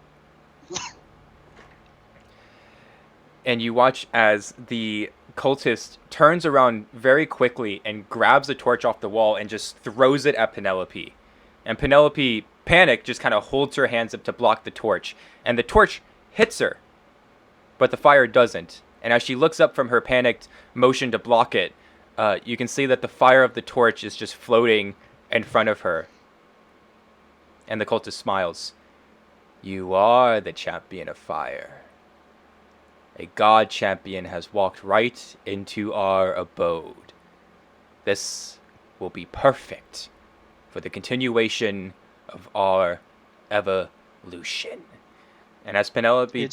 And you watch as the cultist turns around very quickly and grabs a torch off the wall and just throws it at Penelope. And Penelope, panicked, just kind of holds her hands up to block the torch. And the torch hits her, but the fire doesn't. And as she looks up from her panicked motion to block it, you can see that the fire of the torch is just floating in front of her. And the cultist smiles. You are the champion of fire. A god champion has walked right into our abode. This will be perfect for the continuation of our evolution. And as Penelope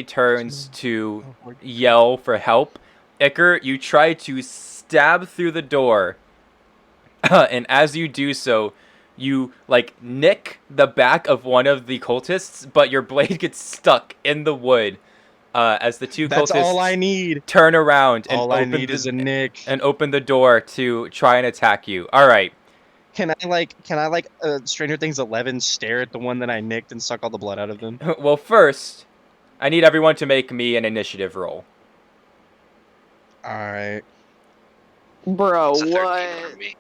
turns to yell for help, Iker, you try to stab through the door, and as you do so, you like nick the back of one of the cultists, but your blade gets stuck in the wood. As the two That's cultists all I need. turn around and all I need is a nick and open the door to try and attack you. All right. Can I like Stranger Things 11 stare at the one that I nicked and suck all the blood out of them? Well, first, I need everyone to make me an initiative roll. All right. Bro, It's a 13 what? for me.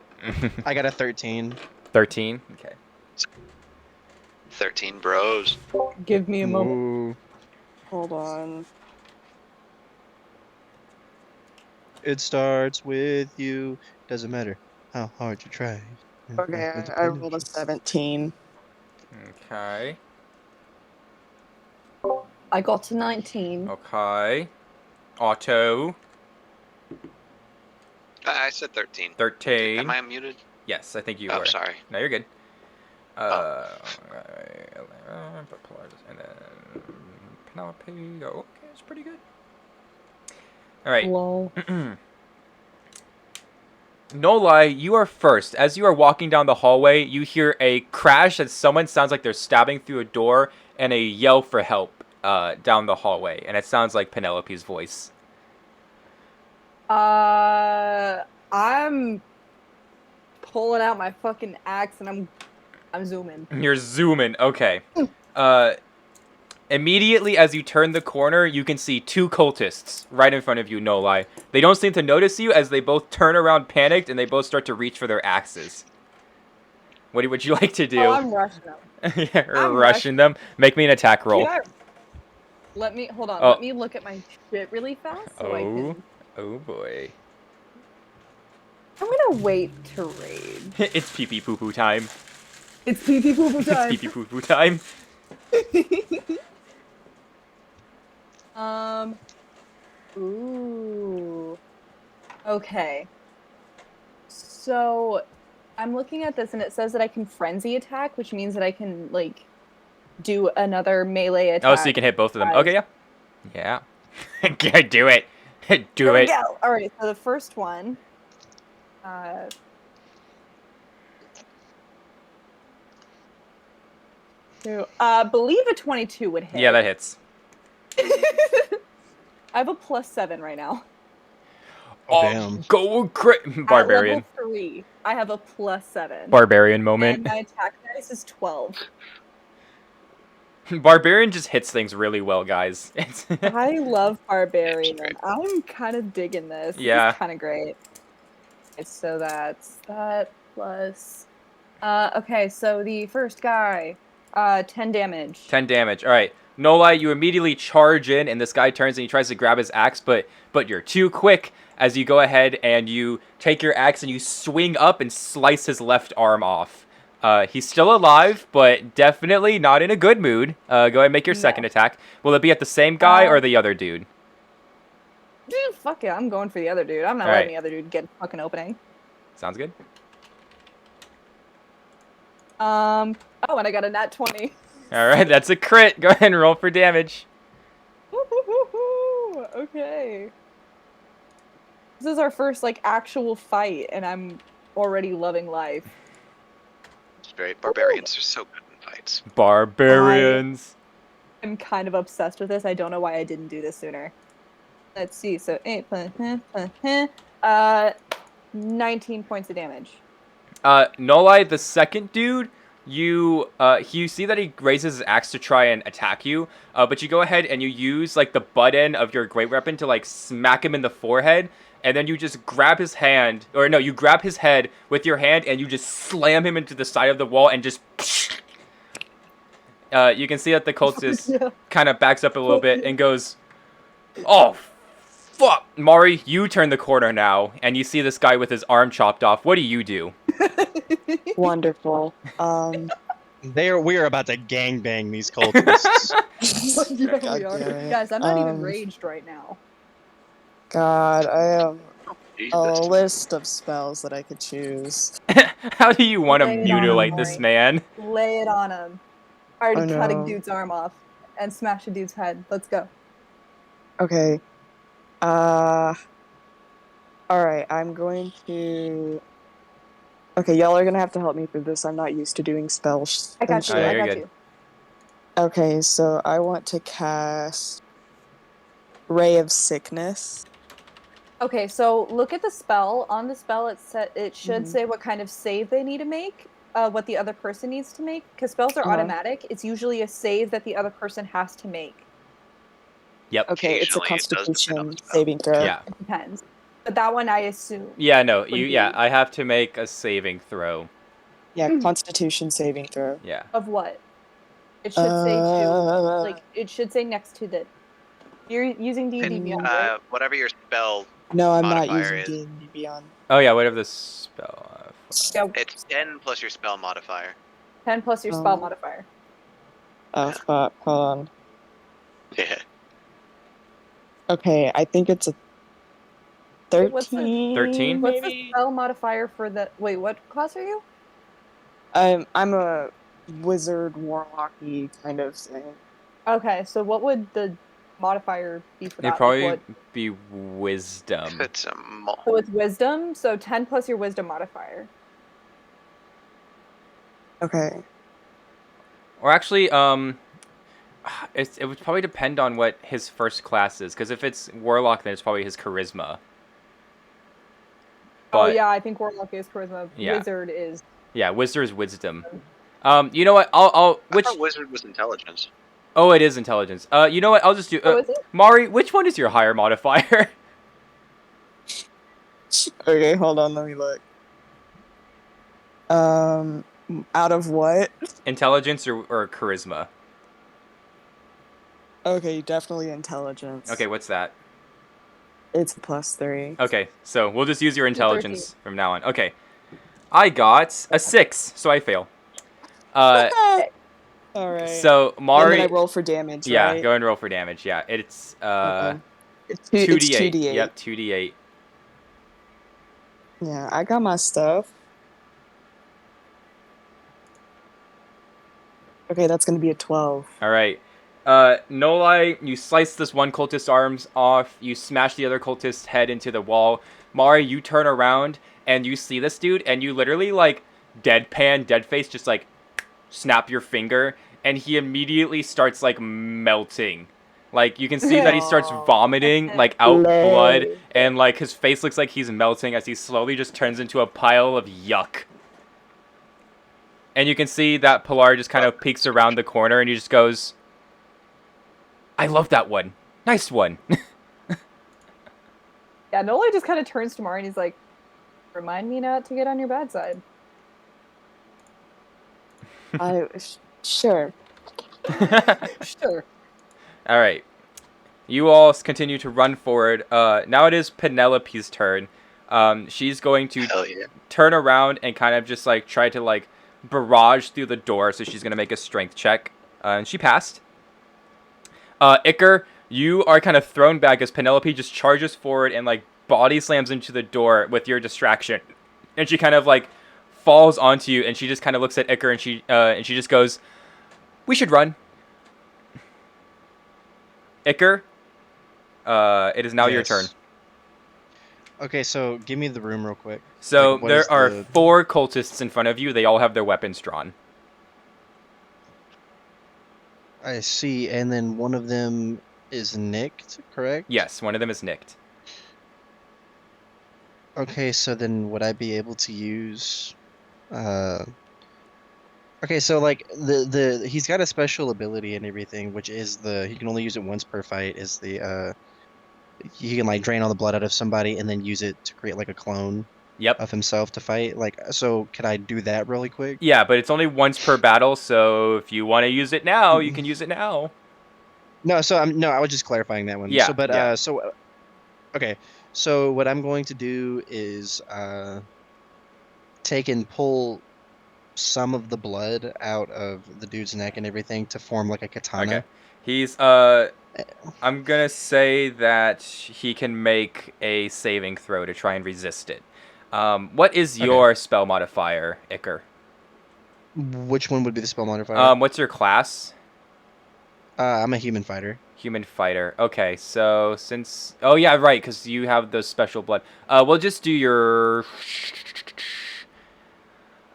I got a 13. 13? Okay. 13 bros. Give me a moment. Ooh. Hold on. It starts with you. Doesn't matter how hard you try. Okay, I rolled a 17. Okay. I got to 19. Okay. Otto. I said 13. 13. Am I unmuted? Yes, I think you Oh, were. sorry. No, you're good. Oh. And then Penelope. Oh, okay, it's pretty good. All right. Lol. No lie, you are first. As you are walking down the hallway, you hear a crash as someone sounds like they're stabbing through a door, and a yell for help down the hallway, and it sounds like Penelope's voice. I'm pulling out my fucking axe and I'm zooming. You're zooming. Okay. Immediately as you turn the corner, you can see two cultists right in front of you, no lie. They don't seem to notice you as they both turn around panicked and they both start to reach for their axes. What would you like to do? Oh, I'm rushing them. Yeah, rushing them. Make me an attack roll. Let me hold on. Oh. Let me look at my shit really fast so I can. Oh boy. I'm gonna wait to raid. It's pee pee poo poo time. It's pee pee poo poo time. It's pee pee poo poo time. Ooh. Okay. So, I'm looking at this and it says that I can frenzy attack, which means that I can like do another melee attack. Oh, so you can hit both of them. Okay, yeah. Yeah. Do it. Do There it. we go. All right. So the first one. Believe a 22 would hit. Yeah, that hits. I have a +7 right now. Oh, damn. Go crit, barbarian. At level 3, I have a +7. Barbarian moment. And my attack dice is 12. Barbarian just hits things really well, guys. I love Barbarian. I'm kind of digging this. Yeah. This is kind of great. Okay, so that's that plus... okay, so the first guy, 10 damage. 10 damage. All right. No lie, you immediately charge in, and this guy turns and he tries to grab his axe, but you're too quick as you go ahead and you take your axe and you swing up and slice his left arm off. He's still alive, but definitely not in a good mood. Go ahead and make your second attack. Will it be at the same guy or the other dude? Dude, fuck it, I'm going for the other dude. I'm not letting the other dude get a fucking opening. Sounds good. Oh, and I got a nat 20. All right, that's a crit. Go ahead and roll for damage. Okay. This is our first, like, actual fight, and I'm already loving life. It's great. Barbarians are so good in fights. Barbarians. I'm kind of obsessed with this. I don't know why I didn't do this sooner. Let's see. So 8 plus 19 points of damage. No lie, the second dude, you see that he raises his axe to try and attack you, but you go ahead and you use like the butt end of your great weapon to like smack him in the forehead, and then you just grab his hand, or no, you grab his head with your hand and you just slam him into the side of the wall and just. You can see that the cultist kind of backs up a little bit and goes, "Oh, fuck, Mari, you turn the corner now, and you see this guy with his arm chopped off. What do you do?" Wonderful. We are about to gangbang these cultists. Yeah, we are. Guys, I'm not even raged right now. God, I have a list of spells that I could choose. How do you want to mutilate this man? Lay it on him. Already Oh, cutting no. dude's arm off and smash a dude's head. Let's go. Okay. Alright, I'm going to... Okay, y'all are gonna have to help me through this. I'm not used to doing spells. I got you, I got you. Okay, so I want to cast Ray of Sickness. Okay, so look at the spell. On the spell, it should say what kind of save they need to make, what the other person needs to make. Because spells are automatic. It's usually a save that the other person has to make. Yep. Okay, it's a Constitution saving throw. Yeah. It depends. But that one, I assume. Yeah, no, I have to make a saving throw. Yeah, Constitution saving throw. Yeah. Of what? It should say it should say next to the... You're using D&D Beyond, right? Whatever your spell No, I'm not modifier using is. D&D Beyond. Oh yeah, whatever the spell. It's 10 plus your spell modifier. 10 plus your spell modifier. Oh, fuck. Hold on. Yeah. Okay, I think it's a 13. 13? What's the spell modifier for the... Wait, what class are you? I'm a wizard, warlocky kind of thing. Okay, so what would the modifier be for that? It'd probably be wisdom. It's a So it's wisdom, so 10 plus your wisdom modifier. Okay. Or actually, it would probably depend on what his first class is, because if it's warlock, then it's probably his charisma. Oh yeah, I think warlock is charisma. Yeah. Wizard is. Yeah, wizard is wisdom. You know what? I'll I thought wizard was intelligence. Oh, it is intelligence. You know what? I'll just do. Is it? Mari, which one is your higher modifier? Okay, hold on. Let me look. Out of what? Intelligence or charisma? Okay, definitely intelligence. Okay, what's that? It's a +3. Okay, so we'll just use your intelligence from now on. Okay. I got a 6, so I fail. Alright. So, Mari... And then I roll for damage, Yeah, right? go ahead and roll for damage, yeah. It's, It's 2d8. 2d8. Yep, 2d8. Yeah, I got my stuff. Okay, that's gonna be a 12. Alright. No lie, you slice this one cultist's arms off, you smash the other cultist's head into the wall. Mari, you turn around, and you see this dude, and you literally, like, deadpan, deadface, just, like, snap your finger, and he immediately starts like melting. Like you can see that he starts vomiting like out blood, and like his face looks like he's melting as he slowly just turns into a pile of yuck. And you can see that Pilar just kind of peeks around the corner and he just goes, I love that one. Nice one. Yeah, Nola just kind of turns to Mari and he's like, remind me not to get on your bad side. Sure. Sure. All right. You all continue to run forward. Now it is Penelope's turn. She's going to turn around and kind of just like try to like barrage through the door. So she's going to make a strength check. And she passed. Iker, you are kind of thrown back as Penelope just charges forward and like body slams into the door with your distraction. And she kind of like falls onto you and she just kind of looks at Iker and she just goes, we should run. Iker, it is now your turn. Okay, so give me the room real quick. So like, there are 4 cultists in front of you. They all have their weapons drawn. I see, and then one of them is nicked, correct? Yes, one of them is nicked. Okay, so then would I be able to use... Okay, so like he's got a special ability and everything, which is he can only use it once per fight. Is he can like drain all the blood out of somebody and then use it to create like a clone. Yep. Of himself to fight. Like, so can I do that really quick? Yeah, but it's only once per battle. So if you want to use it now, you can use it now. No, so I was just clarifying that one. Yeah. So, but okay. So what I'm going to do is take and pull some of the blood out of the dude's neck and everything to form like a katana. Okay. He's I'm gonna say that he can make a saving throw to try and resist it. What is your spell modifier, Iker? Which one would be the spell modifier? What's your class? I'm a human fighter. Human fighter. Okay, so since... Oh, yeah, right, because you have the special blood. We'll just do your...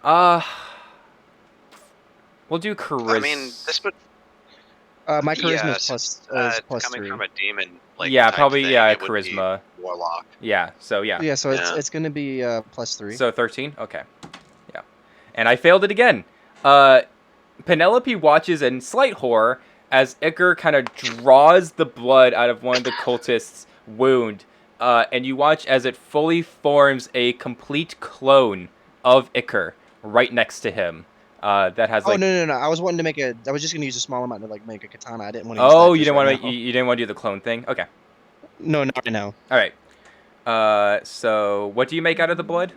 We'll do charisma. I mean, this would... my charisma is plus coming 3. from a demon, like, yeah, probably, thing, yeah, charisma. Warlock. Yeah, so, yeah. Yeah, so it's going to be plus 3. So 13? Okay. Yeah. And I failed it again. Penelope watches in slight horror as Iker kind of draws the blood out of one of the cultists' wound. And you watch as it fully forms a complete clone of Iker right next to him. That has like... Oh, no. I was wanting to make I was just going to use a small amount to like make a katana. I didn't want to use you didn't want to you didn't want to do the clone thing? Okay. No, not right now. All right. So what do you make out of the blood?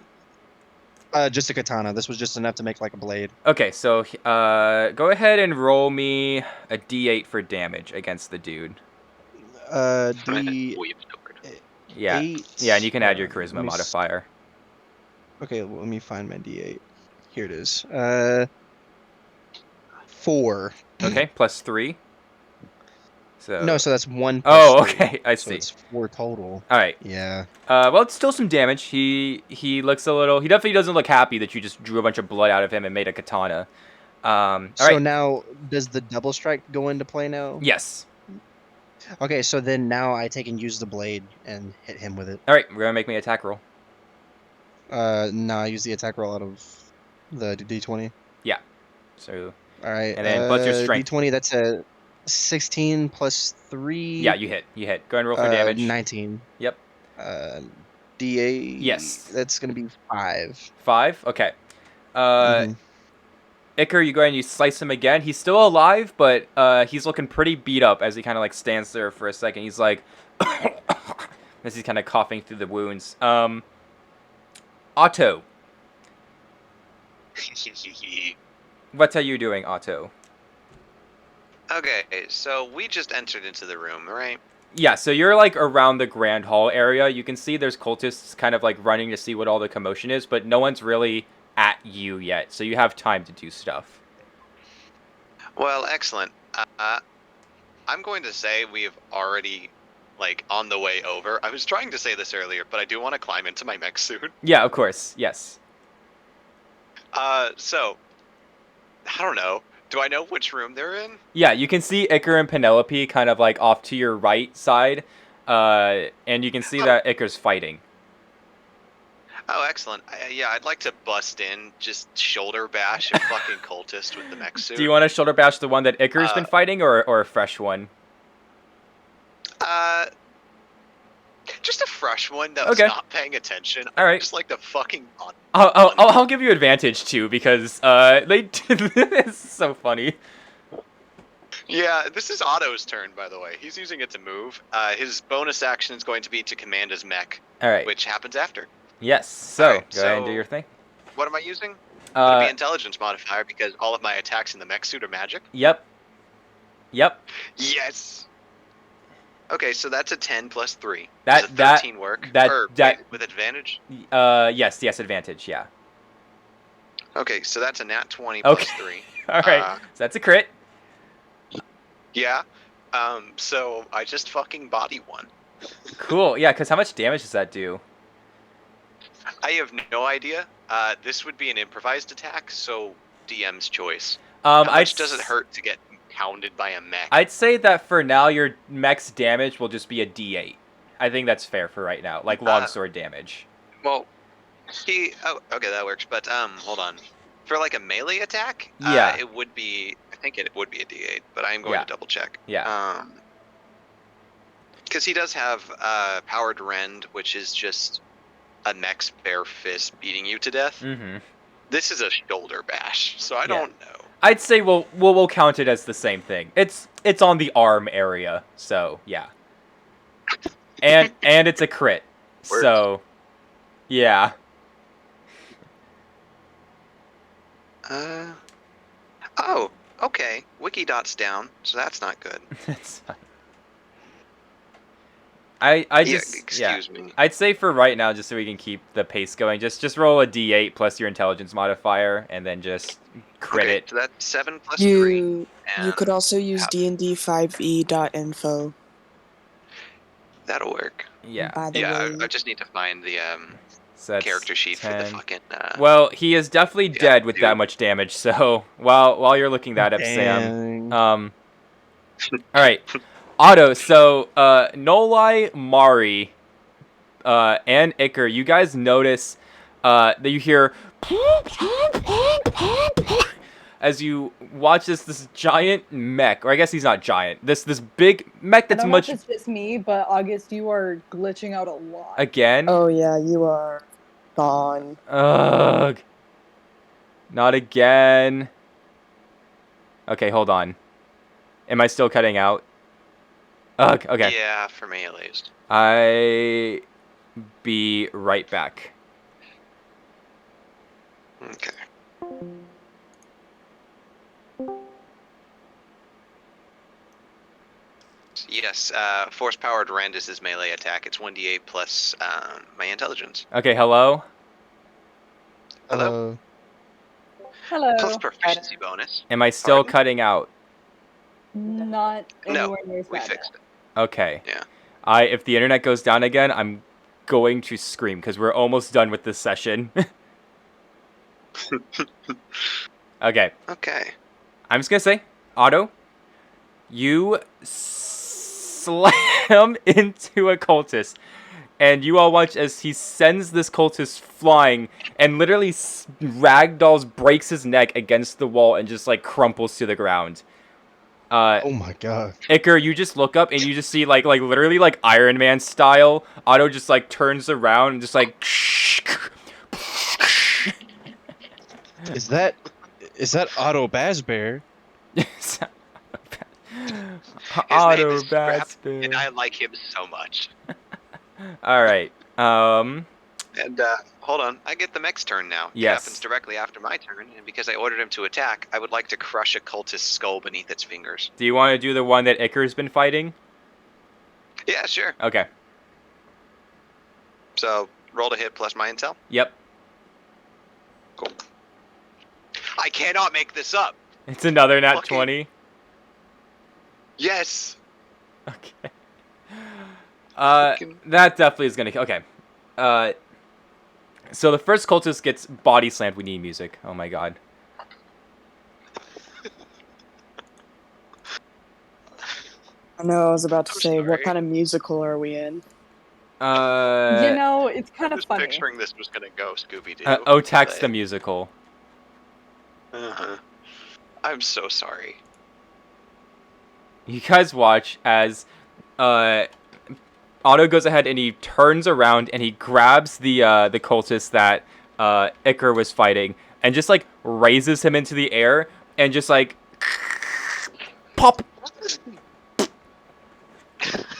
Just a katana. This was just enough to make like a blade. Okay, so go ahead and roll me a d8 for damage against the dude. Yeah. 8. Yeah, and you can add your charisma modifier. Okay, well, let me find my d8. Here it is. 4. Okay, plus 3. So no, so that's 1. Oh, okay, I see. So it's 4 total. All right. Yeah. Well, it's still some damage. He looks a little. He definitely doesn't look happy that you just drew a bunch of blood out of him and made a katana. All so right. now, does the double strike go into play now? Yes. Okay, so then now I take and use the blade and hit him with it. All right, we're gonna make me an attack roll. No, I use the attack roll out of the d20. Yeah. So. All right. And then plus your strength. D20. That's a 16 plus 3. Yeah, you hit. You hit. Go ahead and roll for damage. 19. Yep. D8. Yes. That's gonna be 5. 5. Okay. Iker, you go ahead and you slice him again. He's still alive, but he's looking pretty beat up as he kind of like stands there for a second. He's like, as he's kind of coughing through the wounds. Otto. What are you doing, Otto? Okay, so we just entered into the room, right? Yeah, so you're like around the Grand Hall area. You can see there's cultists kind of like running to see what all the commotion is, but no one's really at you yet, so you have time to do stuff. Well, excellent. I'm going to say we've already, like, on the way over. I was trying to say this earlier, but I do want to climb into my mech suit. Yeah, of course. Yes. So, I don't know. Do I know which room they're in? Yeah, you can see Iker and Penelope kind of like off to your right side, and you can see that Iker's fighting. Oh, excellent. Yeah, I'd like to bust in, just shoulder bash a fucking cultist with the mech suit. Do you want to shoulder bash the one that Iker's been fighting, or a fresh one? Just a fresh one that was not paying attention. All right. Just like the fucking. I'll give you advantage too because they this is so funny. Yeah, this is Otto's turn, by the way. He's using it to move. His bonus action is going to be to command his mech. All right. Which happens after. Yes. So go ahead and do your thing. What am I using? Would it be intelligence modifier because all of my attacks in the mech suit are magic? Yep. Yep. Yes. Okay, so that's a 10 plus 3. That Does a 13 work? Wait, with advantage? Yes, advantage, yeah. Okay, so that's a nat 20 plus 3. All right. So that's a crit. Yeah. So I just fucking body one. Cool. Yeah, because how much damage does that do? I have no idea. This would be an improvised attack, so DM's choice. How much does it hurt to get pounded by a mech? I'd say that for now, your mech's damage will just be a D8. I think that's fair for right now, like longsword damage. Well, oh, okay, that works. But hold on. For like a melee attack, yeah, it would be. I think it would be a D8, but I am going to double check. Yeah. Because he does have powered rend, which is just a mech's bare fist beating you to death. Mm-hmm. This is a shoulder bash, so I don't know. I'd say we'll count it as the same thing. It's on the arm area, so yeah. And it's a crit, so yeah. Oh, okay. Wikidot's down, so that's not good. That's fine. Excuse me. I'd say for right now, just so we can keep the pace going, just roll a D8 plus your intelligence modifier, and then just crit it. So that's 7 plus 3. You could also use dnd5e.info. That'll work. Yeah. I just need to find the character sheet 10. for the fucking. Well, he is definitely dead with that much damage. So while you're looking that up, Sam. All right. Otto, so Nolai, Mari, and Iker, you guys notice that you hear as you watch this giant mech, or I guess he's not giant. This big mech that's much. I don't know if it's just me, but August, you are glitching out a lot. Again? Oh yeah, you are gone. Ugh. Not again. Okay, hold on. Am I still cutting out? Ugh, okay. Yeah, for me at least. I be right back. Okay. Yes, force-powered rend is his melee attack. It's 1d8 plus my intelligence. Okay, hello? Hello? Hello. Plus proficiency bonus. Am I still cutting out? Not anywhere near as we bad. fixed it. Okay. Yeah. If the internet goes down again, I'm going to scream because we're almost done with this session. Okay. Okay. I'm just gonna say, Otto, you slam into a cultist, and you all watch as he sends this cultist flying and literally ragdolls, breaks his neck against the wall, and just like crumples to the ground. Oh my god. Iker, you just look up and you just see like literally like Iron Man style. Otto just like turns around and just like. Is that Otto Bazbear? Otto His name is Scrap, Bazbear. and I like him so much. All right. And hold on, I get the mech's turn now. Yes. It happens directly after my turn, and because I ordered him to attack, I would like to crush a cultist's skull beneath its fingers. Do you want to do the one that Iker's been fighting? Yeah, sure. Okay. So roll to hit plus my intel. Yep. Cool. I cannot make this up. It's another nat 20. Yes. Okay. That definitely is gonna. Okay. So the first cultist gets body slammed. We need music. Oh my god. I know, I was about to I'm say, what sorry. kind of musical are we in? You know, it's kind I'm of just funny. picturing this was gonna go Scooby-Doo. Otax the musical. Uh-huh. I'm so sorry. You guys watch as Otto goes ahead and he turns around and he grabs the cultist that Icar was fighting and just like raises him into the air and just like pop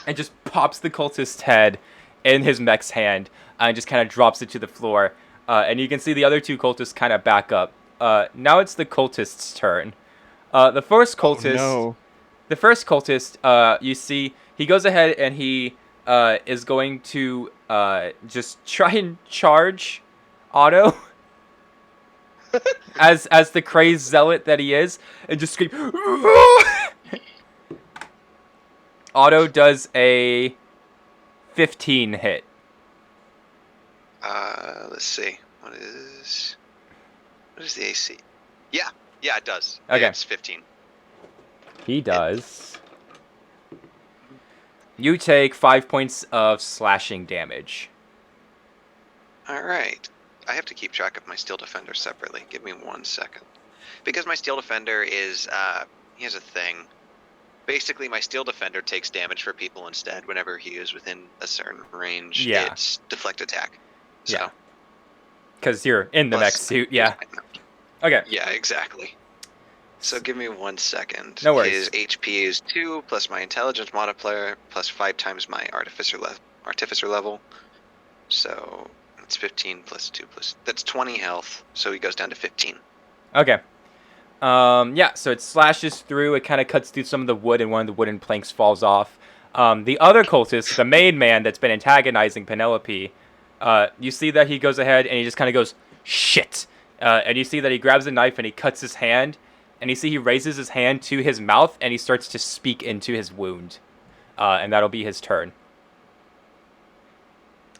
and just pops the cultist's head in his mech's hand and just kind of drops it to the floor. And you can see the other two cultists kind of back up. Now it's the cultist's turn. The first cultist, no. the first cultist, you see, he goes ahead and he is going to just try and charge Otto as the crazed zealot that he is, and just scream. Otto does a 15 hit. Let's see. What is the AC? Yeah, it does. Okay. It's 15. He does. You take 5 points of slashing damage. All right. I have to keep track of my Steel Defender separately. Give me 1 second. Because my Steel Defender is, he has a thing. Basically, my Steel Defender takes damage for people instead whenever he is within a certain range. Yeah. It's deflect attack. So. Yeah. Because you're in the mech suit, yeah. Okay. Yeah, exactly. So give me 1 second. No worries. His HP is 2 plus my intelligence modifier plus 5 times my artificer level. So it's 15 plus 2 plus... That's 20 health, so he goes down to 15. Okay. Yeah, so it slashes through, it kind of cuts through some of the wood, and one of the wooden planks falls off. The other cultist, the main man that's been antagonizing Penelope, you see that he goes ahead and he just kind of goes, shit! And you see that he grabs a knife and he cuts his hand, and you see he raises his hand to his mouth and he starts to speak into his wound. And that'll be his turn.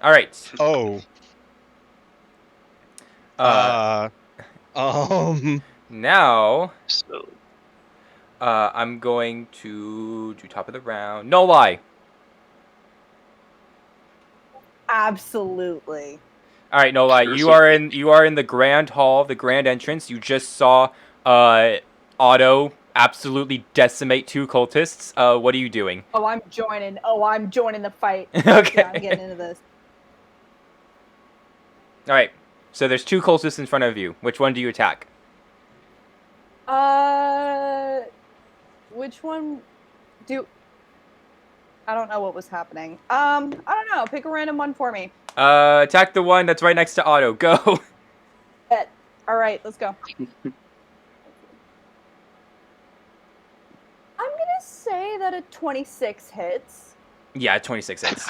Alright. Oh. Now, so, I'm going to do top of the round. No lie. Absolutely. All right, no lie. You are in the grand hall, the grand entrance. You just saw Otto absolutely decimate 2 cultists. What are you doing? Oh, I'm joining the fight. Okay. Yeah, I'm getting into this. All right. So there's 2 cultists in front of you. Which one do you attack? Which one do... I don't know what was happening. I don't know. Pick a random one for me. Attack the one that's right next to Otto. Go. Bet. All right, let's go. I'm gonna say that a 26 hits. Yeah, 26 hits.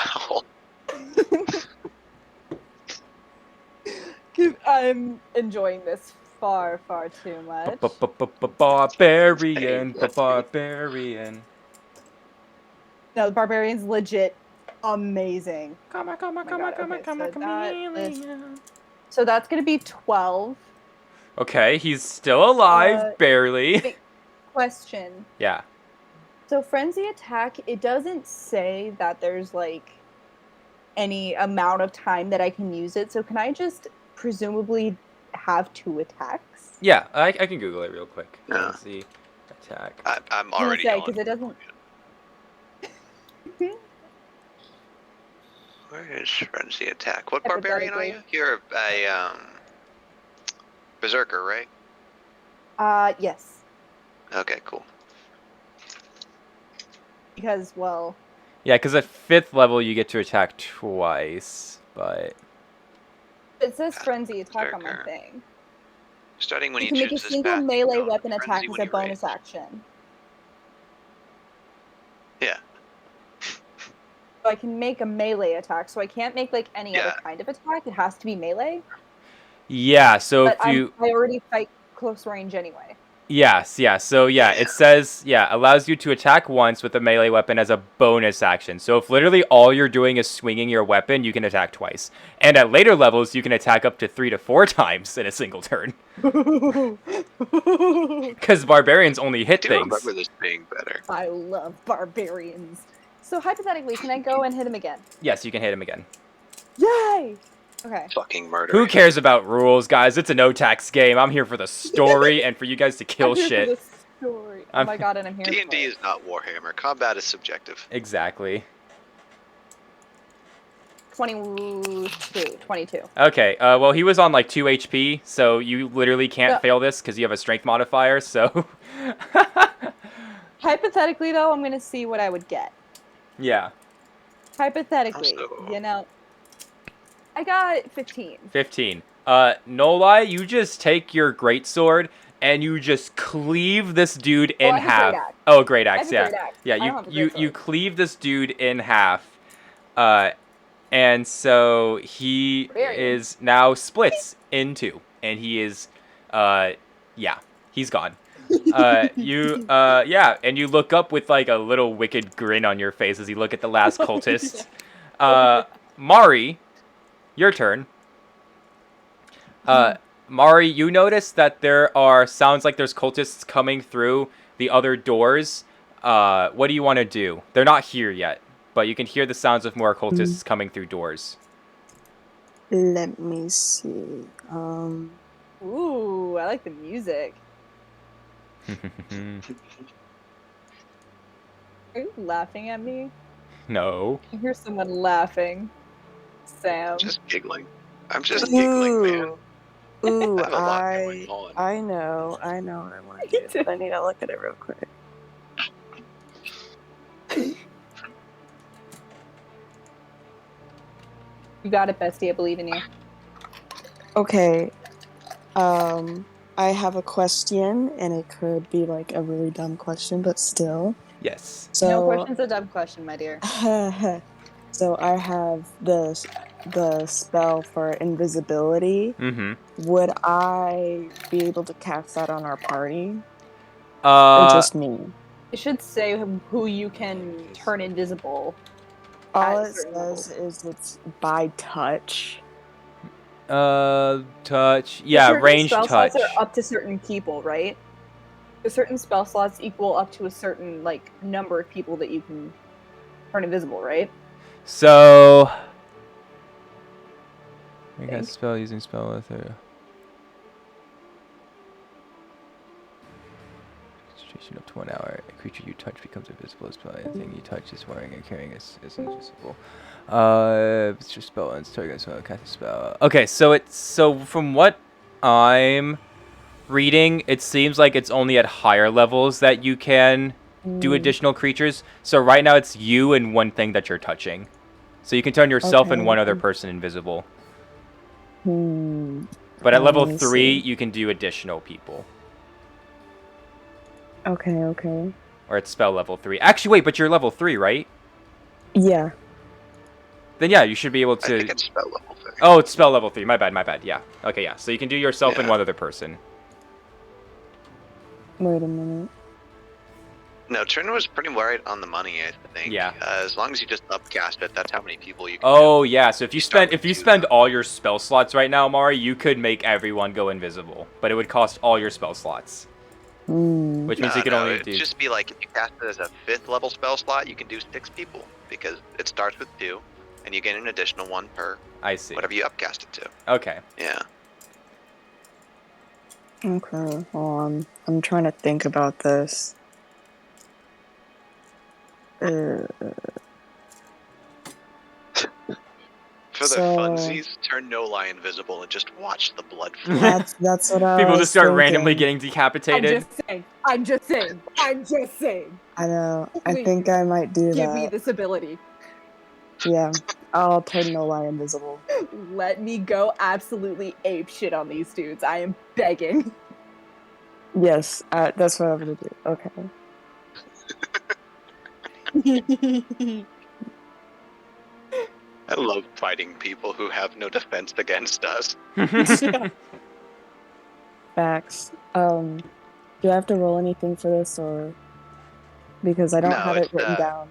I'm enjoying this far, far too much. Barbarian. Barbarian. No, the barbarian's legit amazing. Come on. So that's gonna be 12. Okay, he's still alive, barely. Question. Yeah. So frenzy attack, it doesn't say that there's like any amount of time that I can use it. So can I just presumably have 2 attacks? Yeah, I can Google it real quick. Yeah. Let's see. Attack. I'm already going. Because it doesn't. Where is frenzy attack? What barbarian are you? You're a berserker, right? Yes. Okay, cool. Because, well... Yeah, because at 5th level you get to attack twice, but... It says frenzy attack on my thing. Starting when you can make a single melee weapon attack as a bonus action. Yeah. So I can make a melee attack, so I can't make like any other kind of attack. It has to be melee. Yeah, so but if you... I already fight close range anyway. Yes, yeah. So yeah, it says allows you to attack once with a melee weapon as a bonus action. So if literally all you're doing is swinging your weapon, you can attack twice. And at later levels, you can attack up to 3 to 4 times in a single turn. Because barbarians only hit I do things. remember this being better. I love barbarians. So hypothetically, can I go and hit him again? Yes, you can hit him again. Yay! Okay. Fucking murder. Who cares about rules, guys? It's a no-tax game. I'm here for the story and for you guys to kill I'm here shit. For the story. Oh my god, and I'm here. D&D is not Warhammer. Combat is subjective. Exactly. 22. Okay, well, he was on like 2 HP, so you literally can't fail this because you have a strength modifier, so... Hypothetically, though, I'm going to see what I would get. Yeah. Hypothetically, you know... I got 15. 15. No lie, you just take your greatsword and you just cleave this dude in half. Oh, great axe, yeah. Yeah, you cleave this dude in half. And so he is now splits in two. And he is yeah, he's gone. And you look up with like a little wicked grin on your face as you look at the last cultist. Mari, your turn. Mari, you notice that there are sounds like there's cultists coming through the other doors. What do you want to do? They're not here yet, but you can hear the sounds of more cultists coming through doors. Let me see. Ooh, I like the music. Are you laughing at me? No. I hear someone laughing. Sam. Just giggling. I'm just giggling, man. Ooh, I know what I want to do, but I need to look at it real quick. You got it, bestie. I believe in you. Okay. I have a question, and it could be like a really dumb question, but still. Yes. So, no question's a dumb question, my dear. So I have the spell for invisibility. Mm-hmm. Would I be able to cast that on our party? Or just me? It should say who you can turn invisible. All it says is it's by touch. Touch. Yeah, ranged touch. Spell slots are up to certain people, right? Certain spell slots equal up to a certain like number of people that you can turn invisible, right? So, you can spell using spell with her. Concentration up to 1 hour. A creature you touch becomes invisible as spell. Anything you touch is wearing and carrying is invisible. It's your spell and it's target spell. Cast a spell. Okay, so from what I'm reading, it seems like it's only at higher levels that you can do additional creatures. So right now it's you and one thing that you're touching. So you can turn yourself and one other person invisible. But at level 3, you can do additional people. Okay. Or it's spell level 3. Actually, wait, but you're level 3, right? Yeah. Then yeah, you should be able to... I think it's spell level 3. Oh, it's spell level 3. My bad. Yeah. Okay, yeah. So you can do yourself and one other person. Wait a minute. No, Trin was pretty right on the money, I think. Yeah. As long as you just upcast it, that's how many people you can Oh, yeah. So if you spend all your spell slots right now, Mari, you could make everyone go invisible. But it would cost all your spell slots. Which means you can only do... It'd just be like, if you cast it as a 5th level spell slot, you can do 6 people. Because it starts with 2, and you get an additional 1 per... I see. Whatever you upcast it to. Okay. Yeah. Okay, well, I'm trying to think about this. For the funsies, turn No-Lie invisible and just watch the blood flow. That's what I People was just start thinking. randomly getting decapitated. I'm just saying. I know. I think I might do that. Give me this ability. Yeah, I'll turn No-Lie invisible. Let me go absolutely ape shit on these dudes. I am begging. Yes, that's what I'm gonna do. Okay. I love fighting people who have no defense against us. Facts. Do I have to roll anything for this, or because I don't have it written down?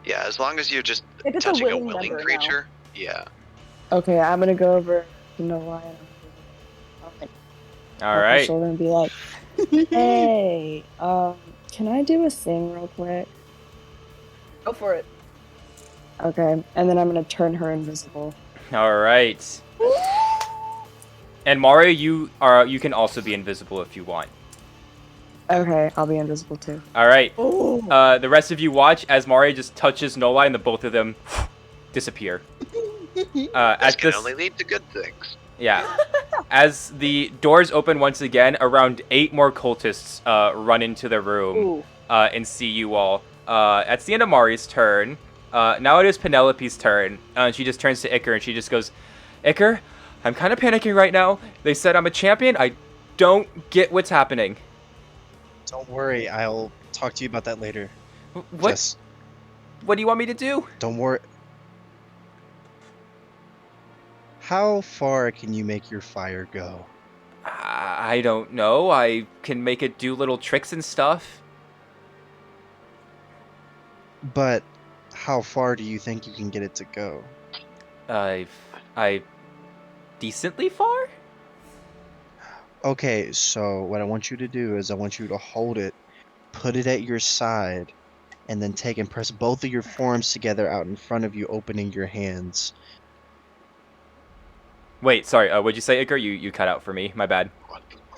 Yeah, as long as you're just If it's touching a willing willing member, creature. Yeah. Okay, I'm gonna go over to Noah and I'm gonna All tap his right. shoulder and be like, "Hey, can I do a thing real quick?" Go for it. Okay, and then I'm gonna turn her invisible. All right. And Mario, you can also be invisible if you want. Okay, I'll be invisible too. All right. The rest of you watch as Mario just touches Nola, and the both of them disappear. This can only lead to good things. Yeah. As the doors open once again, around 8 more cultists run into the room and see you all. That's the end of Mari's turn. Now it is Penelope's turn. She just turns to Iker and she just goes, Iker, I'm kind of panicking right now. They said I'm a champion. I don't get what's happening. Don't worry, I'll talk to you about that later. What? Just... What do you want me to do? Don't worry. How far can you make your fire go? I don't know. I can make it do little tricks and stuff. But how far do you think you can get it to go? I decently far? Okay, so what I want you to do is I want you to hold it, put it at your side, and then take and press both of your forearms together out in front of you, opening your hands. Wait, sorry, what'd you say, Iker? You cut out for me. My bad.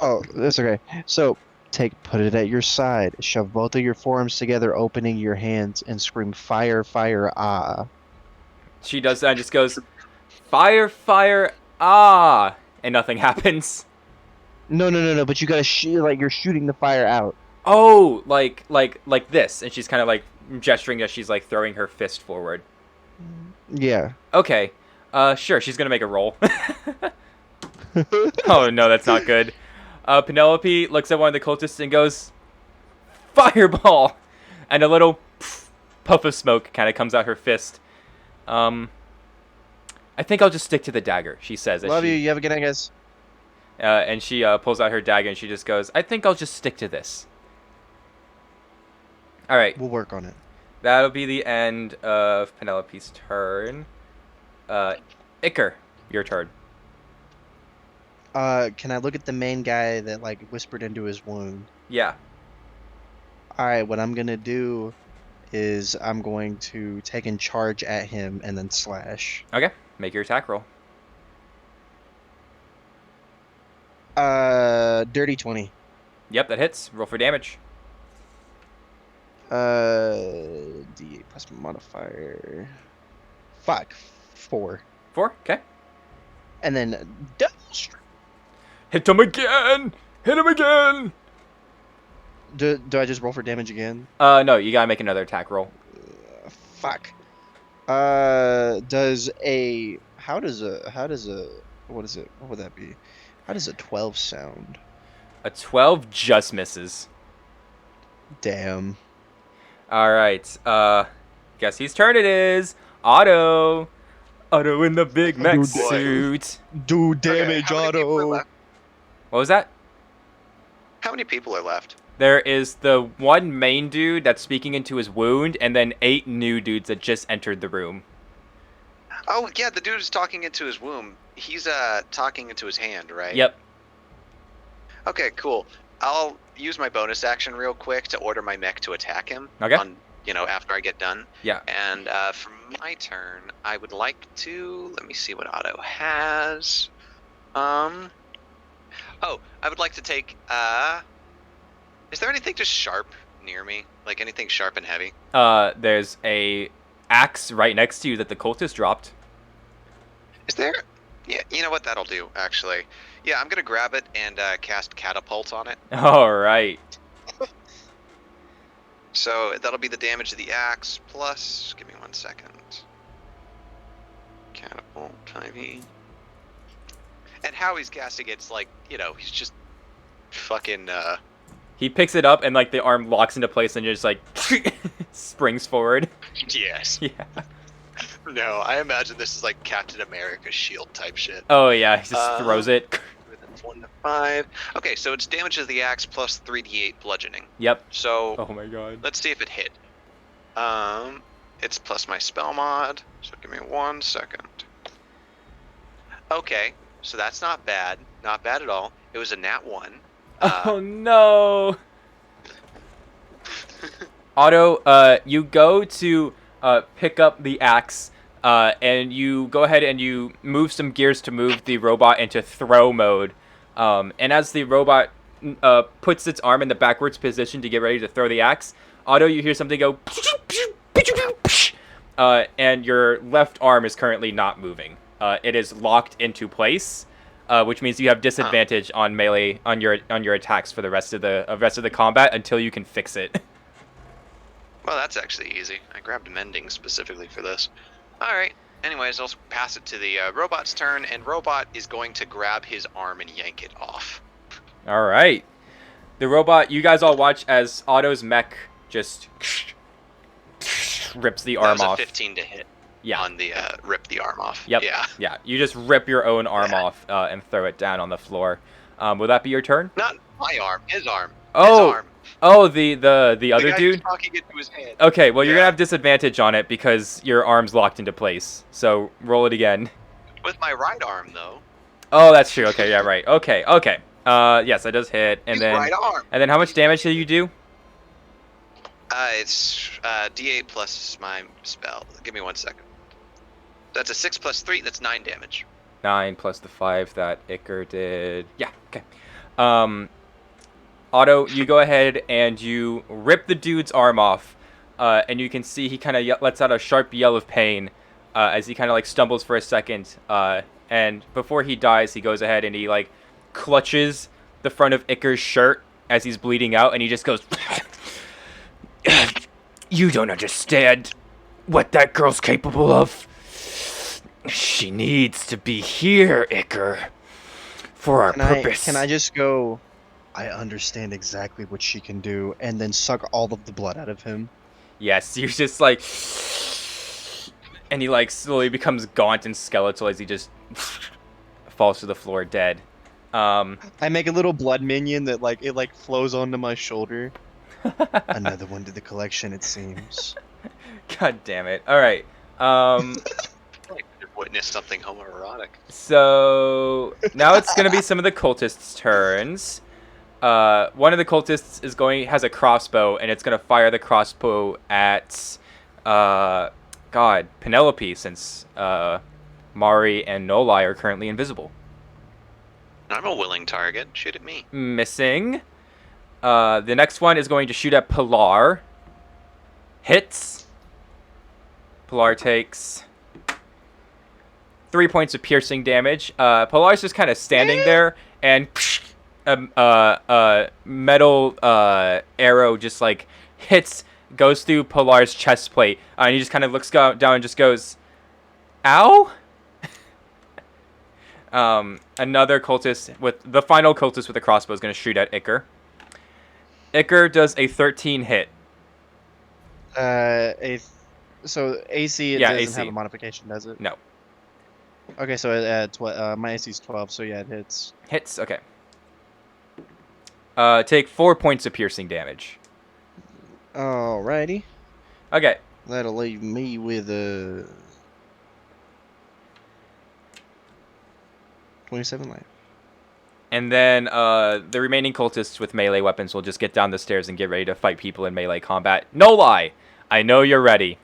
Oh, that's okay. So, put it at your side, shove both of your forearms together, opening your hands, and scream, fire, fire, ah. She does that and just goes, fire, fire, ah, and nothing happens. No, but you gotta shoot, like, you're shooting the fire out. Oh, like this, and she's kind of, like, gesturing as she's, like, throwing her fist forward. Yeah. Okay. Sure, she's gonna make a roll. Oh, no, that's not good. Penelope looks at one of the cultists and goes, fireball! And a little puff of smoke kind of comes out her fist. I think I'll just stick to the dagger, she says. Love you. You have a good night, guys. And she pulls out her dagger and she just goes, I think I'll just stick to this. All right. We'll work on it. That'll be the end of Penelope's turn. Iker, your turn. Can I look at the main guy that, like, whispered into his wound? Yeah. Alright, what I'm gonna do is I'm going to take and charge at him and then slash. Okay, make your attack roll. Dirty 20. Yep, that hits. Roll for damage. D8 plus modifier. Fuck. 4. 4, okay. And then double strike. Hit him again! Hit him again! Do I just roll for damage again? No, you gotta make another attack roll. Fuck. How does a what is it? What would that be? How does a 12 sound? A 12 just misses. Damn. Alright, guess whose turn it is? Otto! Otto in the big mech suit. Do damage, Otto. What was that? How many people are left? There is the one main dude that's speaking into his wound, and then 8 new dudes that just entered the room. Oh, yeah, the dude who's talking into his womb. He's talking into his hand, right? Yep. Okay, cool. I'll use my bonus action real quick to order my mech to attack him. Okay. After I get done. Yeah. And for my turn, I would like to... Let me see what Otto has. Oh, I would like to take... Is there anything just sharp near me? Like anything sharp and heavy? There's a axe right next to you that the cultist dropped. Is there? Yeah, you know what? That'll do, actually. Yeah, I'm gonna grab it and cast Catapult on it. Alright. So that'll be the damage of the axe plus... Give me 1 second. Catapult, IV. And how he's casting it's like, he's just fucking... He picks it up and, like, the arm locks into place and just, like, springs forward. Yes. Yeah. No, I imagine this is like Captain America's shield type shit. Oh, yeah, he just throws it. With 1 to 5. Okay, so it's damage to the axe plus 3d8 bludgeoning. Yep. So Oh my god. let's see if it hit. It's plus my spell mod. So give me 1 second. Okay, so that's not bad. Not bad at all. It was a nat 1. Oh no. Otto, you go to pick up the axe, and you go ahead and you move some gears to move the robot into throw mode. And as the robot puts its arm in the backwards position to get ready to throw the axe, Otto, you hear something go, and your left arm is currently not moving. It is locked into place, which means you have disadvantage on melee on your attacks for the rest of the combat until you can fix it. Well, that's actually easy. I grabbed mending specifically for this. All right. Anyways, I'll pass it to the robot's turn, and robot is going to grab his arm and yank it off. All right. The robot, you guys all watch as Otto's mech just rips the arm off. That was a 15 to hit. Yeah. On the rip the arm off. Yep. Yeah. Yeah. You just rip your own arm off and throw it down on the floor. Will that be your turn? Not my arm. His arm. Oh. His arm. Oh, the other dude. To his head. Okay. Well, you're gonna have disadvantage on it because your arm's locked into place. So roll it again. With my right arm, though. Oh, that's true. Okay. Yeah. Right. Okay. Okay. Yes, that does hit. And then. Right arm. And then how much damage did you do? It's D8 plus my spell. Give me 1 second. That's a 6 plus 3. That's 9 damage. 9 plus the 5 that Iker did. Yeah. Okay. Otto, you go ahead and you rip the dude's arm off, and you can see he kind of lets out a sharp yell of pain as he kind of like stumbles for a second. And before he dies, he goes ahead and he like clutches the front of Iker's shirt as he's bleeding out, and he just goes, "You don't understand what that girl's capable of. She needs to be here, Iker, for our purpose." Can I just go, I understand exactly what she can do, and then suck all of the blood out of him? Yes, you're just like... And he like slowly becomes gaunt and skeletal as he just falls to the floor dead. I make a little blood minion that like it like flows onto my shoulder. Another one to the collection, it seems. God damn it. Alright. Witnessed something homoerotic. So now it's gonna be some of the cultists' turns. One of the cultists has a crossbow, and it's gonna fire the crossbow at Penelope, since Mari and Nolai are currently invisible. I'm a willing target. Shoot at me. Missing. The next one is going to shoot at Pilar. Hits. Pilar takes 3 points of piercing damage. Pilar's just kind of standing there, and a metal arrow just like goes through Pilar's chest plate, and he just kind of looks down and just goes, "Ow!" Another cultist the final cultist with a crossbow is going to shoot at Iker. Iker does a 13 hit. So AC doesn't have a modification, does it? No. Okay, so my AC is 12, so yeah, it hits. Hits, okay. Take 4 points of piercing damage. Alrighty. Okay. That'll leave me with 27 life. And then the remaining cultists with melee weapons will just get down the stairs and get ready to fight people in melee combat. No lie! I know you're ready.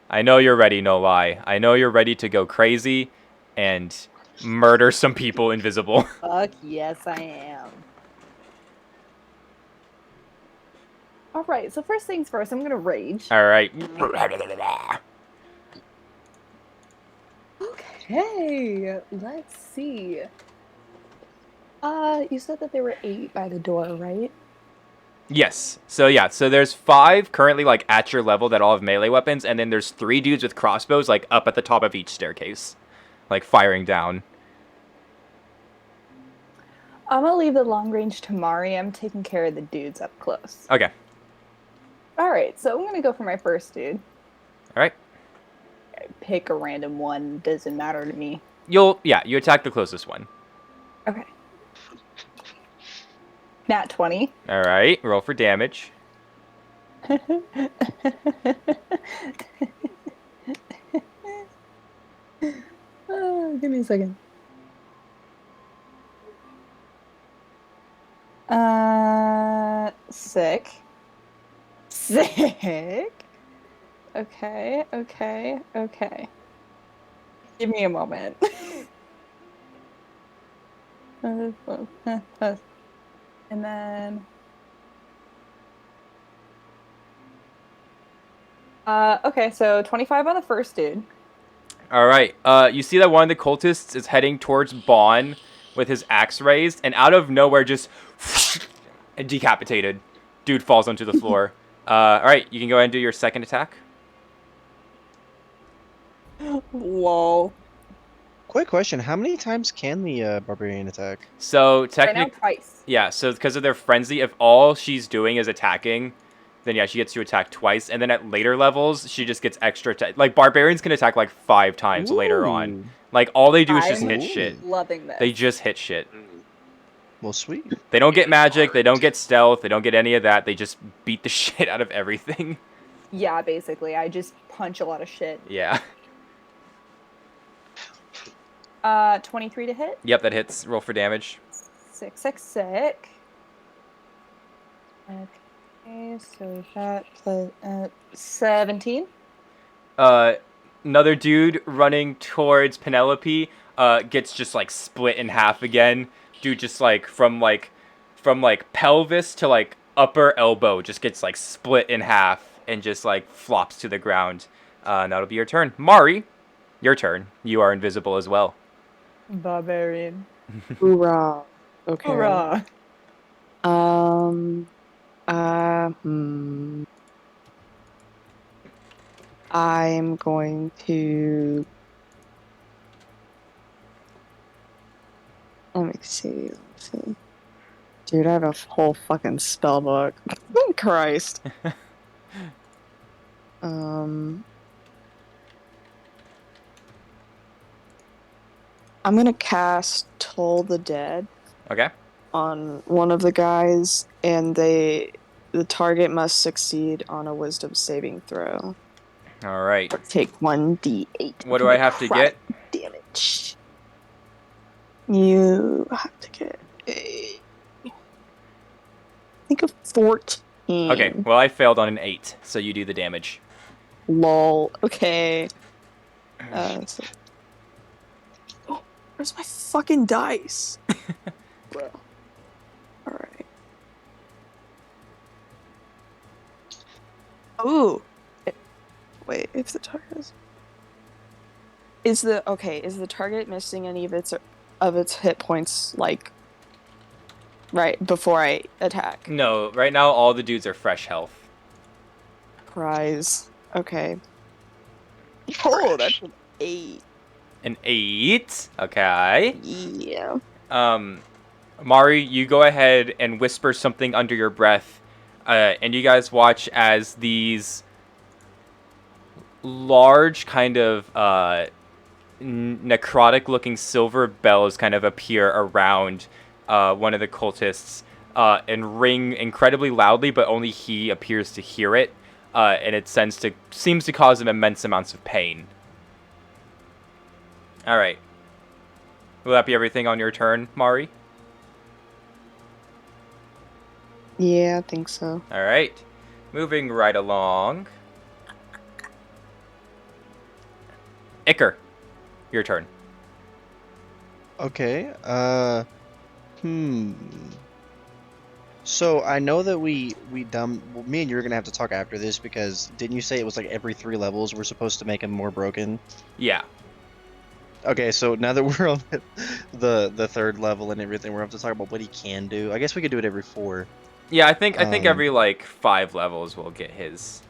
I know you're ready, no lie. I know you're ready to go crazy and murder some people invisible. Fuck yes, I am. Alright, so first things first, I'm gonna rage. Alright. Okay, let's see. You said that there were 8 by the door, right? Yes. So yeah, so there's 5 currently like at your level that all have melee weapons, and then there's 3 dudes with crossbows like up at the top of each staircase, like firing down. I'm gonna leave the long range to Mari. I'm taking care of the dudes up close. Okay. Alright, so I'm gonna go for my first dude. Alright. Pick a random one, doesn't matter to me. You attack the closest one. Okay. Nat 20. All right, roll for damage. Give me a second. Sick. Sick. Okay, okay, okay. Give me a moment. And then okay, so 25 on the first dude. All right. You see that one of the cultists is heading towards Bon with his axe raised, and out of nowhere, just and decapitated. Dude falls onto the floor. All right, you can go ahead and do your second attack. Lol. Quick question: how many times can the barbarian attack? So Right now, technically, twice. yeah. So because of their frenzy, if all she's doing is attacking, then yeah, she gets to attack twice. And then at later levels, she just gets extra. Like barbarians can attack like 5 times later on. Like all they do is just hit shit. Loving this. They just hit shit. Well, sweet. They don't get magic. They don't get stealth. They don't get any of that. They just beat the shit out of everything. Yeah, basically, I just punch a lot of shit. Yeah. 23 to hit. Yep, that hits. Roll for damage. Sick. Okay, so that plus 17. Another dude running towards Penelope gets just like split in half again. Dude just like from pelvis to like upper elbow just gets like split in half and just like flops to the ground. That'll be your turn. Mari, your turn. You are invisible as well. Barbarian. Hoorah. Okay. Hoorah. I'm going to. Let me see. Dude, I have a whole fucking spell book. Christ. I'm gonna cast Toll the Dead. Okay. On one of the guys, and the target must succeed on a Wisdom saving throw. All right. Or take 1d8. What do I have to get? Damage. You have to get I think of 14. Okay. Well, I failed on an 8, so you do the damage. Lol. Okay. So... Oh, where's my fucking dice? Bro. Alright. Ooh. Wait, if the target is the target missing any of its hit points, like, right before I attack? No, right now all the dudes are fresh health. Prize. Okay. Oh, that's an 8. An 8? Okay. Yeah. Mari, you go ahead and whisper something under your breath, and you guys watch as these large kind of necrotic-looking silver bells kind of appear around one of the cultists and ring incredibly loudly, but only he appears to hear it, and it seems to cause him immense amounts of pain. All right. Will that be everything on your turn, Mari? Yeah, I think so. All right. Moving right along. Iker, your turn. Okay. So I know that me and you are gonna have to talk after this because didn't you say it was like every 3 levels we're supposed to make him more broken? Yeah. Okay, so now that we're on the 3rd level and everything, we're gonna have to talk about what he can do. I guess we could do it every 4. Yeah, I think every like 5 levels we'll get his.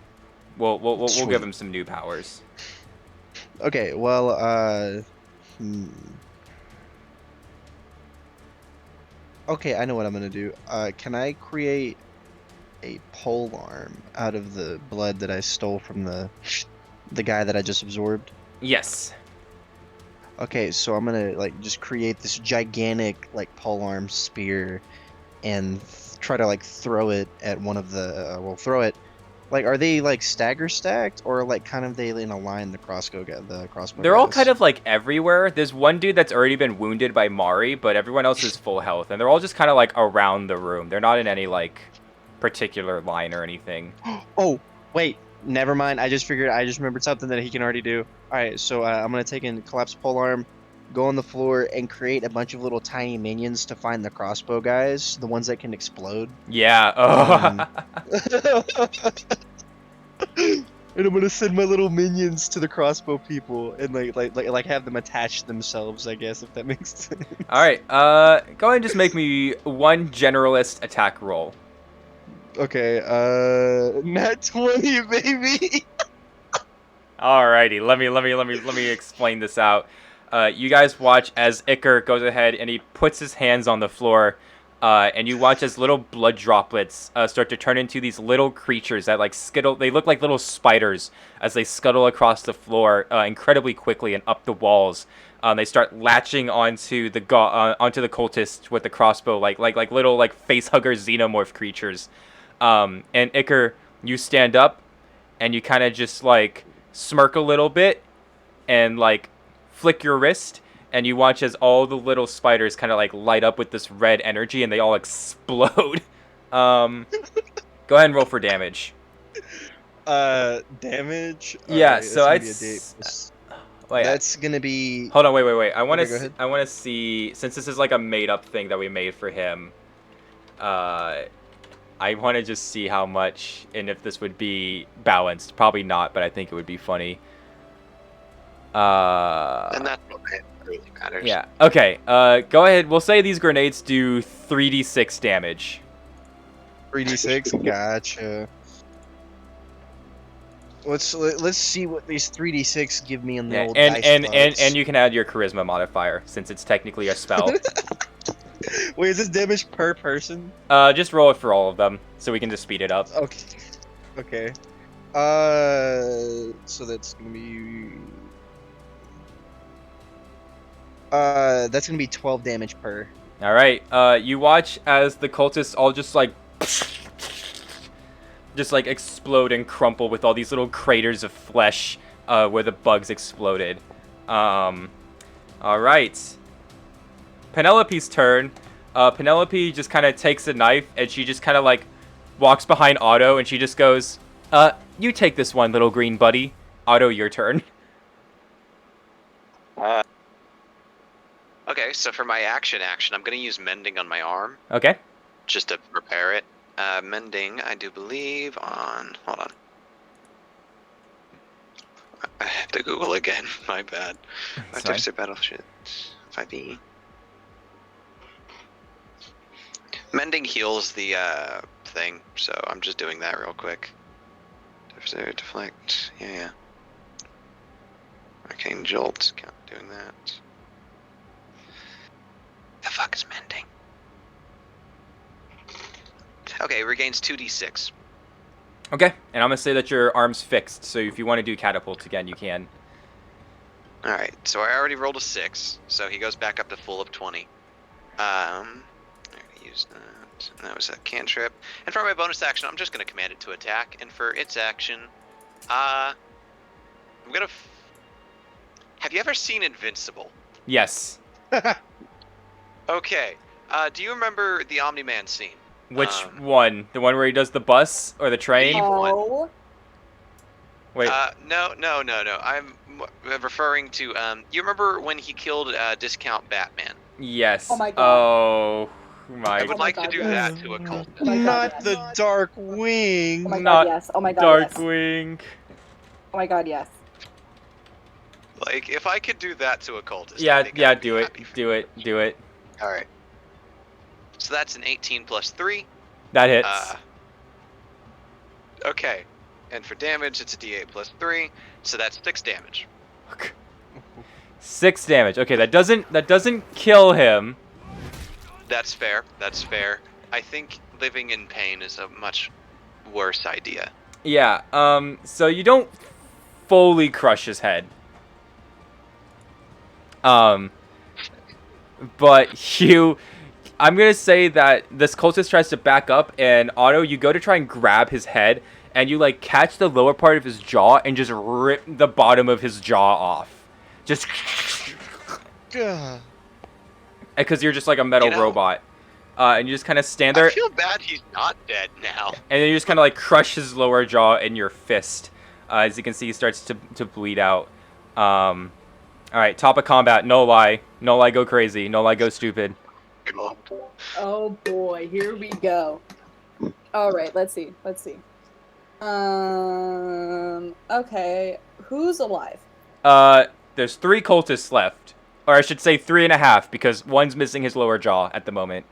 We'll give him some new powers. Okay, well, Okay, I know what I'm gonna do. Can I create a pole arm out of the blood that I stole from the guy that I just absorbed? Yes. Okay, so I'm gonna like just create this gigantic like pole arm spear and try to like throw it at one of the. Well, throw it. Like, are they like stagger stacked or like kind of they in a line? The crossbow They're all kind guys. of like everywhere. There's one dude that's already been wounded by Mari, but everyone else is full health, and they're all just kind of like around the room. They're not in any like particular line or anything. Oh, wait. Never mind. I just remembered something that he can already do. All right, so I'm gonna take and collapse polearm, go on the floor, and create a bunch of little tiny minions to find the crossbow guys, the ones that can explode. Yeah. And I'm gonna send my little minions to the crossbow people and like have them attach themselves. I guess if that makes sense. All right. Go ahead and just make me one generalist attack roll. Okay. Nat 20, baby. Alrighty, let me explain this out. You guys watch as Iker goes ahead and he puts his hands on the floor, and you watch as little blood droplets start to turn into these little creatures that like skittle. They look like little spiders as they scuttle across the floor incredibly quickly and up the walls. They start latching onto the cultists with the crossbow, like little like face hugger xenomorph creatures. And Iker, you stand up, and you kind of just like smirk a little bit and like flick your wrist, and you watch as all the little spiders kind of like light up with this red energy and they all explode. Go ahead and roll for damage. Damage. Yeah, right, so that's gonna be. Hold on, wait. I want to. Okay, I want to see, since this is like a made-up thing that we made for him. I want to just see how much and if this would be balanced. Probably not, but I think it would be funny. And that's what really matters. Yeah. Okay. Go ahead. We'll say these grenades do 3d6 damage. 3d6. Gotcha. Let's see what these 3d6 give me in the old dice and you can add your charisma modifier since it's technically a spell. Wait, is this damage per person? Just roll it for all of them so we can just speed it up. Okay. So that's gonna be. That's gonna be 12 damage per. All right. You watch as the cultists all just like explode and crumple with all these little craters of flesh where the bugs exploded. All right. Penelope's turn. Penelope just kind of takes a knife and she just kind of like walks behind Otto and she just goes, you take this one, little green buddy. Otto, your turn. Okay, so for my action, I'm going to use mending on my arm. Okay. Just to repair it. Mending, I do believe on... Hold on. I have to Google again. My bad. Artificer Battleship 5e. Mending heals the thing, so I'm just doing that real quick. Deflect. Yeah. Arcane Jolt. Doing that. The fuck is mending? Okay, regains 2d6. Okay, and I'm gonna say that your arm's fixed, so if you want to do catapult again, you can. Alright, so I already rolled a 6, so he goes back up to full of 20. I already used that, and that was a cantrip. And for my bonus action, I'm just gonna command it to attack, and for its action, I'm gonna... Have you ever seen Invincible? Yes. Okay, do you remember the Omni-Man scene? Which one? The one where he does the bus or the train? Oh. Wait. No. I'm referring to, you remember when he killed Discount Batman? Yes. Oh my god. Oh my. I would like to do that to a cult. Oh my god, Not yes. the Dark Wing. Oh my god, Not yes. Oh my god, yes. Darkwing. Oh my god, yes. Like, if I could do that to a cultist, Yeah, do it. Alright. So that's an 18 plus 3. That hits. Okay. And for damage, it's a d8 plus 3. So that's 6 damage. 6 damage. Okay, that doesn't kill him. That's fair. I think living in pain is a much worse idea. Yeah, so you don't fully crush his head. But I'm gonna say that this cultist tries to back up, and Otto, you go to try and grab his head, and you like catch the lower part of his jaw and just rip the bottom of his jaw off. Just because you're just like a metal robot. And you just kind of stand there. I feel bad he's not dead now. And then you just kind of like crush his lower jaw in your fist. As you can see, he starts to bleed out. All right, top of combat. No lie. No lie, go crazy. No lie, go stupid. Oh boy, here we go. All right, let's see. Okay, who's alive? There's 3 cultists left. Or I should say 3.5, because one's missing his lower jaw at the moment.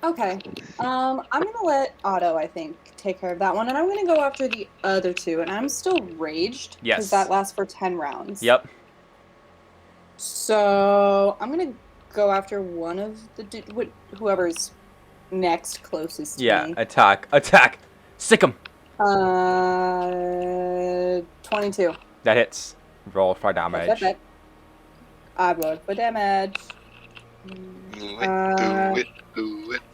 Okay. I'm gonna let Otto, I think, take care of that one, and I'm gonna go after the other 2, and I'm still raged. Yes. Because that lasts for 10 rounds. Yep. So I'm gonna go after one of the whoever's next closest to me. Yeah, attack. Sick him. 22. That hits. Roll for damage. I rolled for damage. Do it.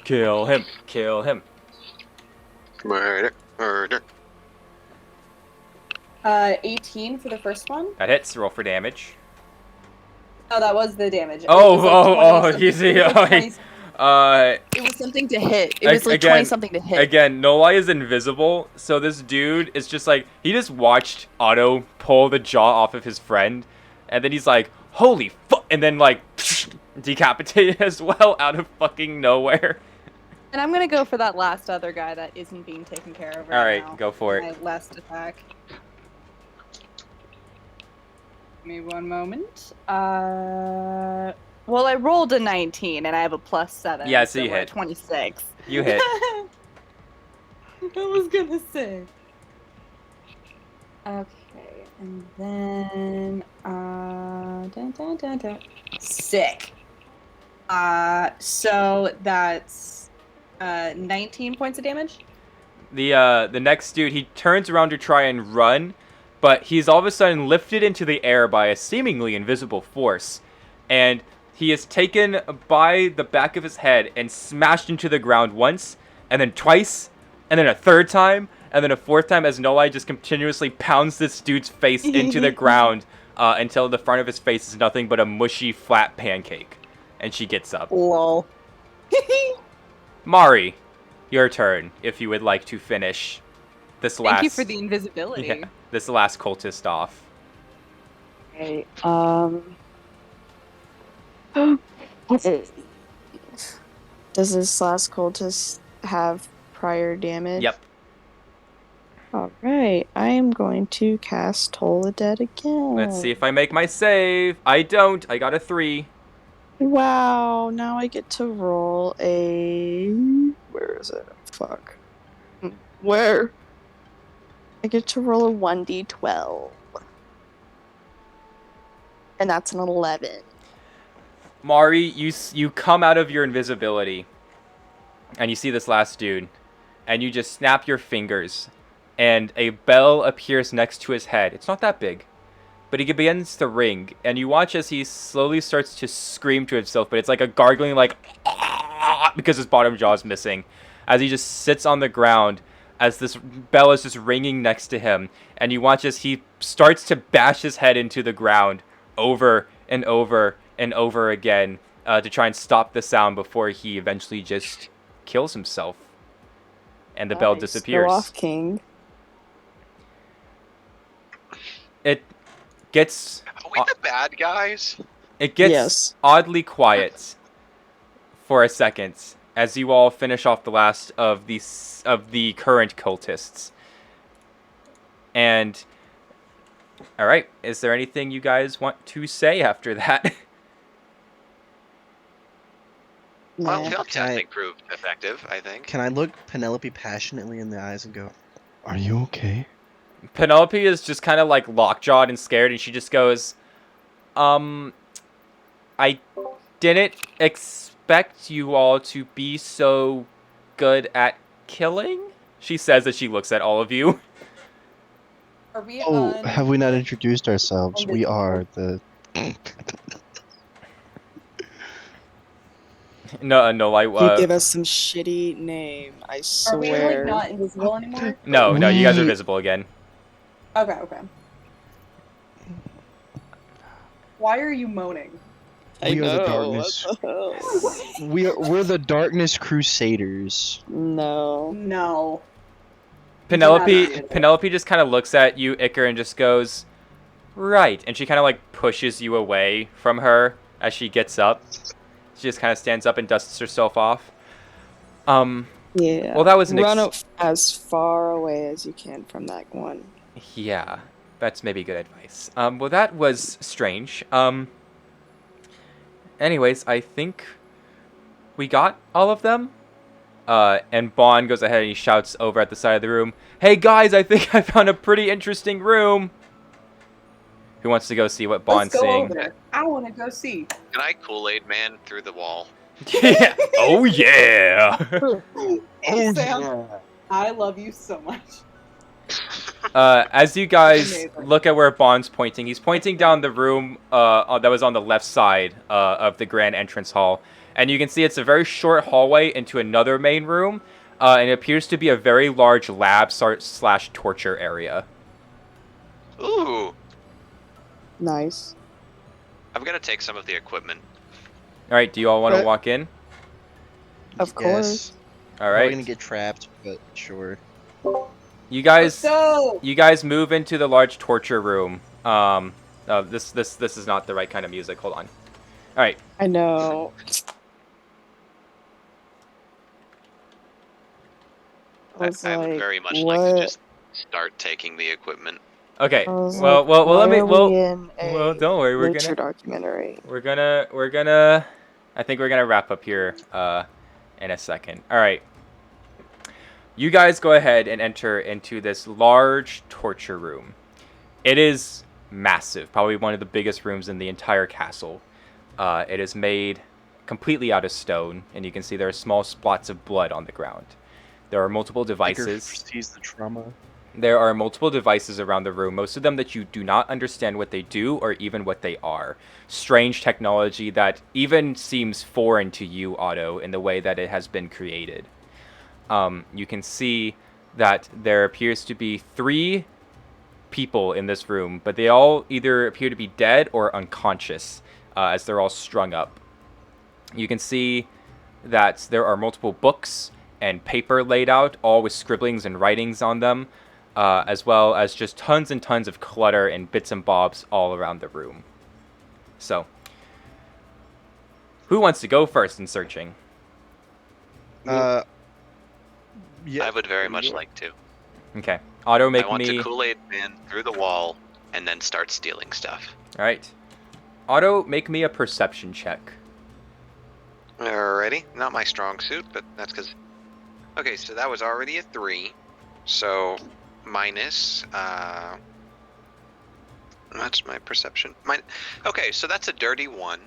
Kill him. Murder. 18 for the first one. That hits. Roll for damage. Oh, that was the damage. Easy. It was something to hit. It was like 20 something to hit. Again, Nolai is invisible, so this dude is just like, he just watched Otto pull the jaw off of his friend, and then he's like, holy fuck, and then like, decapitated as well out of fucking nowhere. And I'm gonna go for that last other guy that isn't being taken care of right now. Alright, go for it. My last attack. Give me one moment. Well, I rolled a 19 and I have a +7. Yeah, so you hit. 26. You hit. I was gonna say. Okay, and then sick. So that's 19 points of damage. The next dude, he turns around to try and run, but he's all of a sudden lifted into the air by a seemingly invisible force, and he is taken by the back of his head and smashed into the ground once, and then twice, and then a third time, and then a fourth time as Nolai just continuously pounds this dude's face into the ground until the front of his face is nothing but a mushy, flat pancake. And she gets up. Lol. Mari, your turn, if you would like to finish this last... Thank you for the invisibility. Yeah, this last cultist off. Okay, does this last cultist have prior damage? Yep. Alright, I am going to cast Toll the Dead again. Let's see if I make my save. I don't. I got a 3. Wow, now I get to roll a... Where is it? Fuck. Where? I get to roll a 1d12. And that's an 11. Mari, you come out of your invisibility, and you see this last dude, and you just snap your fingers, and a bell appears next to his head. It's not that big, but he begins to ring, and you watch as he slowly starts to scream to himself, but it's like a gargling, like, because his bottom jaw is missing, as he just sits on the ground, as this bell is just ringing next to him, and you watch as he starts to bash his head into the ground over and over and over again to try and stop the sound before he eventually just kills himself. And the bell disappears. Go off, King. It gets... Are we the bad guys? It gets oddly quiet for a second as you all finish off the last of the current cultists. And... Alright, is there anything you guys want to say after that? Well, field testing proved effective, I think. Can I look Penelope passionately in the eyes and go, "Are you okay?" Penelope is just kind of like lockjawed and scared, and she just goes, I didn't expect you all to be so good at killing, she says as she looks at all of you. Are we have we not introduced ourselves? We are the... No, You give us some shitty name, I Are we like swear. not invisible anymore? no, you guys are visible again. Okay. Why are you moaning? I We are the know. darkness. What the hell? We're the darkness crusaders. No. No. Do not agree with that. Penelope just kind of looks at you, Iker, and just goes, right. And she kind of like pushes you away from her as she gets up. She just kind of stands up and dusts herself off. Yeah. Well, that was Run as far away as you can from that one. Yeah, that's maybe good advice. Well, that was strange. Anyways, I think we got all of them. And Bond goes ahead and he shouts over at the side of the room, "Hey guys, I think I found a pretty interesting room." Who wants to go see what Bond's seeing? Over there. I want to go see. Can I Kool-Aid Man through the wall? Yeah. Oh yeah. Sam, I love you so much. As you guys look at where Bond's pointing, he's pointing down the room that was on the left side of the grand entrance hall. And you can see it's a very short hallway into another main room. And it appears to be a very large lab / torture area. Ooh. Nice. I'm gonna take some of the equipment. Alright, do you all want to walk in? Of course. Alright. We're gonna get trapped, but sure. You guys move into the large torture room. This is not the right kind of music. Hold on. All right. I know. I would very much like to just start taking the equipment. Okay. Well, let me. Well, don't worry. We're nature gonna. documentary. We're gonna. I think we're gonna wrap up here. In a second. All right. You guys go ahead and enter into this large torture room. It is massive, probably one of the biggest rooms in the entire castle. It is made completely out of stone, and you can see there are small spots of blood on the ground. There are multiple devices. Sees the trauma. There are multiple devices around the room, most of them that you do not understand what they do or even what they are. Strange technology that even seems foreign to you, Otto, in the way that it has been created. You can see that there appears to be 3 people in this room, but they all either appear to be dead or unconscious, as they're all strung up. You can see that there are multiple books and paper laid out, all with scribblings and writings on them, as well as just tons and tons of clutter and bits and bobs all around the room. So, who wants to go first in searching? Yeah, I would very much like to. Okay. Otto, make I want me... to Kool-Aid Man through the wall and then start stealing stuff. Alright. Otto, make me a perception check. Alrighty. Not my strong suit, but that's because... Okay, so that was already a 3. So, minus... That's my perception. Okay, so that's a dirty 1.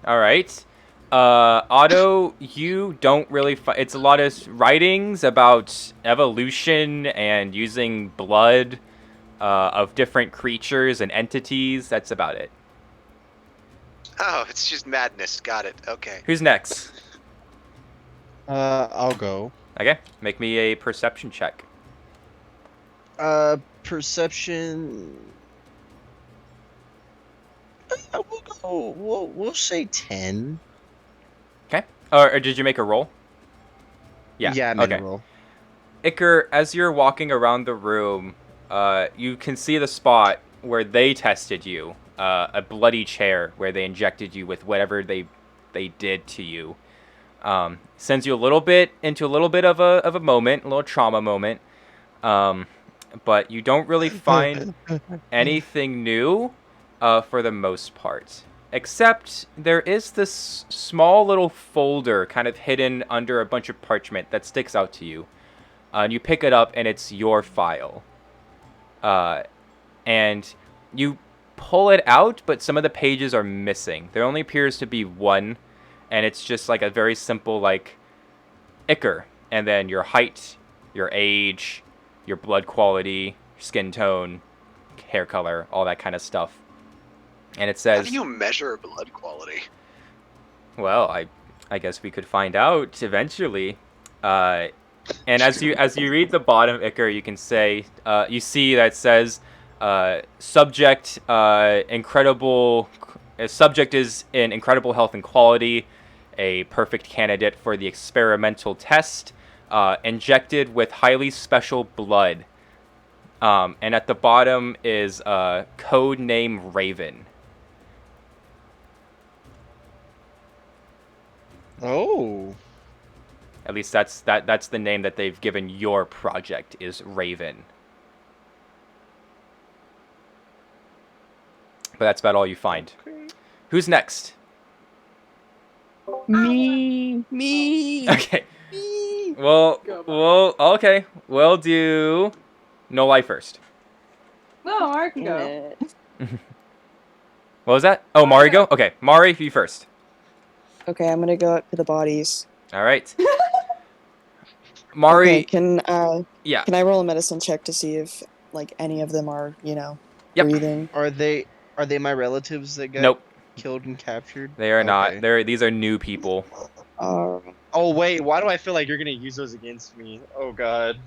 Alright. Otto, you don't really... It's a lot of writings about evolution and using blood of different creatures and entities. That's about it. Oh, it's just madness. Got it. Okay. Who's next? I'll go. Okay, make me a perception check. Perception... We'll say 10. Okay. Or did you make a roll? Yeah. Yeah, I made a roll. Iker, as you're walking around the room, you can see the spot where they tested you. A bloody chair where they injected you with whatever they did to you. Sends you a little bit into a little bit of a moment, a little trauma moment. But you don't really find anything new for the most part. Except there is this small little folder kind of hidden under a bunch of parchment that sticks out to you. And you pick it up and it's your file. And you pull it out, but some of the pages are missing. There only appears to be one, and it's just like a very simple, like, Iker. And then your height, your age, your blood quality, skin tone, hair color, all that kind of stuff. And it says... How do you measure blood quality? Well, I guess we could find out eventually. And as you read the bottom, Iker, you can say you see that it says subject incredible. Subject is in incredible health and quality, a perfect candidate for the experimental test, injected with highly special blood. And at the bottom is code name Raven. Oh. At least that's the name that they've given your project is Raven. But that's about all you find. Okay. Who's next? Me. Okay. Well, okay. We'll do No Life first. No, I can Damn go. it. What was that? Oh, Mari go? Okay, Mari, you first. Okay, I'm gonna go up to the bodies. All right. Mari, Okay, can yeah. I roll a medicine check to see if like any of them are, Yep. breathing? Are they my relatives that got Nope. killed and captured? They are not. Okay. These are new people. Oh wait, why do I feel like you're gonna use those against me? Oh god.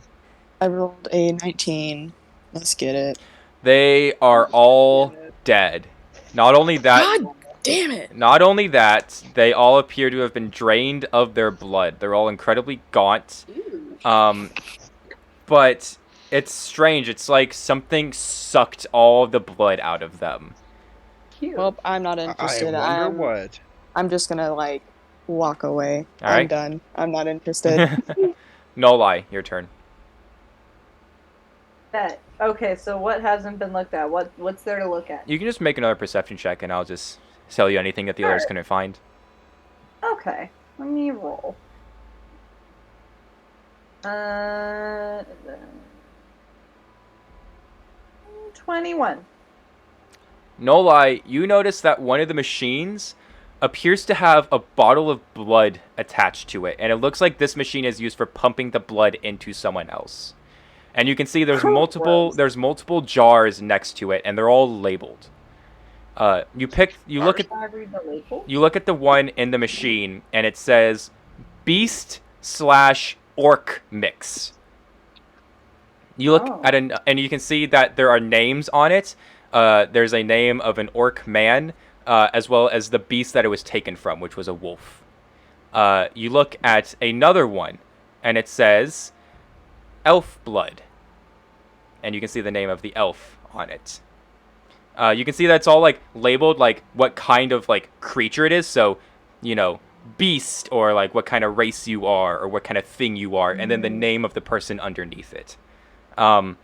I rolled a 19. Let's get it. They are all dead. Not only that, God damn it! Not only that, they all appear to have been drained of their blood. They're all incredibly gaunt. But it's strange. It's like something sucked all the blood out of them. Cute. Well, I'm not I interested. wonder what. I'm just gonna walk away. All I'm right. done. I'm not interested. No lie, your turn. That okay, so what hasn't been looked at? What's there to look at? You can just make another perception check, and I'll just tell you anything that the others couldn't find. Okay, let me roll. 21. No lie, you notice that one of the machines appears to have a bottle of blood attached to it, and it looks like this machine is used for pumping the blood into someone else. And you can see there's multiple jars next to it, and they're all labeled. You look at the one in the machine, and it says Beast/Orc Mix. You look at and you can see that there are names on it. There's a name of an orc man, as well as the beast that it was taken from, which was a wolf. You look at another one, and it says Elf Blood. And you can see the name of the elf on it. You can see that it's all like labeled like what kind of like creature it is. So, beast, or like what kind of race you are, or what kind of thing you are, and then the name of the person underneath it. I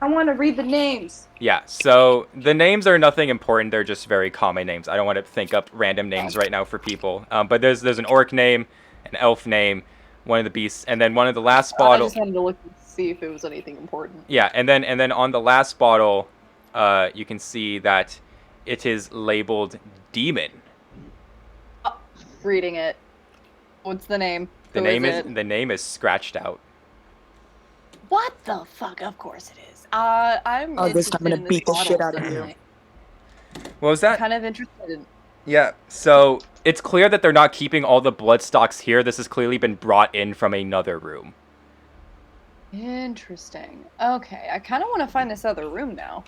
want to read the names. Yeah, so the names are nothing important. They're just very common names. I don't want to think up random names right now for people. But there's an orc name, an elf name, one of the beasts, and then one of the last bottle. I just wanted to look and see if it was anything important. Yeah, and then on the last bottle, you can see that it is labeled Demon. Reading it. What's the name? The name is scratched out. What the fuck? Of course it is. I'm. August, I'm gonna beat the shit out of you. What was that? Kind of interested in. Yeah, so it's clear that they're not keeping all the blood stocks here. This has clearly been brought in from another room. Interesting. Okay, I kind of want to find this other room now.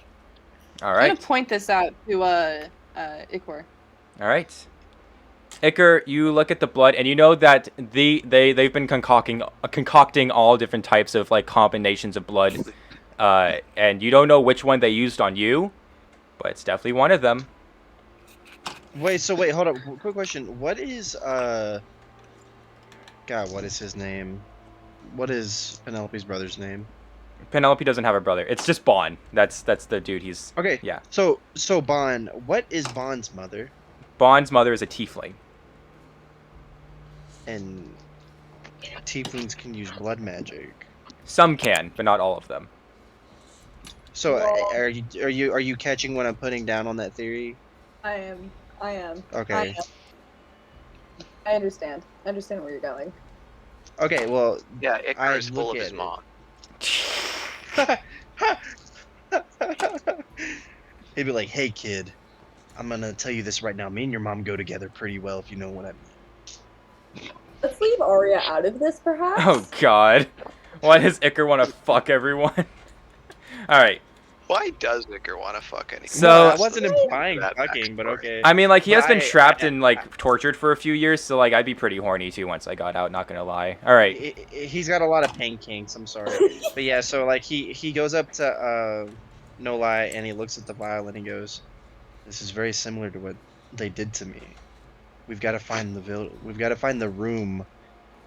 All right. I'm gonna point this out to Ikor. All right. Iker, you look at the blood, and you know that they've been concocting all different types of like combinations of blood, and you don't know which one they used on you, but it's definitely one of them. Wait, hold up. Quick question. What is God, what is his name? What is Penelope's brother's name? Penelope doesn't have a brother. It's just Bon. That's the dude. He's okay. Yeah. So Bon, what is Bon's mother? Bon's mother is a tiefling. And tieflings can use blood magic. Some can, but not all of them. So are you catching what I'm putting down on that theory? I am. Okay. I understand. I understand where you're going. Okay, well, yeah, Icarus full of his mom. He'd be like, "Hey, kid, I'm gonna tell you this right now. Me and your mom go together pretty well, if you know what I mean." Arya out of this, perhaps? Oh god. Why does Iker want to fuck everyone? Alright. Why does Iker want to fuck anyone? So I wasn't implying fucking, but okay. I mean, like, he But has been trapped and, like, tortured for a few years, so, like, I'd be pretty horny, too, once I got out, not gonna lie. Alright. He's got a lot of pain kinks, I'm sorry. But yeah, so, like, he goes up to, No Lie, and he looks at the vial, and he goes, this is very similar to what they did to me. We've got to find the room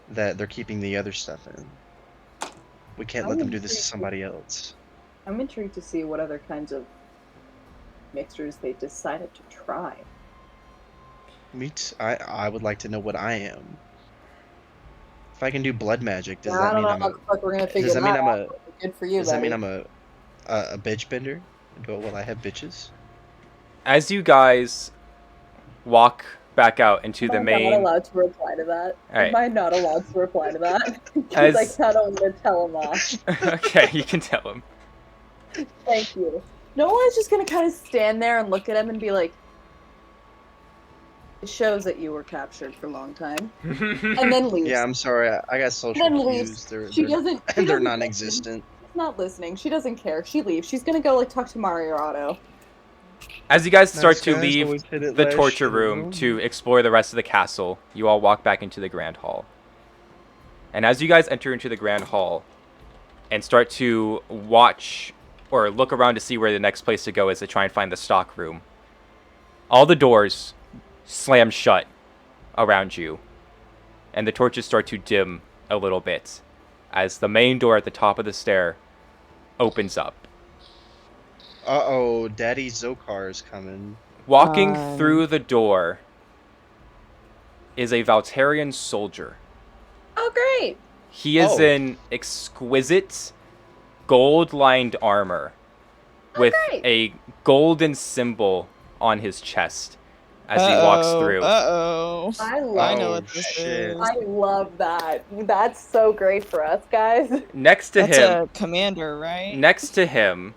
that they're keeping the other stuff in. We can't let them do this to somebody else. I'm intrigued to see what other kinds of mixtures they decided to try. I would like to know what I am. If I can do blood magic, does I that don't mean know I'm how the fuck we're gonna figure does that mean I'm out. Good for you, does that buddy. mean I'm a bitch bender? Will I have bitches? As you guys walk back out into the Am I main... not allowed to reply to that? Alright. Am I not allowed to reply to that? As- Because I kind of want to tell him off. Okay, you can tell him. Thank you. No one's just gonna kind of stand there and look at him and be like, it shows that you were captured for a long time. And then leaves. Yeah, I'm sorry. I got social Then cues. leaves. They're They're non-existent. She's not listening. She doesn't care. She leaves. She's gonna go like talk to Mario Otto. As you guys start Nice to guys, leave always hit it the last torture year. room to explore the rest of the castle, you all walk back into the Grand Hall. And as you guys enter into the Grand Hall and start to watch or look around to see where the next place to go is to try and find the stock room, all the doors slam shut around you, and the torches start to dim a little bit as the main door at the top of the stair opens up. Uh-oh, Daddy Zokar is coming. Walking through the door is a Valterian soldier. Oh, great! He is in exquisite gold-lined armor with a golden symbol on his chest as he walks through. I know what this is. I love that. That's so great for us, guys. Next to That's him... a commander, right? Next to him...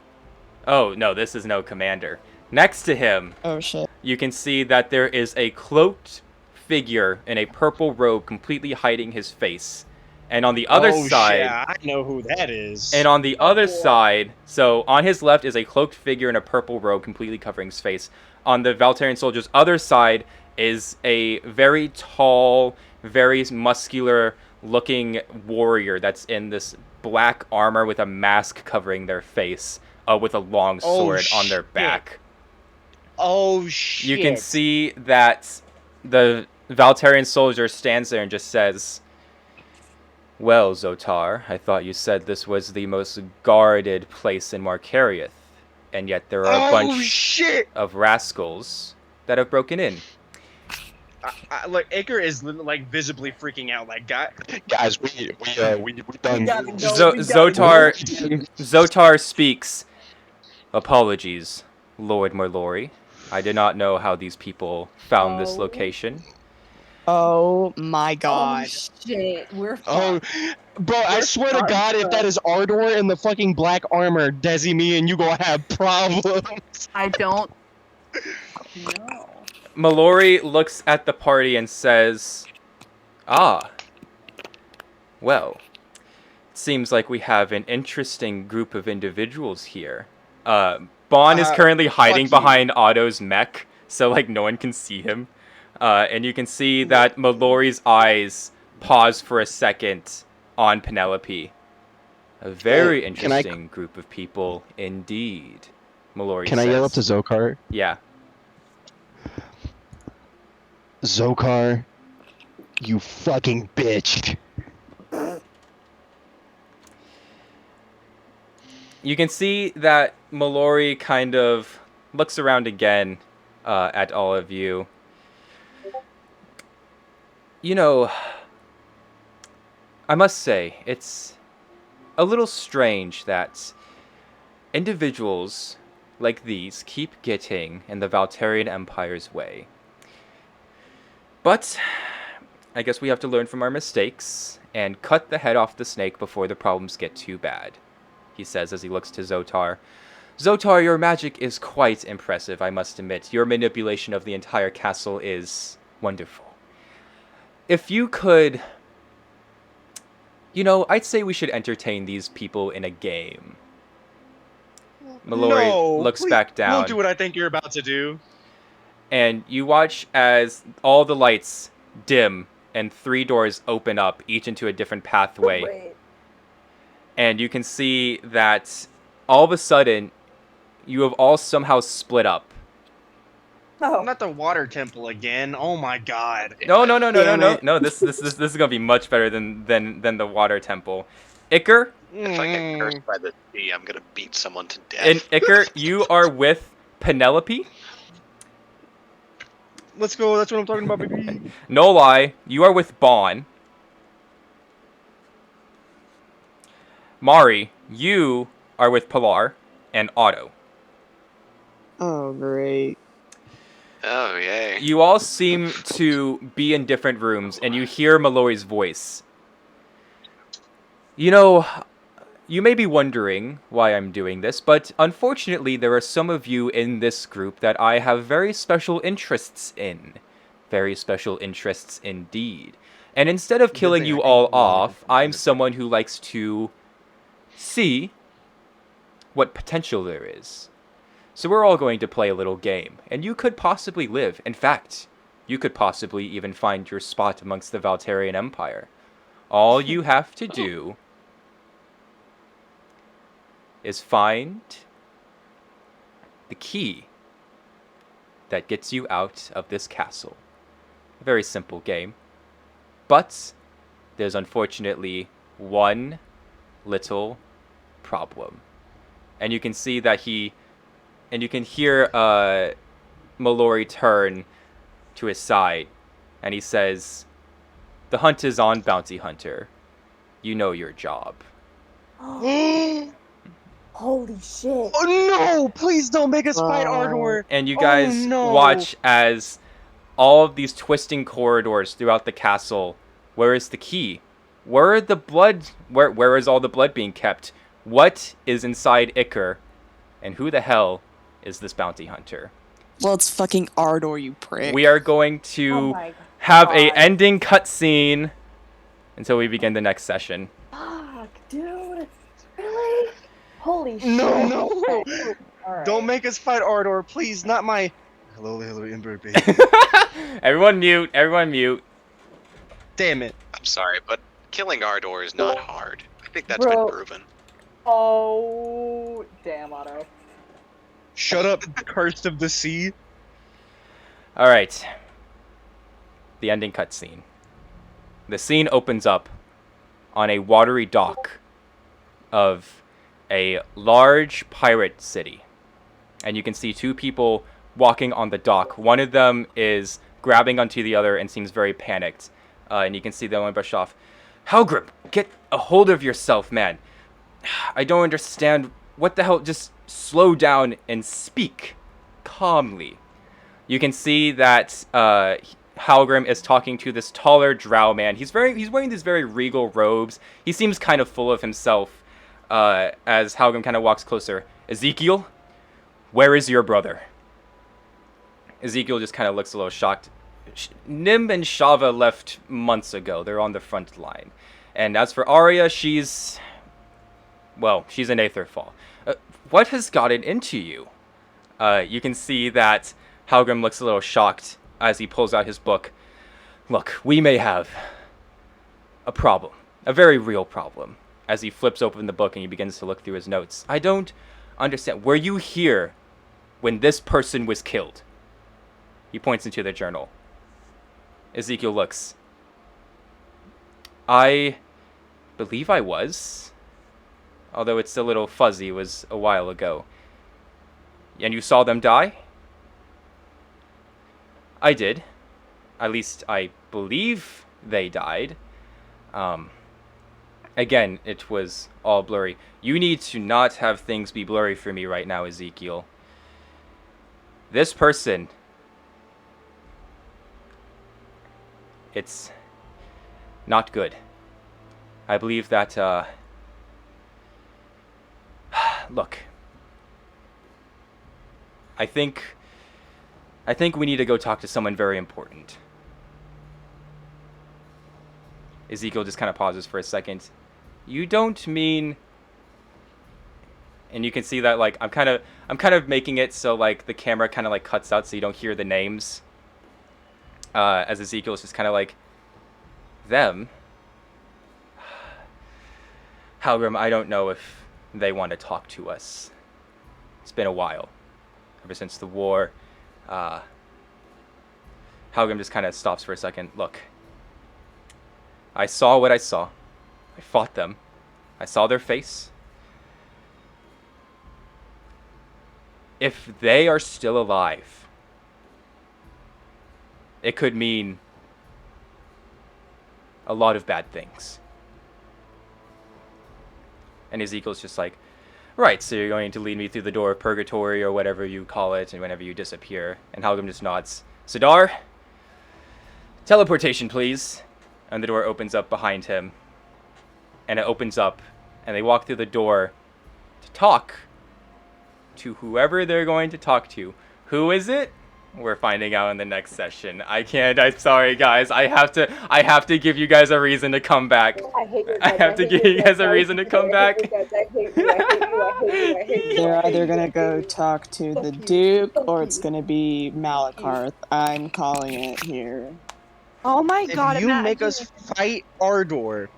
Oh, no, this is no commander. Next to him... Oh, shit. You can see that there is a cloaked figure in a purple robe completely hiding his face. And on the other side... Shit, I know who that is. And on the other side... So, on his left is a cloaked figure in a purple robe completely covering his face. On the Valterian soldier's other side is a very tall, very muscular-looking warrior that's in this black armor with a mask covering their face, with a long sword on their back. Oh, shit. You can see that the Valterian soldier stands there and just says, "Well, Zotar, I thought you said this was the most guarded place in Markariath, and yet there are a bunch of rascals that have broken in." Look, Iker is like visibly freaking out. Like, guys, we done. Zotar speaks. "Apologies, Lord Merlori. I did not know how these people found this location." Oh my god. Oh, shit. We're oh, bro, I swear to God, if that is Ardor in the fucking black armor, Desi, me and you gonna have problems. I don't know. Mallory looks at the party and says, "Ah, well, it seems like we have an interesting group of individuals here." Bon is currently hiding behind Otto's mech, so like no one can see him. And you can see that Mallory's eyes pause for a second on Penelope. "A very interesting group of people indeed," Mallory says. Can I yell up to Zokar? Yeah. Zokar, you fucking bitch. You can see that Mallory kind of looks around again at all of you. You know, I must say, it's a little strange that individuals like these keep getting in the Valterian Empire's way. But I guess we have to learn from our mistakes and cut the head off the snake before the problems get too bad," he says as he looks to Zotar. "Zotar, your magic is quite impressive, I must admit. Your manipulation of the entire castle is wonderful. If you could You know, I'd say we should entertain these people in a game. Mallory No, looks please back down. don't do what I think you're about to do. And you watch as all the lights dim and 3 doors open up, each into a different pathway. Wait. And you can see that all of a sudden, you have all somehow split up. Oh. Not the water temple again. Oh my god. No. Damn it. No, this is gonna be much better than the water temple. Iker? If I get cursed by the sea, I'm gonna beat someone to death. And Iker, you are with Penelope? Let's go, that's what I'm talking about, baby. No lie, you are with Bon. Mari, you are with Pilar and Otto. Oh, great. Oh, yay. You all seem to be in different rooms, and you hear Mallory's voice. You know, you may be wondering why I'm doing this, but unfortunately there are some of you in this group that I have very special interests in. Very special interests indeed. And instead of killing you all off, I'm someone who likes to see what potential there is. So we're all going to play a little game, and you could possibly live. In fact, you could possibly even find your spot amongst the Valterian Empire. All you have to do is find the key that gets you out of this castle. A very simple game. But there's unfortunately one little problem. And you can see that and you can hear Mallory turn to his side, and he says, "The hunt is on, Bounty Hunter. You know your job." Holy shit. Oh no! Please don't make us fight Ardor! And you guys watch as all of these twisting corridors throughout the castle. Where is the key? Where is all the blood being kept? What is inside Iker? And who the hell is this bounty hunter? Well, it's fucking Ardor, you prick. We are going to have a ending cutscene until we begin the next session. Fuck, dude. Really? Holy shit. No! Alright. Don't make us fight Ardor, please, not my... Hello, Ember, baby. Everyone mute. Damn it. I'm sorry, but killing Ardor is not hard. I think that's been proven. Oh, damn, Otto. Shut up, cursed of the sea. Alright. The ending cutscene. The scene opens up on a watery dock of a large pirate city. And you can see 2 people walking on the dock. One of them is grabbing onto the other and seems very panicked. And you can see them brush off. Halgrim, get a hold of yourself, man. I don't understand. What the hell? Just slow down and speak calmly. You can see that Halgrim is talking to this taller drow man. He's wearing these very regal robes. He seems kind of full of himself as Halgrim kind of walks closer. Ezekiel, where is your brother? Ezekiel just kind of looks a little shocked. Nim and Shava left months ago. They're on the front line. And as for Arya, she's in Aetherfall. What has gotten into you? You can see that Halgrim looks a little shocked as he pulls out his book. Look, we may have a problem. A very real problem. As he flips open the book and he begins to look through his notes. I don't understand. Were you here when this person was killed? He points into the journal. Ezekiel looks. I believe I was. Although it's a little fuzzy, it was a while ago. And you saw them die? I did. At least I believe they died. Again, it was all blurry. You need to not have things be blurry for me right now, Ezekiel. This person... It's not good. I believe that, look. I think we need to go talk to someone very important. Ezekiel just kind of pauses for a second. You don't mean... And you can see that, like, I'm kind of making it so, like, the camera kind of, like, cuts out so you don't hear the names. As Ezekiel is just kind of like, them? Halgrim, I don't know if they want to talk to us. It's been a while. Ever since the war. Halgrim just kind of stops for a second. Look. I saw what I saw. I fought them. I saw their face. If they are still alive, it could mean a lot of bad things. And Ezekiel's just like, right, so you're going to lead me through the door of purgatory or whatever you call it, and whenever you disappear. And Halgrim just nods. Sidar, teleportation, please. And the door opens up behind him. And it opens up, and they walk through the door to talk to whoever they're going to talk to. Who is it? We're finding out in the next session. I'm sorry, guys. I have to give you guys a reason to come back. I have to give you guys a reason to come back. They're either gonna go talk to the Duke or it's gonna be Malakarth. I'm calling it here. Oh my god! If you make us fight Ardor,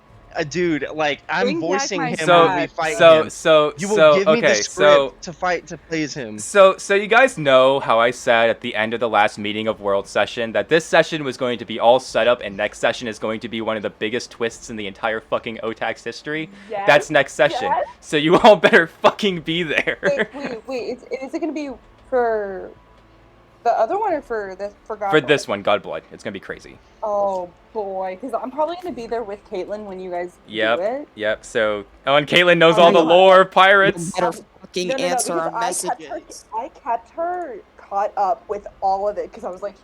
dude, like I'm Bring back voicing my him So- when we fight so- him. so- You will so- give me okay, the script so- to please him. So you guys know how I said at the end of the last meeting of World Session that this session was going to be all set up and next session is going to be one of the biggest twists in the entire fucking OTAX history? Yes, That's next session. yes. So you all better fucking be there. Wait. Is it gonna be for the other one or for God? For this one, Godblood. It's going to be crazy. Oh boy, because I'm probably gonna be there with Caitlin when you guys do it. Yep. So, and Caitlin knows Oh all my the God. lore, pirates. You better fucking No, answer our because messages. I kept her caught up with all of it because I was like,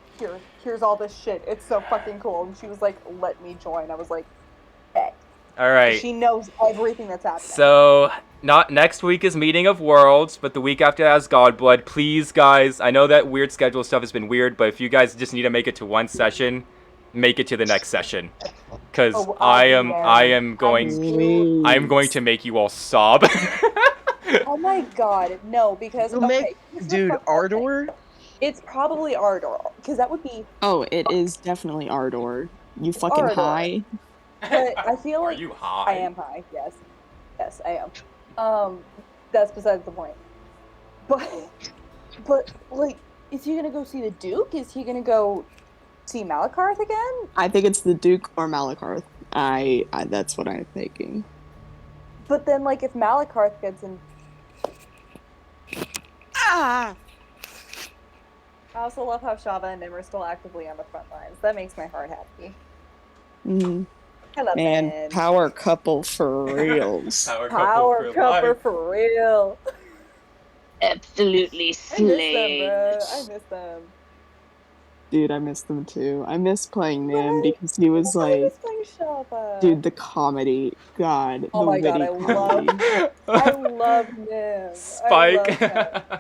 here's all this shit. It's so fucking cool. And she was like, let me join. I was like, bet. All right. She knows everything that's happening. So, not next week is Meeting of Worlds, but the week after that is Godblood. Please, guys, I know that weird schedule stuff has been weird, but if you guys just need to make it to one session, make it to the next session. Because I am going to make you all sob. Oh my god, no, because Dude, Ardor? It's probably Ardor, because that would be. Oh, it is definitely Ardor. You fucking Ardor. high? But I feel like Are you high? I am high. Yes, I am. That's besides the point. But like, is he gonna go see the Duke? Is he gonna go see Malakarth again? I think it's the Duke or Malakarth. I that's what I'm thinking. But then, like, if Malakarth gets in. Ah! I also love how Shava and Nim are still actively on the front lines. That makes my heart happy. I love Man, them. power couple for reals. Power couple for real. Absolutely slaying. I miss them. Dude, I miss them too. I miss playing Nim because he was I like, miss playing Shava. dude, the comedy. God, Oh the my god, witty comedy. I love Nim. Spike. I love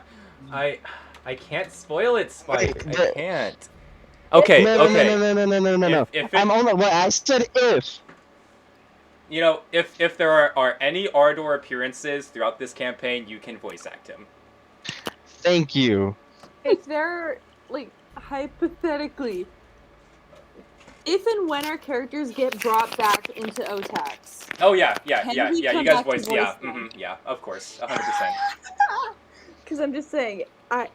Nim. I can't spoil it, Spike. I can't. Okay, No. If I'm only. What I said if. You know, if there are any Ardor appearances throughout this campaign, you can voice act him. Thank you. If they're like hypothetically, if and when our characters get brought back into OTAX. Oh yeah. Can we You come guys back to voice. voice them? Yeah, of course, 100%. Because I'm just saying,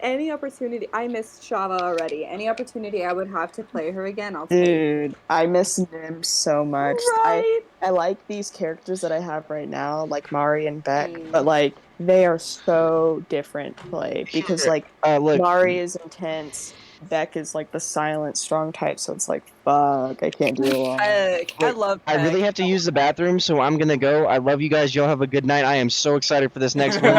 any opportunity, I miss Shava already. Any opportunity I would have to play her again, I'll take. Dude, I miss Nim so much. Right? I like these characters that I have right now, like Mari and Beck, but like they are so different to play because like look, Mari is intense, Beck is like the silent, strong type, so it's like fuck, I can't do it alone. I love I Beck. really have to use the bathroom, so I'm gonna go. I love you guys. Y'all have a good night. I am so excited for this next one.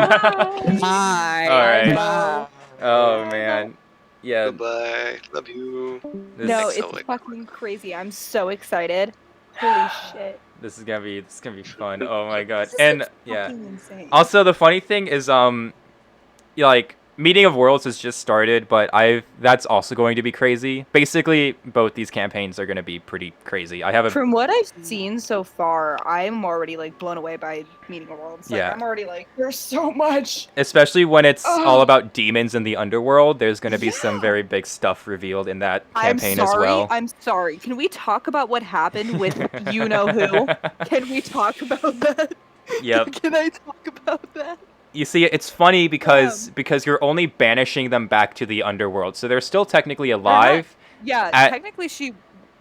Bye. All right. Bye. Oh man. Yeah. Goodbye. Love you. No, This- it's fucking crazy. I'm so excited. Holy shit. This is gonna be fun. Oh my god. This And is yeah. fucking insane. Also, the funny thing is, like, Meeting of Worlds has just started, but that's also going to be crazy. Basically, both these campaigns are going to be pretty crazy. I have a From what I've seen so far, I'm already like blown away by Meeting of Worlds. Like, Yeah. I'm already like, there's so much. Especially when it's all Oh. about demons in the underworld. There's going to be some very big stuff revealed in that campaign as well. I'm sorry. Can we talk about what happened with you know who? Can we talk about that? Yep. Can I talk about that? You see, it's funny because you're only banishing them back to the underworld, so they're still technically alive. Yeah, technically she.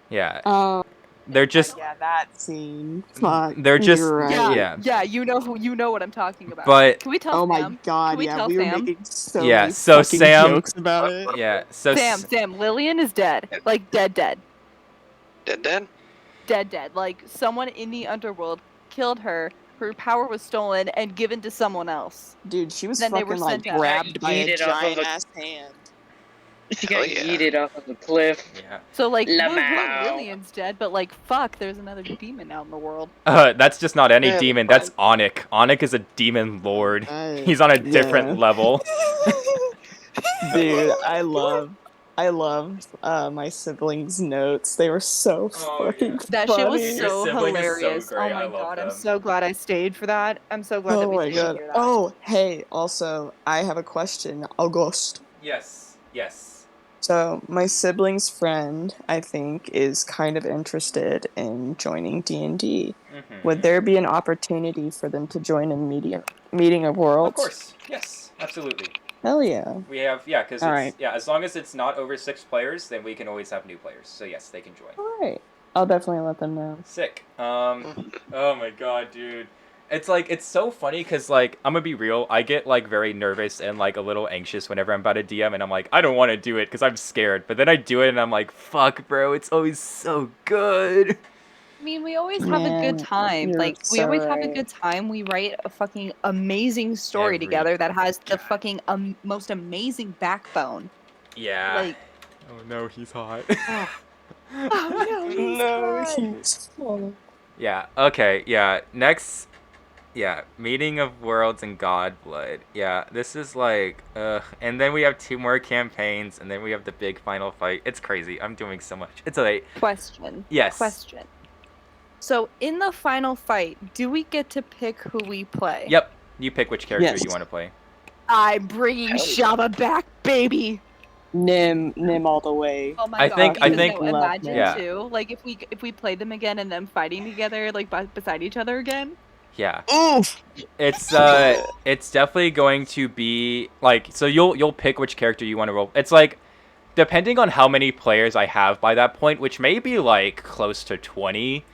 Yeah. They're just. Yeah, that scene. Fuck. They're just. You're right. Yeah, you know what I'm talking about. But Can we tell oh Sam? my god, Can we yeah, tell we were Sam? making so Yeah, many so fucking Sam. jokes about it. Yeah, so Sam, Lillian is dead. Like dead. Dead? Dead. Like someone in the underworld killed her. Her power was stolen and given to someone else. Dude, she was Then they fucking were like sent out. grabbed by a Yeeted off of giant a- ass hand. She got yeeted off of a cliff. Yeah. So like, Lamau. Lillian's dead, but like, fuck, there's another demon out in the world. That's just not any Yeah, demon. That's Onyx. Onyx is a demon lord. He's on a different yeah. level. Dude, I love my siblings' notes. They were so fucking That funny. shit was so sibling is so hilarious. great. Oh I my love god, I'm them. so glad I stayed for that. I'm so glad that Oh we my stayed to god. hear that. Oh, hey, also, I have a question. August. Yes. So, my sibling's friend, I think, is kind of interested in joining D&D. Mhm. Would there be an opportunity for them to join in Meeting of Worlds? Of course. Yes. Absolutely. Hell yeah. We have because Alright. as long as it's not over 6 players, then we can always have new players. So yes, they can join. Alright. I'll definitely let them know. Sick. Oh my god, dude. It's so funny because, like, I'm gonna be real, I get, like, very nervous and, like, a little anxious whenever I'm about to DM, and I'm like, I don't want to do it because I'm scared. But then I do it, and I'm like, fuck, bro, it's always so good. I mean, we always have a good time. you're Like, we so always have a right. good time. We write a fucking amazing story together that has the fucking most amazing backbone. Yeah. Like, oh no, he's hot. oh no, he's hot. Yeah, okay, yeah, next... Yeah, Meeting of Worlds and Godblood. Yeah, this is like, and then we have 2 more campaigns, and then we have the big final fight. It's crazy. I'm doing so much. It's late. Question. Yes. Question. So, in the final fight, do we get to pick who we play? Yep. You pick which character Yes. you want to play. I'm bringing Shaba back, baby. Nim all the way. Oh my I god! think- because think- no, imagine Yeah. too, like if we played them again and them fighting together, like beside each other again. Yeah. Oof. It's definitely going to be like, so you'll pick which character you want to roll. It's like, depending on how many players I have by that point, which may be like close to 20,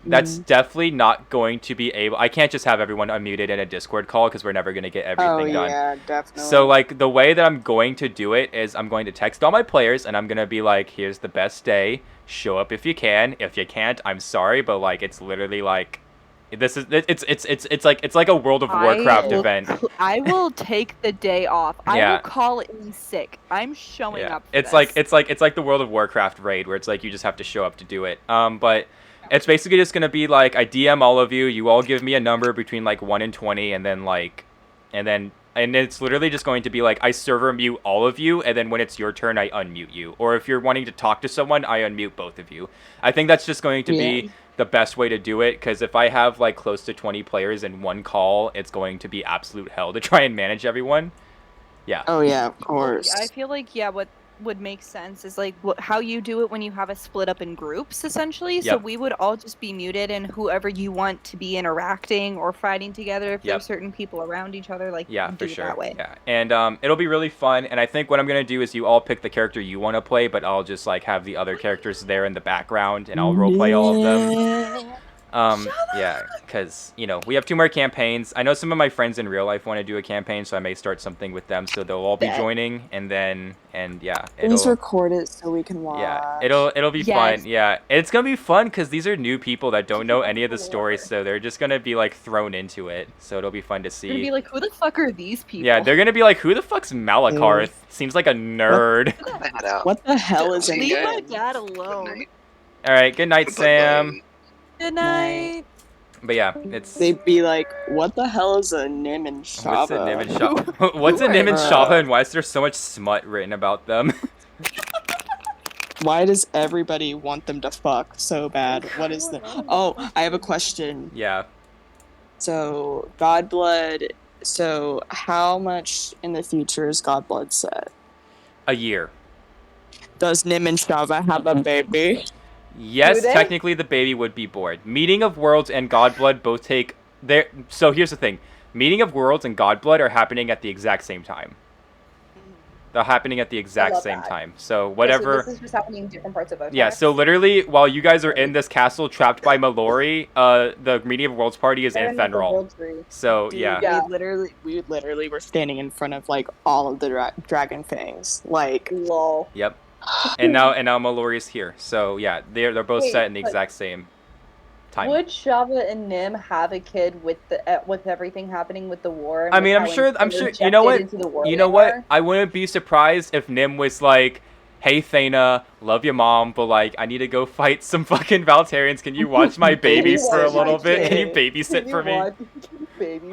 that's definitely not going to be able. I can't just have everyone unmuted in a Discord call because we're never going to get everything done. Yeah, definitely. So like the way that I'm going to do it is I'm going to text all my players and I'm going to be like, here's the best day. Show up if you can. If you can't, I'm sorry, but like it's literally like it's like a World of Warcraft event. I will take the day off. I Yeah. will call in sick. I'm showing Yeah. up. For It's this. like the World of Warcraft raid where it's like you just have to show up to do it. But it's basically just gonna be like I DM all of you. You all give me a number between like 1 and 20, and then it's literally just going to be like I server mute all of you, and then when it's your turn, I unmute you. Or if you're wanting to talk to someone, I unmute both of you. I think that's just going to be the best way to do it, because if I have like close to 20 players in one call, it's going to be absolute hell to try and manage everyone. Yeah. Oh yeah, of course. I feel like what would make sense is like how you do it when you have a split up in groups, essentially. So Yep. we would all just be muted, and whoever you want to be interacting or fighting together, if Yep. there's certain people around each other, like Yeah, do for it sure. that way. Yeah, and it'll be really fun. And I think what I'm gonna do is you all pick the character you want to play, but I'll just like have the other characters there in the background, and I'll roleplay all of them. Yeah, because we have 2 more campaigns. I know some of my friends in real life want to do a campaign, so I may start something with them. So they'll all be joining, and yeah, Please record it so we can watch. Yeah, it'll be fun. Yeah, it's gonna be fun because these are new people that don't know any of the stories, so they're just gonna be like thrown into it. So it'll be fun to see. You're gonna be like, who the fuck are these people? Yeah, they're gonna be like, who the fuck's Malakarth? Seems like a nerd. What the hell is Leave it? my dad alone. All right, good night, Sam. Good night. But yeah, it's They'd be like, "What the hell is a Nim and Shava?" what's a Nim and Shava? What's a Nim and Shava, and why is there so much smut written about them? Why does everybody want them to fuck so bad? What is the? Oh, I have a question. Yeah. So Godblood. So how much in the future is Godblood set? A year. Does Nim and Shava have a baby? Yes, technically the baby would be born. Meeting of Worlds and Godblood both take their. So here's the thing: Meeting of Worlds and Godblood are happening at the exact same time. They're happening at the exact same time. So whatever. So this is just happening in different parts of Otax. Yeah. So literally, while you guys are in this castle trapped by Mallory, the Meeting of Worlds party is in Fenrir. So Dude, yeah. We literally were standing in front of like all of the dragon fangs. Like, lol. Yep. And now Mallory is here. So yeah, they're both set in the exact same time. Would Shava and Nim have a kid with with everything happening with the war? I mean, I'm sure. You know what? You know what? I wouldn't be surprised if Nim was like, "Hey, Thana, love your mom, but like, I need to go fight some fucking Valtarians. Can you watch my baby for a little bit? Can you babysit for me?"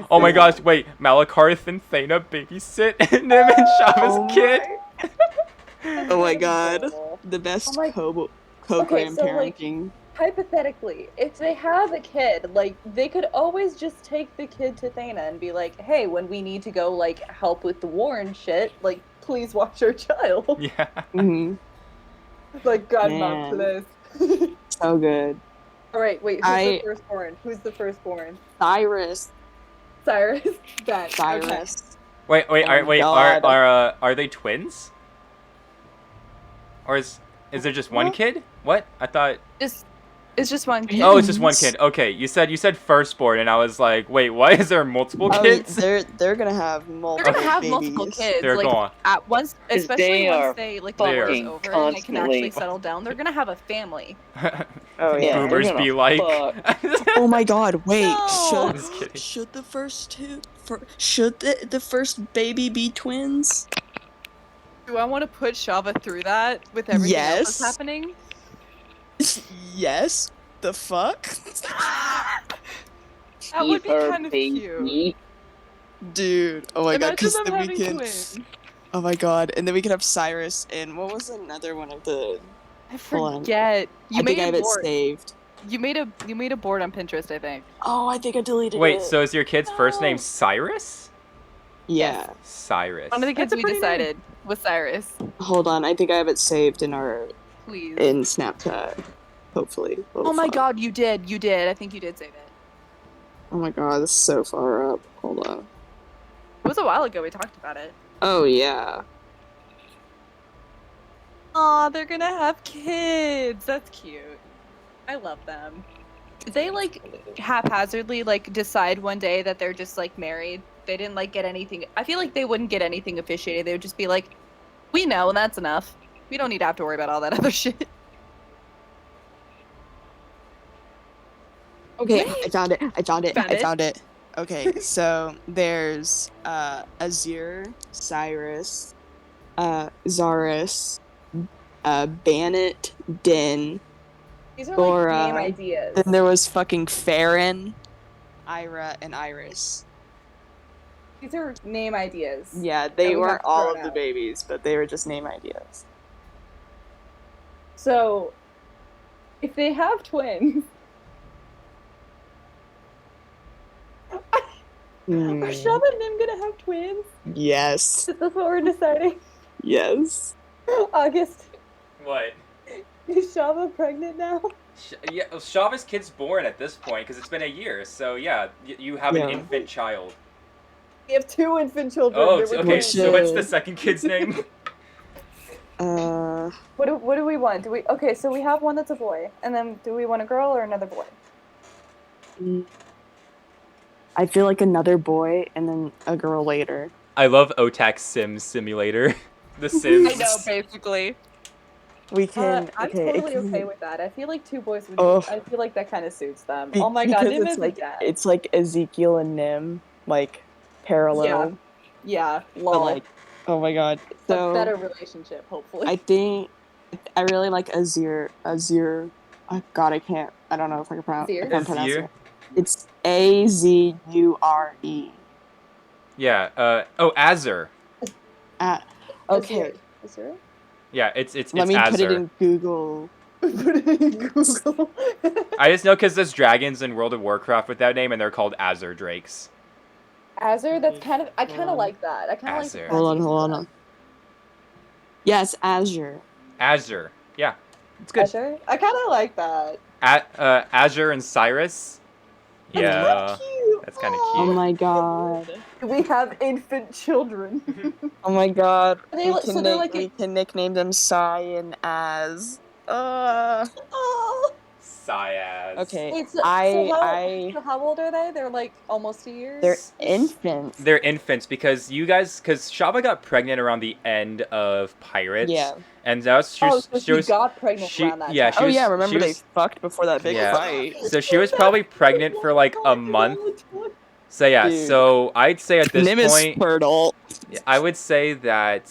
Oh my gosh! Wait, Malakarth and Thana babysit Nim and Shava's kid. oh my god, the best co-grandparenting. Hypothetically, if they have a kid, like, they could always just take the kid to Thana and be like, hey, when we need to go, like, help with the war and shit, like, please watch our child. Yeah. Mm-hmm. Like, godmom for this. So good. Alright, wait, who's the firstborn? Who's the firstborn? Cyrus. Cyrus? That. Cyrus. Okay. Wait, are they twins? Or is there just one kid? What? I thought It's just one kid. Oh, it's just one kid. Okay, you said firstborn, and I was like, wait, what? Is there multiple kids? They're gonna have multiple. They're gonna have babies. multiple kids. They're like gone. at once, especially once they the war is over and they can actually settle down. They're gonna have a family. Oh yeah. Boomers be like. Oh my god! Wait. No. Should the first should the first baby be twins? Do I want to put Shava through that with everything else that's happening? Yes. The fuck? That would be kind of cute. Dude, oh my god, because then we can. Twins. Oh my god, and then we can have Cyrus and what was another one of the? I forget. I think I have it saved. You made a board on Pinterest, I think. Oh, I think I deleted it. Wait, so is your kid's first name Cyrus? Yeah. Cyrus. One of the kids we decided was Cyrus. Hold on, I think I have it saved in our. Please. In Snapchat. Hopefully. Oh my god, you did. You did. I think you did save it. Oh my god, this is so far up. Hold on. It was a while ago we talked about it. Oh yeah. Aw, they're gonna have kids. That's cute. I love them. Did they like haphazardly like decide one day that they're just like married? They didn't like get anything. I feel like they wouldn't get anything officiated. They would just be like, we know and that's enough. We don't need to have to worry about all that other shit. Okay, I found it. Okay, so there's Azir, Cyrus, Zarus, Bannet, Din, These are Laura. like name ideas. Then there was fucking Farron, Ira, and Iris. These are name ideas. Yeah, they weren't all of the babies, but they were just name ideas. So, if they have twins, are Shava and Nim gonna have twins? Yes. Is this what we're deciding? Yes. August. What? Is Shava pregnant now? Yeah, Shava's kid's born at this point because it's been a year. So yeah, you have an infant child. We have 2 infant children. Oh, okay. So what's the second kid's name? What do we want? Okay, so we have one that's a boy, and then do we want a girl or another boy? I feel like another boy and then a girl later. I love Otax Sims Simulator. The Sims. I know, basically. We can. I'm totally okay with that. I feel like 2 boys would. Oh. I feel like that kind of suits them. Oh my god, Nim is like dad. it's like Ezekiel and Nim, like parallel. Yeah. But, Lol. like, oh my god. So a better relationship, hopefully. I think I really like Azir. Oh god, I don't know if I can pronounce it. It's Azure. Yeah. Oh, Azure. Okay. Azure? Yeah, it's Let me Azure. put it in Google. Put it in Google. I just know because there's dragons in World of Warcraft with that name, and they're called Azure Drakes. Azure, that's kind of, I kind of like that. I kind of like the Hold on. Yes, Azure. Azure. Yeah, it's good. Azure? I kind of like that. Azure and Cyrus. Yeah, that's kind of cute. Oh my god. We have infant children. Oh my god. They, so they're like We can nickname them Psy and Az. Syaz. Okay. Wait, so how old are they? They're like almost a year? They're infants. They're infants because Shava got pregnant around the end of Pirates. Yeah. And that was she got pregnant around that yeah, time. Remember they fucked before that big fight. So she was probably pregnant for like a month. So yeah, Dude. so I'd say at this Nim point, is fertile. I would say that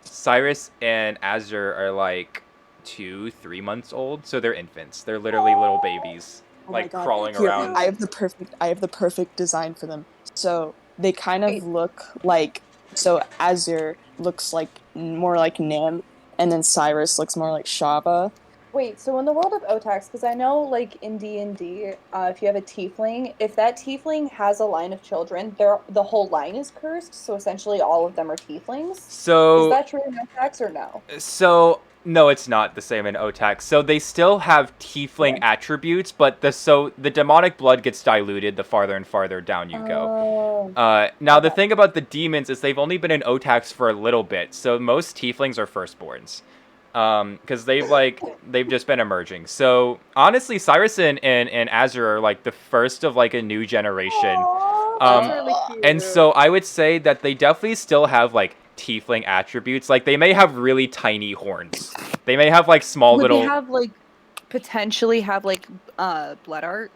Cyrus and Azure are like 2-3 months old, so they're infants. They're literally little babies, like crawling around. I have the perfect design for them. So they kind of look like, so Azure looks like more like Nim, and then Cyrus looks more like Shava. Wait, so in the world of Otax, because I know, like, in D&D, if you have a tiefling, if that tiefling has a line of children, the whole line is cursed, so essentially all of them are tieflings? So... Is that true in Otax, or no? So... No, it's not the same in Otax. So they still have tiefling attributes, but the demonic blood gets diluted the farther and farther down you go. Now, the thing about the demons is they've only been in Otax for a little bit, so most tieflings are firstborns. Because they've just been emerging. So honestly, Cyrus and Azure are like the first of like a new generation. That's really cute. And so I would say that they definitely still have like tiefling attributes. Like they may have really tiny horns. They may have like small little. They have like potentially have like blood art.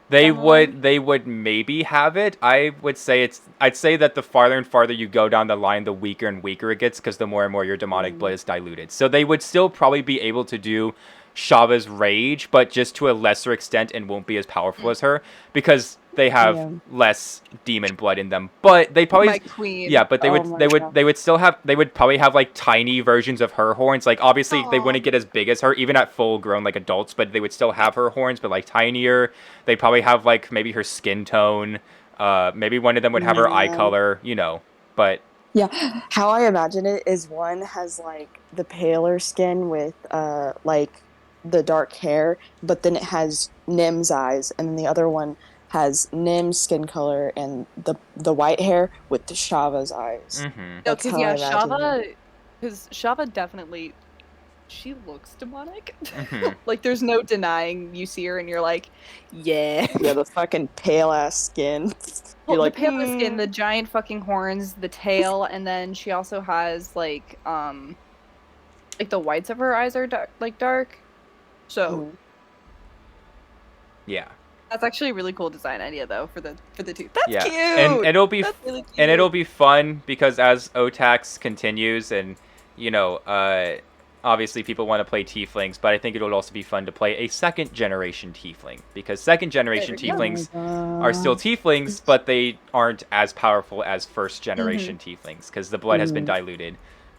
They would maybe have it. I'd say that the farther and farther you go down the line, the weaker and weaker it gets, because the more and more your demonic blood is diluted. So they would still probably be able to do Shava's rage, but just to a lesser extent and won't be as powerful as her, because they have less demon blood in them. But they probably but they would probably have like tiny versions of her horns. Like obviously they wouldn't get as big as her even at full grown like adults, but they would still have her horns, but like tinier. They'd probably have like maybe her skin tone. Maybe one of them would have her eye color, but yeah, how I imagine it is one has like the paler skin with like the dark hair, but then it has Nim's eyes, and then the other one has Nim's skin color and the white hair with the Shava's eyes. No, because Shava definitely, she looks demonic. Like there's no denying you see her and you're like, yeah, the fucking pale ass skin. Well, like, the pale skin, the giant fucking horns, the tail, and then she also has like the whites of her eyes are dark. So yeah. That's actually a really cool design idea, though, for the tooth. That's cute. And it'll be really cute. And it'll be fun because as Otax continues, and obviously people want to play tieflings, but I think it would also be fun to play a second generation tiefling, because second generation tieflings are still tieflings, but they aren't as powerful as first generation tieflings because the blood has been diluted.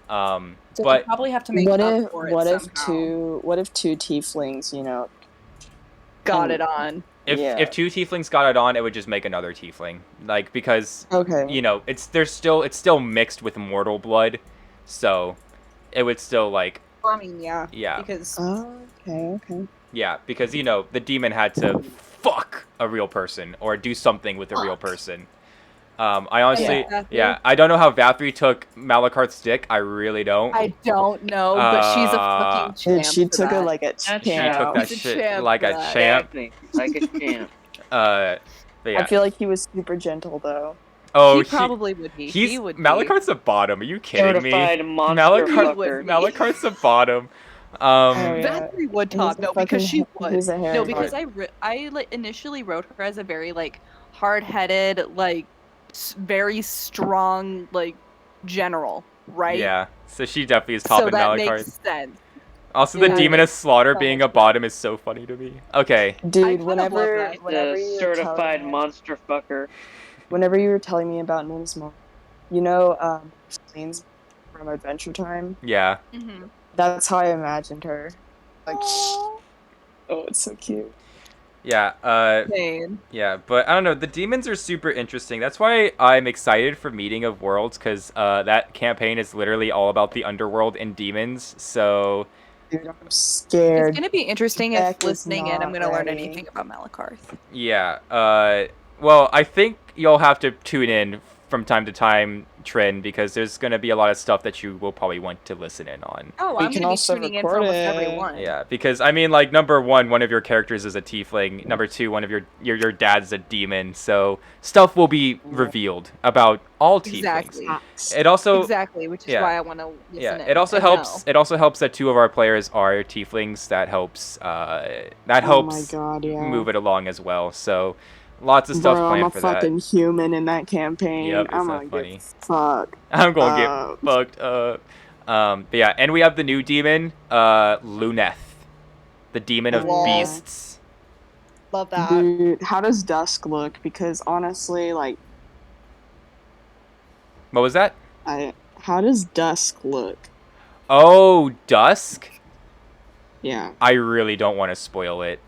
So but you probably have to make what if two tieflings, got it on? If two tieflings got it on, it would just make another tiefling. Like because it's still mixed with mortal blood, so it would still like. I mean, yeah. Because okay. Yeah, because the demon had to fuck a real person or do something with a real person. I honestly, I don't know how Valkyrie took Malakarth's dick. I really don't. I don't know, but she's a fucking champ. She took it like a champ. She took that shit like a champ. Like a champ. But yeah. I feel like he was super gentle though. Oh, he probably would be. He would be. Malakarth's a bottom. Are you kidding me? Malakarth's a bottom. Valkyrie would top because she was. No, because I initially wrote her as a very like hard-headed, like very strong, like general, right? Yeah. So she definitely is top in Malakarth. That makes sense. Also, the demon of slaughter being a bottom is so funny to me. Okay. Dude, whenever The you were certified telling me, monster fucker. whenever you were telling me about Nins Mom, you know, Celine from Adventure Time. Yeah. Mm-hmm. That's how I imagined her. Like, oh, it's so cute. Yeah, yeah, but I don't know, the demons are super interesting. That's why I'm excited for Meeting of Worlds, because that campaign is literally all about the underworld and demons, so... Dude, I'm scared. It's gonna be interesting Beck if listening in, I'm not gonna learn ready. anything about Malakarth. Yeah, well, I think you'll have to tune in from time to time, Trin, because there's gonna be a lot of stuff that you will probably want to listen in on. Oh, We I'm can gonna be also tuning in for record almost it. every one. Yeah, because, I mean, like, number one of your characters is a tiefling, number two, one of your dad's a demon, so stuff will be revealed about all tieflings. Exactly. It also... Exactly, which is why I want to listen in. It also and helps. know. It also helps that two of our players are tieflings. That helps. That Oh my helps God, yeah. move it along as well. So, lots of stuff Bro, planned I'm a for fucking that. human in that campaign. Yep, I'm isn't gonna that funny? get fucked. I'm gonna get fucked up. But yeah, and we have the new demon, Luneth, the demon of beasts. Love that. Dude, how does Dusk look? Because honestly, like, What was that? how does Dusk look? Oh, Dusk. Yeah. I really don't want to spoil it.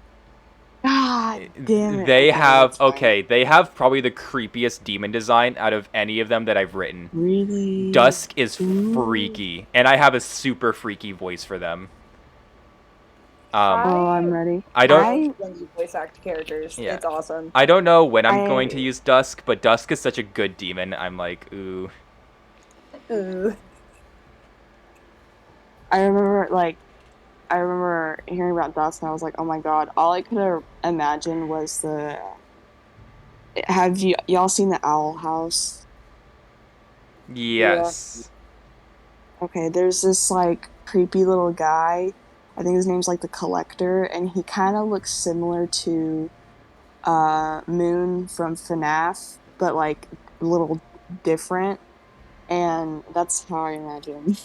God damn it. They Okay, have that's fine. they have probably the creepiest demon design out of any of them that I've written. Really? Dusk is freaky, and I have a super freaky voice for them. I'm ready. I don't. When you voice act characters, Yeah. it's awesome. I don't know when I'm going to use Dusk, but Dusk is such a good demon. I'm like, ooh. Ooh. I remember hearing about Dusk and I was like, oh my God. All I could have imagined was have y'all seen the Owl House? Yes. Okay, there's this like creepy little guy. I think his name's like the Collector, and he kind of looks similar to Moon from FNAF, but like a little different. And that's how I imagine,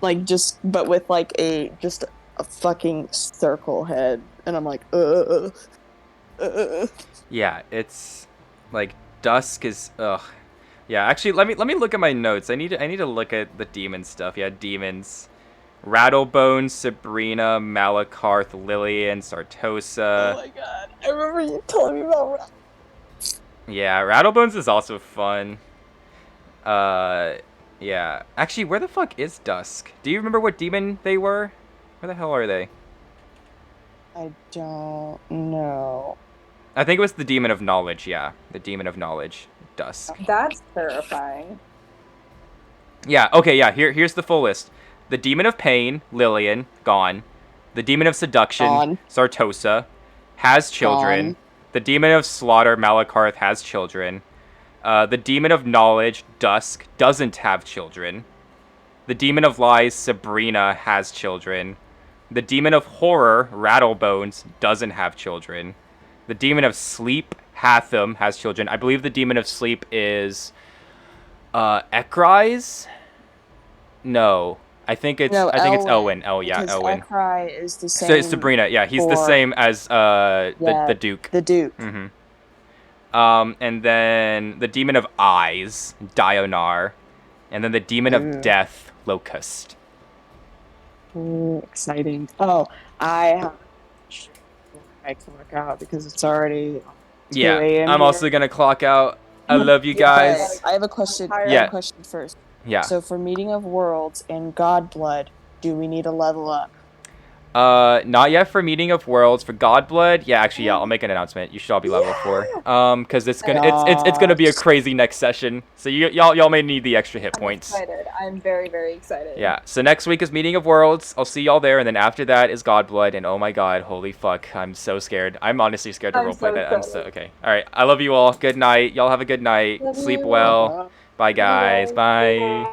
like but with like just a fucking circle head, and I'm like, Yeah, it's like Dusk is ugh. Yeah, actually, let me look at my notes. I need to look at the demon stuff. Yeah, demons. Rattlebone, Sabrina, Malakarth, Lillian, Sartosa. Oh my God, I remember you telling me about Yeah, Rattlebones is also fun. Yeah. Actually, where the fuck is Dusk? Do you remember what demon they were? Where the hell are they? I don't know. I think it was the demon of knowledge, yeah. The demon of knowledge. Dusk. That's terrifying. Yeah, okay, yeah, here's the full list. The demon of pain, Lillian, gone. The demon of seduction, Gone. Sartosa, has children. Gone. The demon of slaughter, Malakarth, has children. The demon of knowledge, Dusk, doesn't have children. The demon of lies, Sabrina, has children. The demon of horror, Rattlebones, doesn't have children. The demon of sleep, Hatham, has children. I believe the demon of sleep is Ekrais? No. I think it's Elwyn. Oh yeah, Elwyn. Ekrai is the same. So, Sabrina, yeah, he's the same as the Duke. The Duke. Mm-hmm. And then the demon of eyes, Dionar, and then the demon of death, Locust. Exciting. Oh, I clock out because it's already 2 Yeah, a.m. I'm also gonna clock out. I love you guys. I have a question. Yeah. I have a question first. Yeah. So for Meeting of Worlds and Godblood, do we need a level up? Not yet for Meeting of Worlds. For Godblood, yeah, actually, yeah, I'll make an announcement. You should all be level 4. Because it's gonna be a crazy next session. So y'all may need the extra hit points. I'm excited. I'm very, very excited. Yeah. So next week is Meeting of Worlds. I'll see y'all there, and then after that is Godblood. And oh my God, holy fuck, I'm so scared. I'm honestly scared to roleplay that. I'm so okay. All right. I love you all. Good night. Y'all have a good night. Sleep well. Bye guys. Bye.